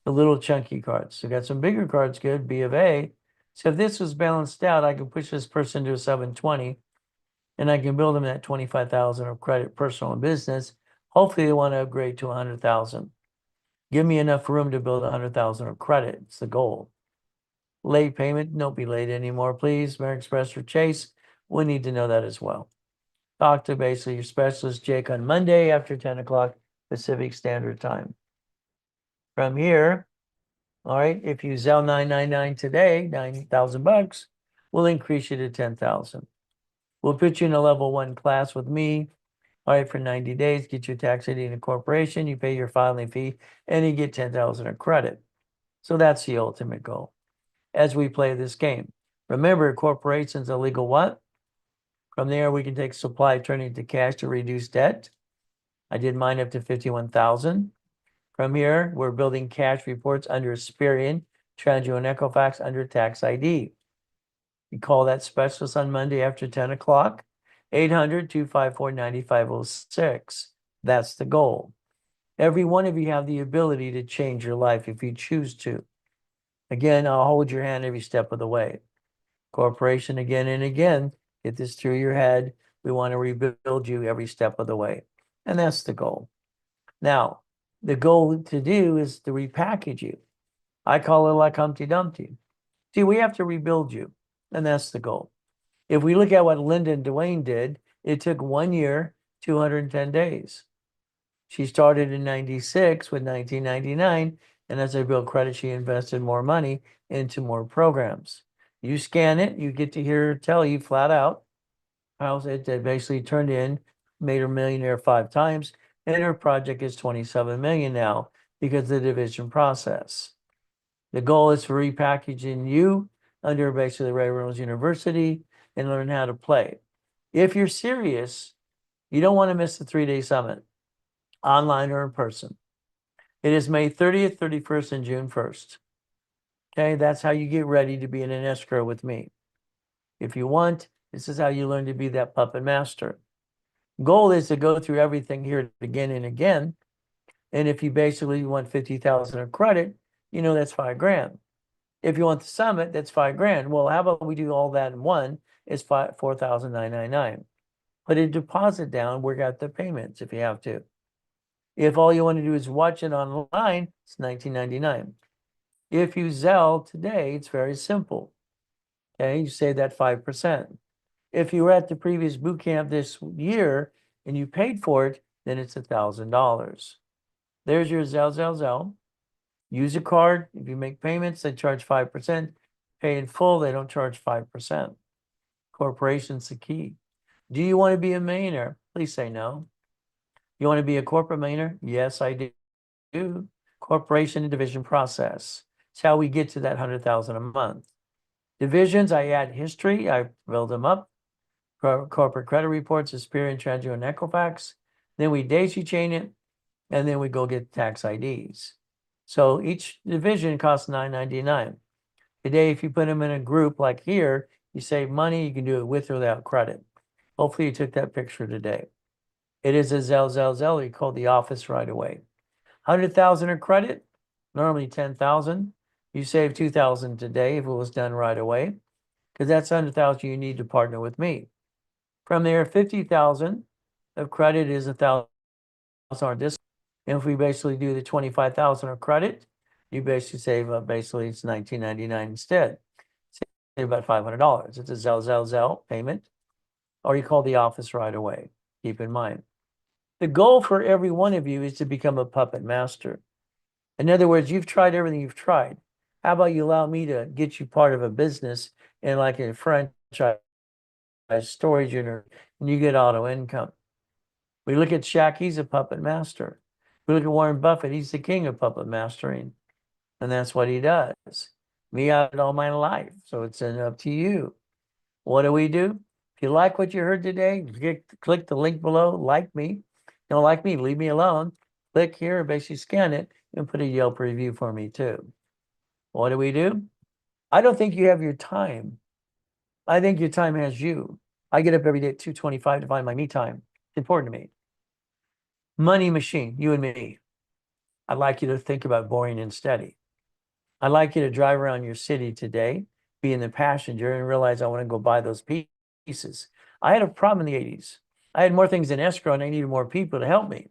The little chunky cards. So got some bigger cards, good, B of A. So if this was balanced out, I can push this person to a 720 and I can build them at 25,000 of credit, personal and business. Hopefully they want to upgrade to 100,000. Give me enough room to build 100,000 of credit. It's the goal. Late payment, don't be late anymore, please. American Express or Chase, we need to know that as well. Talk to basically your specialist, Jake, on Monday after 10 o'clock Pacific Standard Time. From here, all right, if you Zelle 999 today, 90,000 bucks, we'll increase you to 10,000. We'll put you in a level 1 class with me. All right, for 90 days, get your tax ID in a corporation, you pay your filing fee, and you get 10,000 of credit. So that's the ultimate goal as we play this game. Remember, corporation's a legal what? From there, we can take supply, turn it into cash to reduce debt. I did mine up to 51,000. From here, we're building cash reports under Experian, Trangio, and Equifax under Tax ID. You call that specialist on Monday after 10 o'clock, 800-254-9506. That's the goal. Every one of you have the ability to change your life if you choose to. Again, I'll hold your hand every step of the way. Corporation, again and again, get this through your head. We want to rebuild you every step of the way. And that's the goal. Now, the goal to do is to repackage you. I call it like Humpty Dumpty. See, we have to rebuild you. And that's the goal. If we look at what Linda and Dwayne did, it took 1 year, 210 days. She started in 96 with 1999. And as I built credit, she invested more money into more programs. You scan it, you get to hear her tell you flat out how it basically turned in, made her millionaire 5 times, and her project is 27 million now because of the division process. The goal is for repackaging you under basically Ray Reynolds University and learn how to play. If you're serious, you don't want to miss the 3-day summit, online or in person. It is May 30th, 31st, and June 1st. Okay, that's how you get ready to be in an escrow with me. If you want, this is how you learn to be that puppet master. Goal is to go through everything here again and again. And if you basically want 50,000 of credit, you know that's $5,000. If you want the summit, that's $5,000. Well, how about we do all that in one? It's $4,999. Put a deposit down, work out the payments if you have to. If all you want to do is watch it online, it's $19.99. If you Zelle today, it's very simple. Okay, you save that 5%. If you were at the previous boot camp this year and you paid for it, then it's $1,000. There's your Zelle. Use a card. If you make payments, they charge 5%. Pay in full, they don't charge 5%. Corporation's the key. Do you want to be a millionaire? Please say no. You want to be a corporate millionaire? Yes, I do. Corporation and division process. It's how we get to that 100,000 a month. Divisions, I add history. I build them up. Corporate credit reports, Experian, Trangio, and Equifax. Then we daisy chain it, and then we go get tax IDs. So each division costs $9.99. Today, if you put them in a group like here, you save money. You can do it with or without credit. Hopefully you took that picture today. It is a Zelle. You call the office right away. 100,000 of credit, normally 10,000. You save 2,000 today if it was done right away, because that's 100,000 you need to partner with me. From there, 50,000 of credit is $1,000 discount. And if we basically do the 25,000 of credit, you basically save basically it's $19.99 instead. Save about $500. It's a Zelle payment, or you call the office right away. Keep in mind, the goal for every one of you is to become a puppet master. In other words, you've tried everything you've tried. How about you allow me to get you part of a business and like a franchise storage unit, and you get auto income. We look at Shaq, he's a puppet master. We look at Warren Buffett, he's the king of puppet mastering. And that's what he does. Me, I've done all my life. So it's up to you. What do we do? If you like what you heard today, click the link below, like me. Don't like me, leave me alone. Click here, basically scan it, and put a Yelp review for me too. What do we do? I don't think you have your time. I think your time has you. I get up every day at 2:25 to find my me time. It's important to me. Money machine, you and me. I'd like you to think about boring and steady. I'd like you to drive around your city today, be in the passenger, and realize I want to go buy those pieces. I had a problem in the 80s. I had more things in escrow and I needed more people to help me.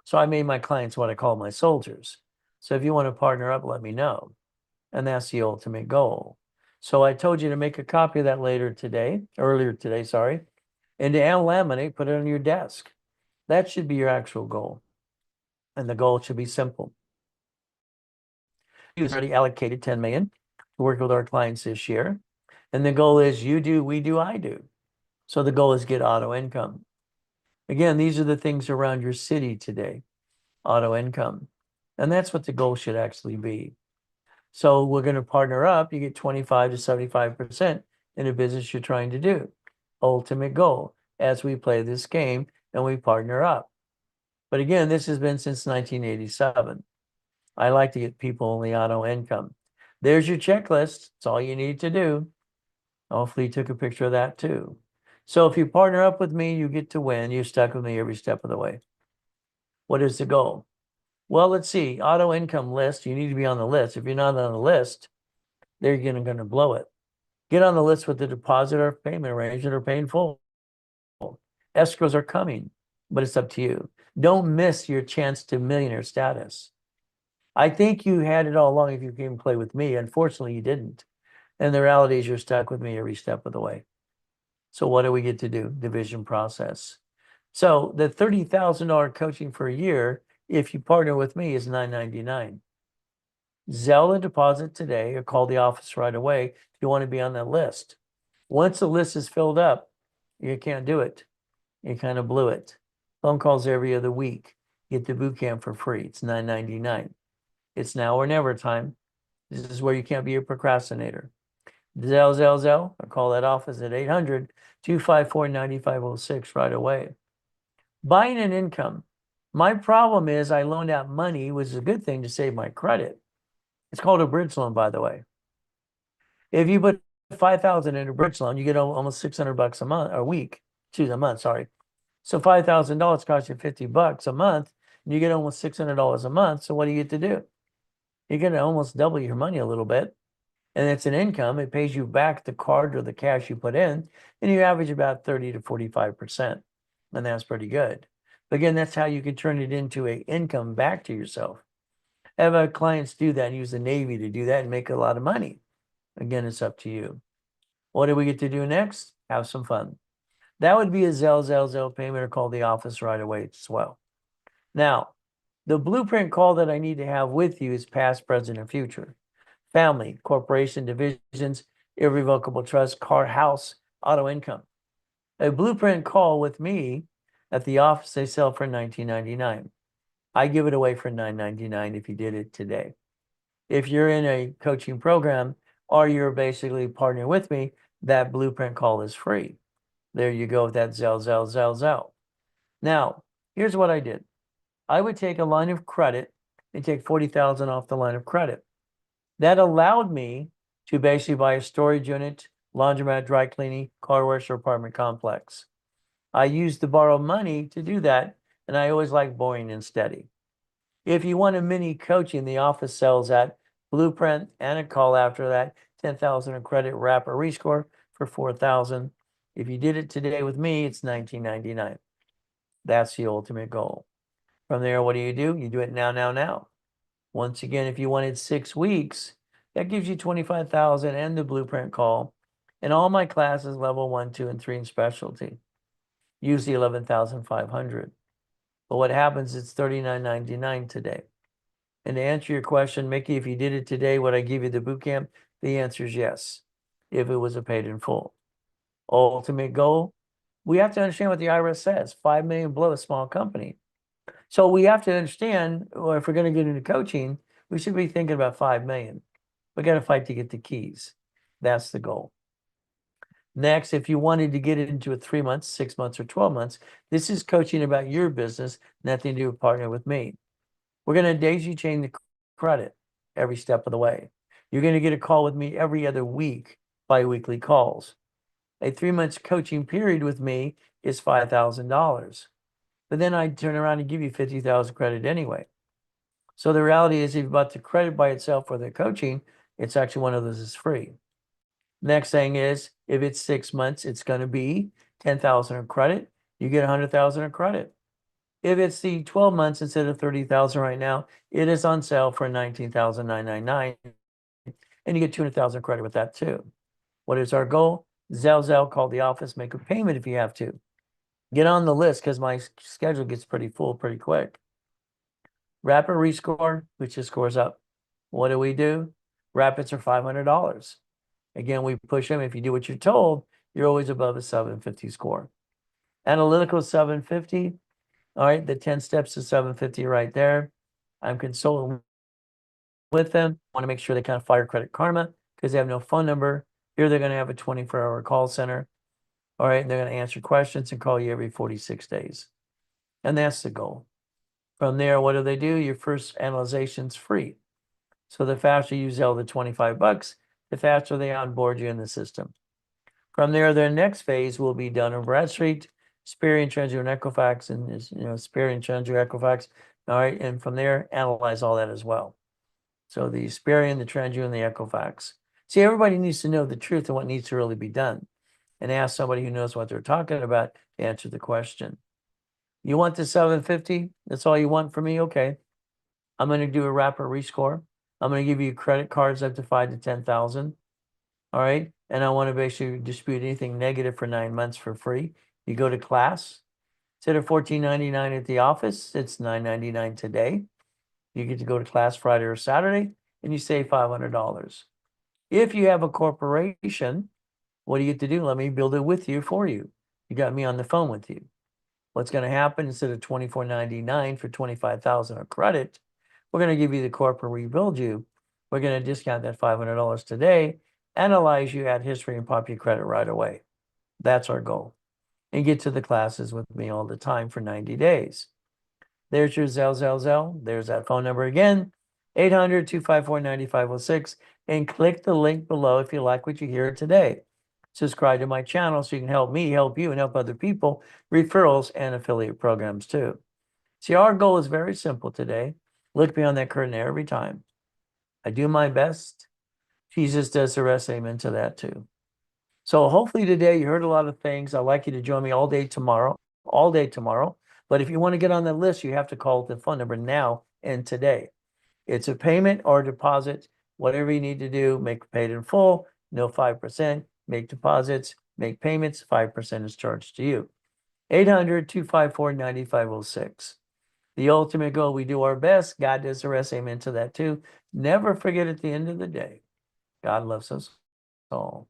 So I made my clients what I call my soldiers. So if you want to partner up, let me know. And that's the ultimate goal. So I told you to make a copy of that earlier today, sorry, and to laminate, put it on your desk. That should be your actual goal. And the goal should be simple. You've already allocated 10 million to work with our clients this year. And the goal is you do, we do, I do. So the goal is get auto income. Again, these are the things around your city today, auto income. And that's what the goal should actually be. So we're going to partner up. You get 25 to 75% in a business you're trying to do. Ultimate goal as we play this game and we partner up. But again, this has been since 1987. I like to get people only auto income. There's your checklist. It's all you need to do. Hopefully you took a picture of that too. So if you partner up with me, you get to win. You're stuck with me every step of the way. What is the goal? Well, let's see. Auto income list. You need to be on the list. If you're not on the list, they're going to blow it. Get on the list with the deposit or payment arrangement or pay in full. Escrows are coming, but it's up to you. Don't miss your chance to millionaire status. I think you had it all along if you came and play with me. Unfortunately, you didn't. And the reality is you're stuck with me every step of the way. So what do we get to do? Division process. So the $30,000 coaching for a year, if you partner with me, is $999. Zelle a deposit today or call the office right away if you want to be on that list. Once the list is filled up, you can't do it. You kind of blew it. Phone calls every other week. Get the boot camp for free. It's $999. It's now or never time. This is where you can't be a procrastinator. Zelle, or call that office at 800-254-9506 right away. Buying an income. My problem is I loaned out money, which is a good thing to save my credit. It's called a bridge loan, by the way. If you put 5,000 in a bridge loan, you get almost $600 a month, a week, a month, sorry. So $5,000 costs you $50 a month, and you get almost $600 a month. So what do you get to do? You're going to almost double your money a little bit. And it's an income. It pays you back the card or the cash you put in, and you average about 30 to 45%. And that's pretty good. But again, that's how you can turn it into an income back to yourself. Have our clients do that and use the Navy to do that and make a lot of money. Again, it's up to you. What do we get to do next? Have some fun. That would be a Zelle payment or call the office right away as well. Now, the blueprint call that I need to have with you is past, present, and future. Family, corporation, divisions, irrevocable trust, car, house, auto income. A blueprint call with me at the office they sell for $19.99. I give it away for $9.99 if you did it today. If you're in a coaching program or you're basically partnering with me, that blueprint call is free. There you go with that Zelle. Now, here's what I did. I would take a line of credit and take $40,000 off the line of credit. That allowed me to basically buy a storage unit, laundromat, dry cleaning, car wash, or apartment complex. I used the borrowed money to do that, and I always like boring and steady. If you want a mini coaching, the office sells that blueprint and a call after that, 10,000 in credit, wrap or rescore for 4,000. If you did it today with me, it's $19.99. That's the ultimate goal. From there, what do? You do it now. Once again, if you wanted 6 weeks, that gives you 25,000 and the blueprint call. And all my classes, level 1, 2, and 3 in specialty, usually 11,500. But what happens, it's $39.99 today. And to answer your question, Mickey, if you did it today, would I give you the boot camp? The answer is yes, if it was a paid in full. Ultimate goal, we have to understand what the IRS says, 5 million below a small company. So we have to understand, or if we're going to get into coaching, we should be thinking about 5 million. We got to fight to get the keys. That's the goal. Next, if you wanted to get it into a 3 months, 6 months, or 12 months, this is coaching about your business, nothing to do with partnering with me. We're going to daisy chain the credit every step of the way. You're going to get a call with me every other week, bi-weekly calls. A 3 months coaching period with me is $5,000. but then I'd turn around and give you 50,000 credit anyway. So the reality is, if you bought the credit by itself for the coaching, it's actually one of those is free. Next thing is, if it's 6 months, it's going to be 10,000 of credit. You get 100,000 of credit. If it's the 12 months instead of 30,000 right now, it is on sale for 19,999, and you get 200,000 credit with that too. What is our goal? Zell, call the office, make a payment if you have to. Get on the list because my schedule gets pretty full pretty quick. Rapid rescore, which just scores up. What do? Rapids are $500. Again, we push them. If you do what you're told, you're always above a 750 score. Analytical 750. All right, the 10 steps to 750 right there. I'm consulting with them. I want to make sure they kind of fire Credit Karma because they have no phone number. Here they're going to have a 24-hour call center. All right, and they're going to answer questions and call you every 46 days. And that's the goal. From there, what do? Your first analyzation's free. So the faster you sell the 25 bucks, the faster they onboard you in the system. From there, their next phase will be done in Bradstreet, Sperry and Transu and Equifax, and Sperry and Transu Equifax. All right, and from there, analyze all that as well. So the Sperry and the Transu and the Equifax. See, everybody needs to know the truth and what needs to really be done, and ask somebody who knows what they're talking about to answer the question. You want the 750? That's all you want from me? Okay. I'm going to do a rapid rescore. I'm going to give you credit cards up to 5 to 10,000. All right. And I want to basically dispute anything negative for 9 months for free. You go to class. Instead of $14.99 at the office, it's $9.99 today. You get to go to class Friday or Saturday, and you save $500. If you have a corporation, what do you get to do? Let me build it with you for you. You got me on the phone with you. What's going to happen, instead of $24.99 for 25,000 of credit, we're going to give you the corporate rebuild you. We're going to discount that $500 today, analyze you, add history, and pop your credit right away. That's our goal. And get to the classes with me all the time for 90 days. There's your Zell. There's that phone number again, 800-254-9506. And click the link below if you like what you hear today. Subscribe to my channel so you can help me, help you, and help other people, referrals and affiliate programs too. See, our goal is very simple today. Look beyond that curtain every time. I do my best. Jesus does the rest. Amen to that too. So hopefully today you heard a lot of things. I'd like you to join me all day tomorrow. But if you want to get on the list, you have to call the phone number now and today. It's a payment or deposit, whatever you need to do. Make paid in full, no 5%. Make deposits, make payments, 5% is charged to you. 800-254-9506. The ultimate goal, we do our best. God does the rest. Amen to that too. Never forget, at the end of the day, God loves us all.